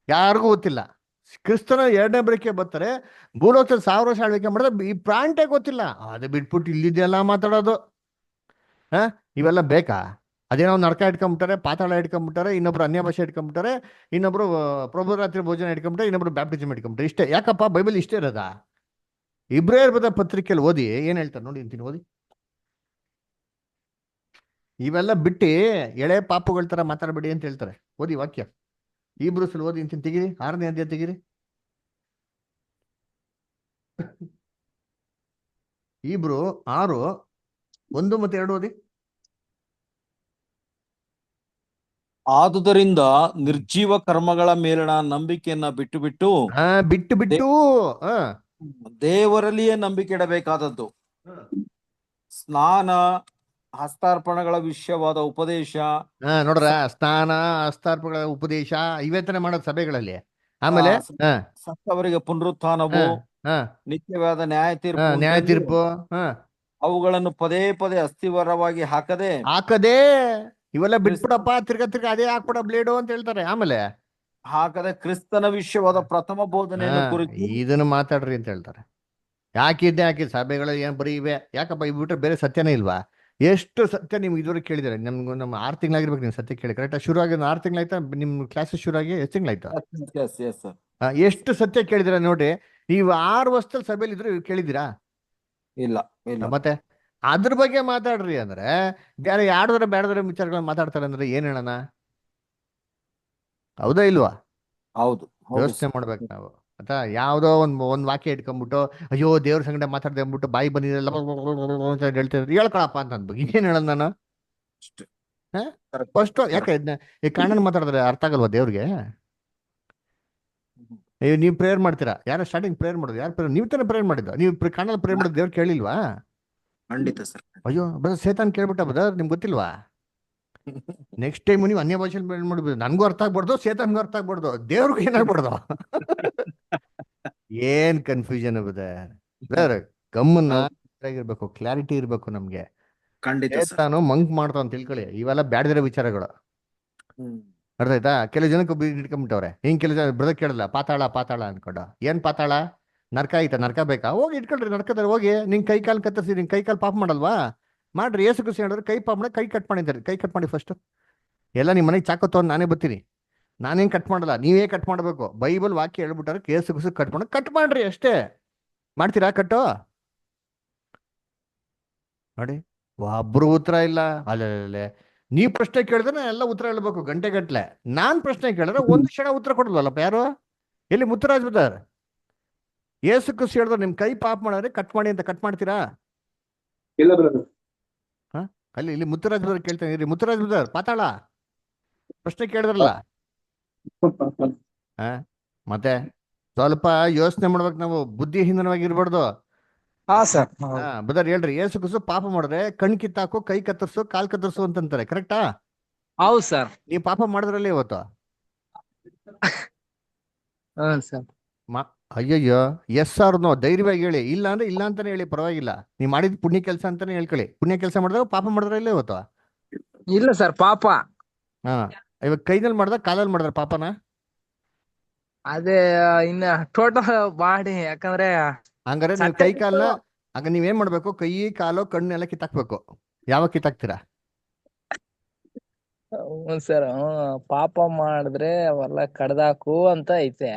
ಯಾರಿಗೂ ಗೊತ್ತಿಲ್ಲ. ಕ್ರಿಸ್ತನ 2ನೇ ಬರಿಕೆ ಬರ್ತಾರೆ, ಭೂಲೋಕದಲ್ಲಿ 1000 ವರ್ಷ ಆಳ್ವಿಕೆ ಮಾಡಿದ್ರೆ ಈ ಪ್ರಾಂಟೇ ಗೊತ್ತಿಲ್ಲ. ಅದು ಬಿಟ್ಬಿಟ್ಟು ಇಲ್ಲಿದೆಲ್ಲ ಮಾತಾಡೋದು. ಇವೆಲ್ಲ ಬೇಕಾ? ಅದೇನೋ ನರಕ ಇಟ್ಕೊಂಡ್ಬಿಟ್ಟಾರೆ, ಪಾತಾಳ ಇಟ್ಕೊಂಡ್ಬಿಟ್ಟಾರೆ, ಇನ್ನೊಬ್ರು ಅನ್ಯ ಭಾಷೆ ಇಟ್ಕೊಂಡ್ಬಿಟ್ಟಾರೆ, ಇನ್ನೊಬ್ರು ಪ್ರಭು ರಾತ್ರಿ ಭೋಜನ ಇಟ್ಕೊಂಡ್ಬಿಟ್ರೆ, ಇನ್ನೊಬ್ರು ಬ್ಯಾಪ್ಟಿಸಮ್ ಇಟ್ಕೊಂಡ್ಬಿಟ್ರೆ. ಇಷ್ಟೇ ಯಾಕಪ್ಪ? ಬೈಬಲ್ ಇಷ್ಟೇ ಇರೋದಾ? ಇಬ್ರಿಯರ ಪತ್ರಿಕೆಯಲ್ಲಿ ಓದಿ ಏನ್ ಹೇಳ್ತಾರೆ ನೋಡಿ ಅಂತೀನಿ, ಓದಿ. ಇವೆಲ್ಲ ಬಿಟ್ಟು ಎಳೆ ಪಾಪುಗಳ ತರ ಮಾತಾಡಬೇಡಿ ಅಂತ ಹೇಳ್ತಾರೆ. ಓದಿ ವಾಕ್ಯ. ಇಬ್ರೂಸಲ್ಲಿ ಓದಿ ಅಂತೀನಿ, ತೆಗಿರಿ 6ನೇ ಅಧ್ಯಾಯ ತೆಗಿರಿ. ಇಬ್ರು 6, 1 ಮತ್ತು 2 ಓದಿ. ಆದುದರಿಂದ ನಿರ್ಜೀವ ಕರ್ಮಗಳ ಮೇಲಿನ ನಂಬಿಕೆಯನ್ನ ಬಿಟ್ಟು ಬಿಟ್ಟು ದೇವರಲ್ಲಿಯೇ ನಂಬಿಕೆ ಇಡಬೇಕಾದದ್ದು. ಸ್ನಾನ, ಹಸ್ತಾರ್ಪಣೆಗಳ ವಿಷಯವಾದ ಉಪದೇಶ, ನೋಡ್ರ, ಸ- ಸ್ನಾನ, ಹಸ್ತಾರ್ಪಗಳ ಉಪದೇಶ ಇವೇ ತಾನೇ ಮಾಡೋದು ಸಭೆಗಳಲ್ಲಿ. ಆ, ಆಮೇಲೆ ಸ- ಹಾ ಸತ್ತವರಿಗೆ ಹಾ ಪುನರುತ್ಥಾನವು, ಹಾ ನಿತ್ಯವಾದ ನ್ಯಾಯ ಹಾ ತೀರ್ಪು ನ್ಯಾಯ ಉಂಟೆಂದು ತೀರ್ಪು ಹಾ ಅವುಗಳನ್ನು ಪದೇ ಪದೇ ಅಸ್ಥಿವರವಾಗಿ ಹಾಕದೆ ಹಾಕದೇ ಇವೆಲ್ಲ ಕ್ರಿಸ್ತ ಬಿಟ್ಬಿಡಪ್ಪ, ತಿರ್ಗಾ ತಿರ್ಗಾ ಅದೇ ಹಾಕ್ಬಿಡ ಬ್ಲೇಡು ಅಂತ ಹೇಳ್ತಾರೆ. ಆಮೇಲೆ ಕ್ರಿಸ್ತನ ವಿಷಯವಾದ ಪ್ರಥಮ ಹಾ ಬೋಧನೆಯನ್ನು ಕುರಿತು ಇದನ್ನು ಮಾತಾಡ್ರಿ ಅಂತ ಹೇಳ್ತಾರೆ. ಯಾಕೆ ಸಭೆಗಳಲ್ಲಿ ಏನ್ ಬರೀ ಇವೆ? ಯಾಕಪ್ಪ ಇವ್ ಬಿಟ್ರೆ ಬೇರೆ ಸತ್ಯನೇ ಇಲ್ವಾ? ಎಷ್ಟು ಸತ್ಯ ನಿಮ್ಗೆ ಇದುವರೆಗೆ ಕೇಳಿದಾರೆ? ನಮ್ಮ 6 ತಿಂಗಳಾಗಿರ್ಬೇಕು ನೀವು ಸತ್ಯ ಕೇಳಿ. ಕರೆಕ್ಟ್ ಶುರು ಆಗಿ 6 ತಿಂಗಳಾಯ್ತಾ ನಿಮ್ ಕ್ಲಾಸಸ್ ಶುರು ಆಗಿ? ಎಷ್ಟು ತಿಂಗಳಾಯ್ತು? ಎಸ್ ಎಷ್ಟು ಸತ್ಯ ಕೇಳಿದಿರ ನೋಡ್ರಿ. ನೀವು 6 ವರ್ಷದಲ್ಲಿ ಸಭೆಯಲ್ಲಿ ಇದ್ರೆ ಕೇಳಿದ್ದೀರಾ? ಇಲ್ಲ ಇಲ್ಲ ಮತ್ತೆ ಅದ್ರ ಬಗ್ಗೆ ಮಾತಾಡ್ರಿ ಅಂದ್ರೆ ಬೇರೆ ಬೇಡದ್ರ ವಿಚಾರಗಳನ್ನ ಮಾತಾಡ್ತಾರೆ ಅಂದ್ರೆ ಏನ್ ಹೇಳೋಣ? ಹೌದಾ ಇಲ್ವಾ? ಹೌದು ಹೌದು ಯೋಚನೆ ಮಾಡ್ಬೇಕು ನಾವು. ಆಯ್ತಾ? ಯಾವ್ದೋ ಒಂದ್ ವಾಕ್ಯ ಇಟ್ಕೊಂಡ್ಬಿಟ್ಟು ಅಯ್ಯೋ ದೇವ್ರ ಸಂಗಡ ಮಾತಾಡ್ದೆ ಅಂದ್ಬಿಟ್ಟು ಬಾಯಿ ಬಂದಿದ್ದೆಲ್ಲ ಅಂತ ಹೇಳ್ತಿದ್ರೆ ಹೇಳ್ಕೊಳಪ್ಪ ಅಂತ ಅನ್ಬೇಕು. ಏನ್ ಹೇಳೋದು ನಾನು? ಅಷ್ಟೇ. ಹಾ Correct, ಫಸ್ಟ್ ಯಾಕೆ correct. ಈ ಕನ್ನಡ ಮಾತಾಡಿದ್ರೆ ಅರ್ಥ ಆಗಲ್ವಾ ದೇವ್ರಿಗೆ? ಅಯ್ಯೋ ನೀವು ಪ್ರೇಯರ್ ಮಾಡ್ತೀರಾ, ಯಾರು ಸ್ಟಾರ್ಟಿಂಗ್ ಪ್ರೇಯರ್ ಮಾಡೋದು? ಯಾರು ಪ್ರೇಯರ್? ನೀವು ತಾನೇ ಪ್ರೇಯರ್ ಮಾಡಿದ್ದು. ನೀವು ಕನ್ನಡ ಪ್ರೇಯರ್ ಮಾಡೋದು ದೇವ್ರು ಕೇಳಿಲ್ವಾ? ಖಂಡಿತ ಸರ್. ಅಯ್ಯೋ ಬ್ರದರ್ ಸೇತಾನ್ ಕೇಳ್ಬಿಟ್ಟ ಬ್ರದರ್, ನಿಮ್ಗೆ ಗೊತ್ತಿಲ್ವಾ? ನೆಕ್ಸ್ಟ್ ಟೈಮ್ ನೀವು ಅನ್ಯ ಭಾಷೆಯಲ್ಲಿ ಪ್ರೇಯರ್ ಮಾಡ್ಬೋದು. ನನಗೂ ಅರ್ಥ ಆಗ್ಬಾರ್ದು, ಸೇತಾನ್ಗೂ ಅರ್ಥ ಆಗ್ಬಾರ್ದು, ದೇವ್ರಿಗೂ ಏನಾಗ್ಬಾರ್ದು. ಏನ್ ಕನ್ಫ್ಯೂಷನ್ ಬ್ರದರ್. ಗಮ್ಮನ್ನ ಇರ್ಬೇಕು, ಕ್ಲಾರಿಟಿ ಇರ್ಬೇಕು ನಮ್ಗೆ. ಖಂಡಿತ ಸರ್. ಸೇತಾನು ಮಂಕ್ ಮಾಡ್ತಾವ ಅಂತ ತಿಳ್ಕೊಳ್ಳಿ. ಇವೆಲ್ಲ ಬ್ಯಾಡದಿರೋ ವಿಚಾರಗಳು. ಹ್ಮ್ ಅರ್ಥ ಆಯ್ತಾ? ಕೆಲವು ಜನಕ್ಕೆ ಇಟ್ಕೊಂಡ್ಬಿಟ್ಟವ್ರೆ. ಹಿಂಗ್ ಕೆಲವು ಜನ ಬ್ರದರ್ ಕೇಳಲ್ಲ, ಪಾತಾಳ ಅನ್ಕೊಂಡು. ಏನ್ ಪಾತಾಳ? ನರ್ಕ ಐತಾ? ನರ್ಕ ಬೇಕಾ? ಹೋಗಿ ಇಟ್ಕೊಳ್ರಿ ನರ್ಕದಲ್ಲಿ ಹೋಗಿ. ನಿಂಗೆ ಕೈ ಕಾಲು ಕತ್ತರಿಸಿ, ನಿಂಗೆ ಕೈ ಕಾಲು ಪಾಪ ಮಾಡಲ್ವಾ? ಮಾಡ್ರಿ. ಏಸು ಕೃಷಿ ಹೇಳಿದ್ರೆ ಕೈ ಪಾಪ ಮಾಡಿ, ಕೈ ಕಟ್ ಮಾಡಿದ್ದಾರೆ. ಕೈ ಕಟ್ ಮಾಡಿ ಫಸ್ಟ್. ಎಲ್ಲ ನಿಮ್ಮ ಮನೆಗೆ ಚಾಕು ತಗೊಂಡು ನಾನೇ ಬರ್ತೀನಿ. ನಾನೇನ್ ಕಟ್ ಮಾಡಲ್ಲ, ನೀವೇ ಕಟ್ ಮಾಡಬೇಕು. ಬೈಬಲ್ ವಾಕ್ಯ ಹೇಳ್ಬಿಟ್ಟಾರೆ ಕೇಸು ಕುಸು ಕಟ್ ಮಾಡ್ರಿ ಅಷ್ಟೇ. ಮಾಡ್ತೀರಾ ಕಟ್ಟು? ನೋಡಿ, ಒಬ್ರು ಉತ್ತರ ಇಲ್ಲ. ಅಲ್ಲೇ ನೀವು ಪ್ರಶ್ನೆ ಕೇಳಿದ್ರೆ ಎಲ್ಲ ಉತ್ತರ ಹೇಳ್ಬೇಕು ಗಂಟೆಗಟ್ಲೆ. ನಾನ್ ಪ್ರಶ್ನೆ ಕೇಳಿದ್ರೆ ಒಂದು ಕ್ಷಣ ಉತ್ತರ ಕೊಡಲ್ವಲ್ಲಪ್ಪ ಯಾರು? ಎಲ್ಲಿ ಮುತ್ತರಾಜ್ ಬ್ರದರ್? ಏಸು ಕುಸು ಹೇಳಿದ್ರೆ ನಿಮ್ ಕೈ ಪಾಪ ಮಾಡಿದ್ರೆ ಕಟ್ ಮಾಡಿ ಅಂತ ಕಟ್ ಮಾಡ್ತೀರಾ? ಇಲ್ಲ ಬ್ರದರ್. ಹಾ ಇಲ್ಲಿ ಮುತ್ತರಾಜ್ ಬ್ರದರ್ ಕೇಳ್ತಾನೆ ಇರಿ. ಮುತ್ತರಾಜ್ ಬ್ರದರ್ ಪಾತಾಳ ಪ್ರಶ್ನೆ ಕೇಳಿದ್ರಲ್ಲ. ಹಾ ಮತ್ತೆ ಸ್ವಲ್ಪ ಯೋಚನೆ ಮಾಡ್ಬೇಕು ನಾವು, ಬುದ್ಧಿಹೀನವಾಗಿರ್ಬಾರ್ದು. ಹಾ ಸರ್. ಹಾ ಬ್ರದರ್ ಹೇಳ್ರಿ, ಏಸು ಕುಸು ಪಾಪ ಮಾಡಿದ್ರೆ ಕಣ್ ಕಿತ್ತಾಕು, ಕೈ ಕತ್ತರಿಸು, ಕಾಲ್ ಕತ್ತರಿಸು ಅಂತಂತಾರೆ. ಕರೆಕ್ಟಾ? ಹೌದು ಸರ್. ನೀವು ಪಾಪ ಮಾಡಿದ್ರಲ್ಲಿ ಇವತ್ತು ಸರ್. ಅಯ್ಯಯ್ಯೋ ಎಸ್ ಆರ್ ನೋ ಧೈರ್ಯವಾಗಿ ಹೇಳಿ. ಇಲ್ಲ ಅಂದ್ರೆ ಇಲ್ಲ ಅಂತಾನೆ ಹೇಳಿ, ಪರವಾಗಿಲ್ಲ. ನೀವು ಮಾಡಿದ ಪುಣ್ಯ ಕೆಲಸ ಅಂತಾನೆ ಹೇಳ್ಕೊಳ್ಳಿ. ಪುಣ್ಯ ಕೆಲಸ ಮಾಡಿದಾಗ ಪಾಪ ಮಾಡಿದ್ರೆ ಇಲ್ಲ ಇವತ್ತು? ಇಲ್ಲ ಸರ್, ಪಾಪ ಹಾ ಇವಾಗ ಕೈನಲ್ಲಿ ಮಾಡ್ದ ಕಾಲಲ್ಲಿ ಮಾಡಿದ್ರ ಪಾಪನ? ಅದೇ ಇನ್ನ ಟೋಟಲ್ ಬಾಡಿ. ಯಾಕಂದ್ರೆ ಹಂಗಾರೆ ನೀವು ಕೈ ಕಾಲನ್ನ ಹಂಗ ನೀವೇನ್ ಮಾಡ್ಬೇಕು? ಕೈ ಕಾಲು ಕಣ್ಣೆಲ್ಲ ಕಿತ್ತಾಕ್ಬೇಕು. ಯಾವಾಗ ಕಿತ್ತಾಕ್ತೀರಾ? ಸರ್ ಪಾಪ ಮಾಡಿದ್ರೆ ಅವೆಲ್ಲ ಕಡ್ದಾಕು ಅಂತ ಐತೆ.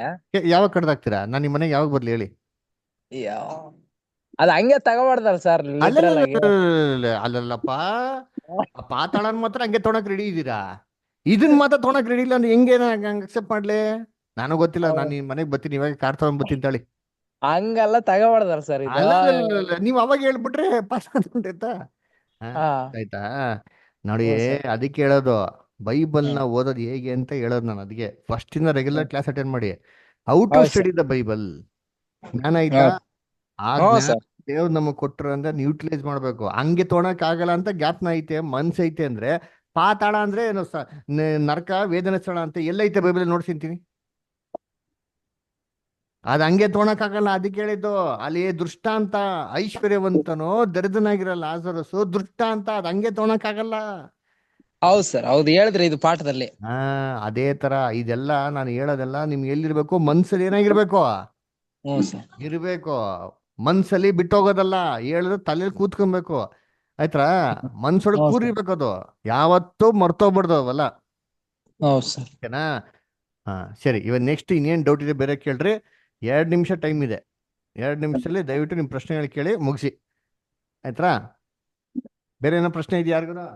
ಯಾವಾಗ ಕಡ್ದಾಕ್ತೀರಾ? ನಾನು ನಿಮ್ಮ ಮನೆಗೆ ಯಾವಾಗ ಬರ್ಲಿ ಹೇಳಿ? ಅದ್ ಹಂಗೆ ತಗೋಬಾರ್ದಲ್ಲ ಸರ್, ಲಿಟ್ರಲ್ ಆಗಿ. ಅಲ್ಲಲ್ಲಪ್ಪ, ಪಾತಾಳನ್ ಮಾತ್ರ ಹಂಗೆ ತೊಗೊಳಕ್ ರೆಡಿ ಇದ್ದೀರಾ, ಇದನ್ ಮಾತ್ರ ತೊಗೊಳಕ್ ರೆಡಿ ಇಲ್ಲ ಅಂದ್ರೆ ಹೆಂಗೆ ಹಂಗ ಅಕ್ಸೆಪ್ಟ್ ಮಾಡ್ಲಿ? ನನಗ್ ಗೊತ್ತಿಲ್ಲ. ನಾನು ನಿಮ್ ಮನೆಗೆ ಬರ್ತೀನಿ, ಇವಾಗ ಕಾರ್ ತಗೊಂಡ್ ಬರ್ತೀನಿ ತಾಳಿ. ಹಂಗೆಲ್ಲ ತಗೋಬಾರ್ದಲ್ಲ ಸರ್ ಇದು. ನೀವ್ ಅವಾಗ ಹೇಳ್ಬಿಟ್ರೆ ಪಾಠ ಆಯ್ತಾ? ಆಯ್ತಾ? ನೋಡಿ, ಅದಕ್ಕೆ ಹೇಳೋದು ಬೈಬಲ್ನ ಓದೋದು ಹೇಗೆ ಅಂತ ಹೇಳೋದು ನಾನು. ಅದಕ್ಕೆ ಫಸ್ಟ್ ಇಂದ ರೆಗ್ಯುಲರ್ ಕ್ಲಾಸ್ ಅಟೆಂಡ್ ಮಾಡಿ. How to study the Bible. ಜ್ಞಾನ ಆಯ್ತಾ? ಆ ಜ್ಞಾನ ದೇವ್ರು ನಮಗ್ ಕೊಟ್ರು ಅಂದ್ರೆ ಯೂಟಿಲೈಸ್ ಮಾಡ್ಬೇಕು. ಹಂಗೆ ತೊಗೊಳಕ್ ಆಗಲ್ಲ ಅಂತ ಜ್ಞಾಪನ ಐತೆ, ಮನ್ಸ್ ಐತೆ ಅಂದ್ರೆ. ಪಾತಾಳ ಅಂದ್ರೆ ಏನು? ನರಕ, ವೇದನೆ ಸ್ಥಳ ಅಂತ ಎಲ್ಲೈತೆ ಬೈಬಲ್ ನೋಡ್ಸಿಂತೀನಿ? ಅದ್ ಹಂಗೆ ತೊಗೊಳಕ್ ಆಗಲ್ಲ. ಅದಕ್ಕೆ ಹೇಳಿದ್ದು ಅಲ್ಲಿ ದೃಷ್ಟಾಂತ. ಐಶ್ವರ್ಯವಂತನು ದರಿದ್ರನಾಗಿರೋ ಲಾಜರಸು ದೃಷ್ಟಾಂತ. ಅದ್ ಹಂಗೆ ತೊಗೊಳಕ್ ಆಗಲ್ಲ. ಹೌದು ಸರ್, ಹೌದು ಹೇಳಿದ್ರಿ ಇದು ಪಾಠದಲ್ಲಿ. ಅದೇ ತರ ಇದೆಲ್ಲ ನಾನು ಹೇಳೋದೆಲ್ಲ ನಿಮ್ಗೆ ಎಲ್ಲಿರ್ಬೇಕು? ಮನ್ಸಲ್ಲಿ ಏನಾಗಿರ್ಬೇಕು? ಇರ್ಬೇಕು. ಮನ್ಸಲ್ಲಿ ಬಿಟ್ಟೋಗೋದಲ್ಲ, ಹೇಳಿದ್ರೆ ತಲೆಯಲ್ಲಿ ಕೂತ್ಕೊಬೇಕು. ಆಯ್ತಾ? ಮನ್ಸೊಳಗೆ ಕೂರಿರ್ಬೇಕು. ಅದು ಯಾವತ್ತೂ ಮರ್ತೋಗ್ಬಾರ್ದು ಅವಲ್ಲ. ಓಕೆನಾ? ಹಾ ಸರಿ. ಇವಾಗ ನೆಕ್ಸ್ಟ್ ಇನ್ನೇನ್ ಡೌಟ್ ಇದೆ ಬೇರೆ ಕೇಳ್ರಿ. 2 ನಿಮಿಷ ಟೈಮ್ ಇದೆ. 2 ನಿಮಿಷದಲ್ಲಿ ದಯವಿಟ್ಟು ನಿಮ್ ಪ್ರಶ್ನೆಗಳು ಕೇಳಿ ಮುಗಿಸಿ. ಆಯ್ತಾ? ಬೇರೆ ಏನೋ ಪ್ರಶ್ನೆ ಇದೆಯಾ ಯಾರಿಗೂ?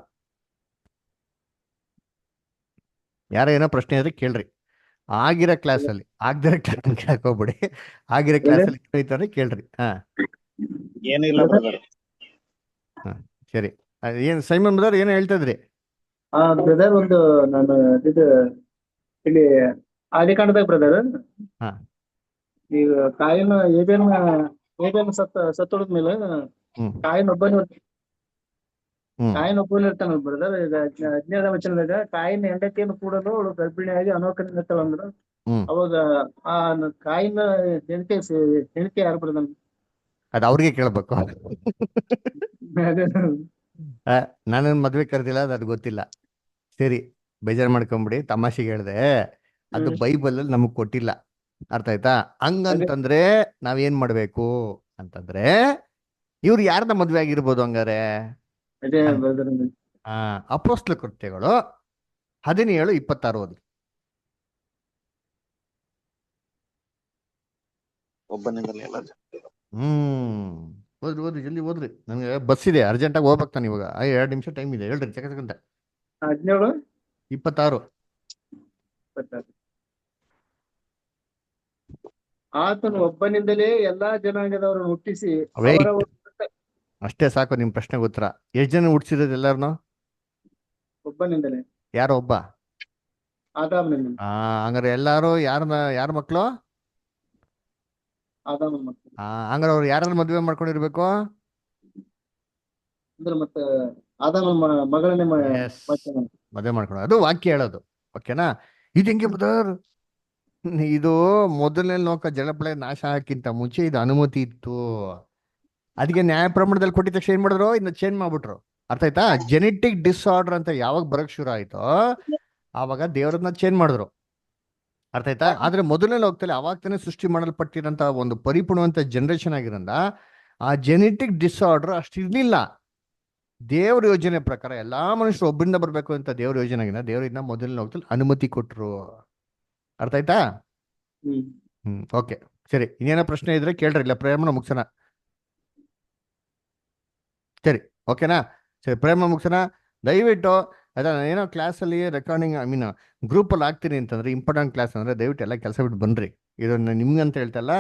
ಯಾರ ಏನೋ ಪ್ರಶ್ನೆ ಇದ್ರೆ ಕೇಳ್ರಿ. ಆಗಿರೋ ಕ್ಲಾಸಲ್ಲಿ, ಆಗದಿರೋ ಕ್ಲಾಸ್ ಕೇಳಕ್ ಹೋಗ್ಬಿಡಿ. ಆಗಿರೋ ಕ್ಲಾಸಲ್ಲಿ ಕೇಳ್ತಾರೆ ಕೇಳ್ರಿ. ಏನಿಲ್ಲ ಬ್ರದರ್. ಸರಿ. ಏನ್ ಸೈಮನ್ ಬ್ರದರ್ ಏನೋ ಹೇಳ್ತಾ ಇದ್ರಿ? ಬ್ರದರ್ ಒಂದು ನಾನು ಇದು ಇಲ್ಲಿ ಆದಿಕಾಂಡದಾಗ ಬ್ರದರ್, ಈಗ ಕಾಯಿನ ಏಬೇನ ಸತ್ತೊಳದ್ಮೇಲೆ ಕಾಯಿನ ಒಬ್ಬನೇ ಹ್ಮ್ ಕಾಯಿನ ಒಬ್ಬನಿರ್ತಾನ ಬ್ರದರ್. ಈಗ 17ನೇ ವಚನದಾಗ ಕಾಯಿನ ಹೆಂಡತಿಯನ್ನು ಕೂಡಲು ಅವಳು ಗರ್ಭಿಣಿಯಾಗಿ ಅನೋಕನಿರ್ತಾಳ ಅಂದ್ರ ಹ್ಮ್ ಅವಾಗ ಆ ಕಾಯಿನ ಹೆಂಡತಿ ಯಾರು ಬ್ರದರ್? ಅದು ಅವ್ರಿಗೆ ಕೇಳ್ಬೇಕು. ನಾನೇನ್ ಮದ್ವೆ ಕರೆದಿಲ್ಲ, ಅದು ಗೊತ್ತಿಲ್ಲ. ಸರಿ, ಬೇಜಾರು ಮಾಡ್ಕೊಂಬಿಡಿ, ತಮಾಷೆಗೆ ಹೇಳ್ದೆ. ಅದು ಬೈಬಲ್ ಅಲ್ಲಿ ನಮಗ್ ಕೊಟ್ಟಿಲ್ಲ. ಅರ್ಥ ಆಯ್ತಾ? ಹಂಗಂತಂದ್ರೆ ನಾವೇನ್ ಮಾಡ್ಬೇಕು ಅಂತಂದ್ರೆ, ಇವ್ರು ಯಾರ್ದ ಮದ್ವೆ ಆಗಿರ್ಬೋದು ಹಂಗಾರೆ? ಅದೇ ಬ್ರದರ್. ಅಪೊಸ್ತಲ ಕೃತ್ಯಗಳು 17:26 ಓದಿ. ಒಬ್ಬನಿಂದಲೇ ಎಲ್ಲ ಓದ್ರಿ ಜಲ್ದಿ ಓದ್ರಿ, ನನಗೆ ಬಸ್ ಇದೆ, ಅರ್ಜೆಂಟಾಗಿ ಹೋಗ್ಬೇಕು ನಾನು ಇವಾಗ. 2 ನಿಮಿಷ ಟೈಮ್ ಇದೆ, ಹೇಳ್ರಿ ಸೆಕೆಂಡ್. 17:26. ಆತನು ಒಬ್ಬನಿಂದಲೇ ಎಲ್ಲಾ ಜನಾಂಗದವರನ್ನು ಹುಟ್ಟಿಸಿ ಅವರ ಅಷ್ಟೇ ಸಾಕು ನಿಮ್ ಪ್ರಶ್ನೆಗೆ ಉತ್ತರ. ಎಷ್ಟ್ ಜನ ಹುಟ್ಟಿಸಿರೋದು ಎಲ್ಲಾರನು? ಒಬ್ಬನಿಂದಲೇ. ಯಾರೋ ಒಬ್ಬ. ಆದಾಮನಿಂದ. ಹಂಗಾರೆ ಎಲ್ಲಾರು ಯಾರ ಮಕ್ಳು? ಆದಾಮನ ಮಕ್ಕಳು. ಹಂಗಾರೆ ಅವ್ರು ಯಾರನ್ನ ಮದ್ವೆ ಮಾಡ್ಕೊಂಡಿರ್ಬೇಕು? ಅಂದ್ರೆ ಮತ್ತೆ ಆದಾಮನ ಮಗಳನ್ನೇ ಮದುವೆ ಮಾಡ್ಕೊಂಡು, ಅದು ವಾಕ್ಯ ಹೇಳೋದು. ಓಕೆನಾ? ಇದು ಹೆಂಗೆ ಬ್ರದರ್? ಇದು ಮೊದಲನೇ ಲೋಕ ಜಲಪ್ರಳಯ ನಾಶ ಹಾಕಿಂತ ಮುಂಚೆ ಇದು ಅನುಮತಿ ಇತ್ತು. ಅದಕ್ಕೆ ನ್ಯಾಯ ಪ್ರಮಾಣದಲ್ಲಿ ಕೊಟ್ಟಿದ ತಕ್ಷಣ ಏನ್ ಮಾಡಿದ್ರು, ಇನ್ನು ಚೇಂಜ್ ಮಾಡ್ಬಿಟ್ರು. ಅರ್ಥ ಆಯ್ತಾ? ಜೆನೆಟಿಕ್ ಡಿಸಾರ್ಡರ್ ಅಂತ ಯಾವಾಗ ಬರಕ್ ಶುರು ಆಯ್ತೋ ಆವಾಗ ದೇವರನ್ನ ಚೇಂಜ್ ಮಾಡಿದ್ರು. ಅರ್ಥ ಆಯ್ತಾ? ಆದ್ರೆ ಮೊದಲನೇ ಲೋಕದಲ್ಲಿ ಅವಾಗ ತಾನೇ ಸೃಷ್ಟಿ ಮಾಡಲ್ಪಟ್ಟಿರಂತ ಒಂದು ಪರಿಪೂರ್ಣವಂತ ಜನರೇಷನ್ ಆಗಿರೋದ್ರಿಂದ ಆ ಜೆನೆಟಿಕ್ ಡಿಸಾರ್ಡರ್ ಅಷ್ಟು ಇರ್ಲಿಲ್ಲ. ದೇವ್ರ ಯೋಜನೆ ಪ್ರಕಾರ ಎಲ್ಲಾ ಮನುಷ್ಯರು ಒಬ್ಬರಿಂದ ಬರ್ಬೇಕು ಅಂತ ದೇವ್ರ ಯೋಜನೆ ಆಗಿನ ದೇವ್ರ ಇನ್ನ ಮೊದಲನೇ ಲೋಕದಲ್ಲಿ ಅನುಮತಿ ಕೊಟ್ರು. ಅರ್ಥ ಆಯ್ತಾ? ಓಕೆ, ಸರಿ. ಇನ್ನೇನೋ ಪ್ರಶ್ನೆ ಇದ್ರೆ ಕೇಳ್ರಿ, ಇಲ್ಲ ಪ್ರೇಮ ಮುಗಿಸೋಣ. ಸರಿ, ಓಕೆನಾ? ಸರಿ, ಪ್ರೇಮ ಮುಗಿಸೋಣ. ದಯವಿಟ್ಟು ಏನೋ ಕ್ಲಾಸಲ್ಲಿ ರೆಕಾರ್ಡಿಂಗ್ ಗ್ರೂಪಲ್ಲಿ ಆಗ್ತೀನಿ ಅಂತಂದ್ರೆ, ಇಂಪಾರ್ಟೆಂಟ್ ಕ್ಲಾಸ್ ಅಂದ್ರೆ ದಯವಿಟ್ಟು ಎಲ್ಲ ಕೆಲಸ ಬಿಟ್ಟು ಬನ್ರಿ. ಇದನ್ನ ನಿಮ್ಗಂತ ಹೇಳ್ತಲ್ಲ,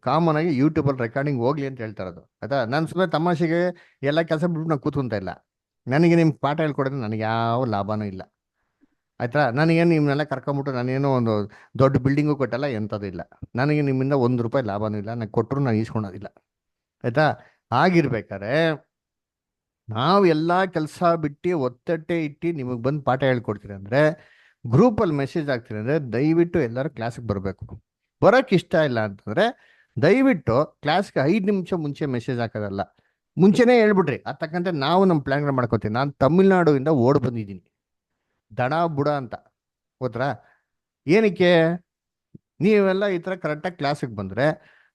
ಕಾಮನ್ ಆಗಿ ಯೂಟ್ಯೂಬಲ್ಲಿ ರೆಕಾರ್ಡಿಂಗ್ ಹೋಗ್ಲಿ ಅಂತ ಹೇಳ್ತಾ ಇರೋದು. ಆಯ್ತಾ? ನಾನು ಸುಮ್ಮನೆ ತಮಾಷೆಗೆ ಎಲ್ಲ ಕೆಲಸ ಬಿಟ್ಬಿಟ್ಟು ನಾನು ಕೂತ್ಕೊಂತ ಇಲ್ಲ. ನನಗೆ ನಿಮ್ಗೆ ಪಾಠ ಹೇಳ್ಕೊಡೋದು ನನಗೆ ಯಾವ ಲಾಭನೂ ಇಲ್ಲ. ಆಯ್ತಾ? ನನಗೇನು ನಿಮ್ಮನ್ನೆಲ್ಲ ಕರ್ಕೊಂಬಿಟ್ಟು ನಾನೇನೋ ಒಂದು ದೊಡ್ಡ ಬಿಲ್ಡಿಂಗು ಕೊಟ್ಟಲ್ಲ, ಎಂಥದ್ದು ಇಲ್ಲ. ನನಗೆ ನಿಮ್ಮಿಂದ ₹1 ಲಾಭನೂ ಇಲ್ಲ, ನನಗೆ ಕೊಟ್ಟರು ನಾನು ಈಸ್ಕೊಳೋದಿಲ್ಲ. ಆಯ್ತಾ? ಆಗಿರ್ಬೇಕಾದ್ರೆ ನಾವು ಎಲ್ಲ ಕೆಲಸ ಬಿಟ್ಟು ಒತ್ತಟ್ಟೆ ಇಟ್ಟು ನಿಮಗೆ ಬಂದು ಪಾಠ ಹೇಳ್ಕೊಡ್ತೀರಿ ಅಂದರೆ, ಗ್ರೂಪಲ್ಲಿ ಮೆಸೇಜ್ ಆಗ್ತೀರಿ ಅಂದರೆ ದಯವಿಟ್ಟು ಎಲ್ಲರೂ ಕ್ಲಾಸಿಗೆ ಬರಬೇಕು. ಬರೋಕ್ಕೆ ಇಷ್ಟ ಇಲ್ಲ ಅಂತಂದರೆ ದಯವಿಟ್ಟು ಕ್ಲಾಸ್ಗೆ 5 ನಿಮಿಷ ಮುಂಚೆ ಮೆಸೇಜ್ ಹಾಕೋದಲ್ಲ, ಮುಂಚೆನೇ ಹೇಳ್ಬಿಟ್ರಿ. ಅದು ತಕ್ಕಂತೆ ನಾವು ನಮ್ಮ ಪ್ಲ್ಯಾನ್ಗಳು ಮಾಡ್ಕೋತೀವಿ. ನಾನು ತಮಿಳ್ನಾಡಿಂದ ಓಡ್ ಬಂದಿದ್ದೀನಿ, ದಣ ಬುಡ ಅಂತ. ಗೊತ್ತಾ? ಏನಕ್ಕೆ? ನೀವೆಲ್ಲ ಈ ಥರ ಕರೆಕ್ಟಾಗಿ ಕ್ಲಾಸಿಗೆ ಬಂದರೆ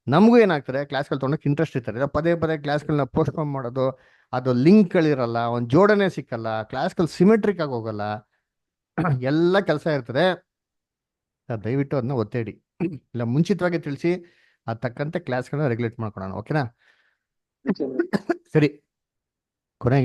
ನಮಗೂ ಏನಾಗ್ತದೆ, ಕ್ಲಾಸ್ಗಳು ತೊಗೊಳಕ್ಕೆ ಇಂಟ್ರೆಸ್ಟ್ ಇರ್ತಾರೆ. ಪದೇ ಪದೇ ಕ್ಲಾಸ್ಗಳನ್ನ ಪೋಸ್ಟ್ಪೋನ್ ಮಾಡೋದು, ಅದು ಲಿಂಕ್ಗಳಿರಲ್ಲ, ಒಂದು ಜೋಡಣೆ ಸಿಕ್ಕಲ್ಲ, ಕ್ಲಾಸ್ಗಳು ಸಿಮೆಟ್ರಿಕ್ ಆಗಿ ಹೋಗಲ್ಲ, ಎಲ್ಲ ಕೆಲಸ ಇರ್ತದೆ. ದಯವಿಟ್ಟು ಅದನ್ನ ಒತ್ತೇಡಿ, ಇಲ್ಲ ಮುಂಚಿತವಾಗಿ ತಿಳಿಸಿ, ಅದು ತಕ್ಕಂತೆ ಕ್ಲಾಸ್ಗಳನ್ನ ರೆಗ್ಯುಲೇಟ್ ಮಾಡ್ಕೊಳೋಣ. ಓಕೆನಾ? ಸರಿ, ಕೊನೆಗೆ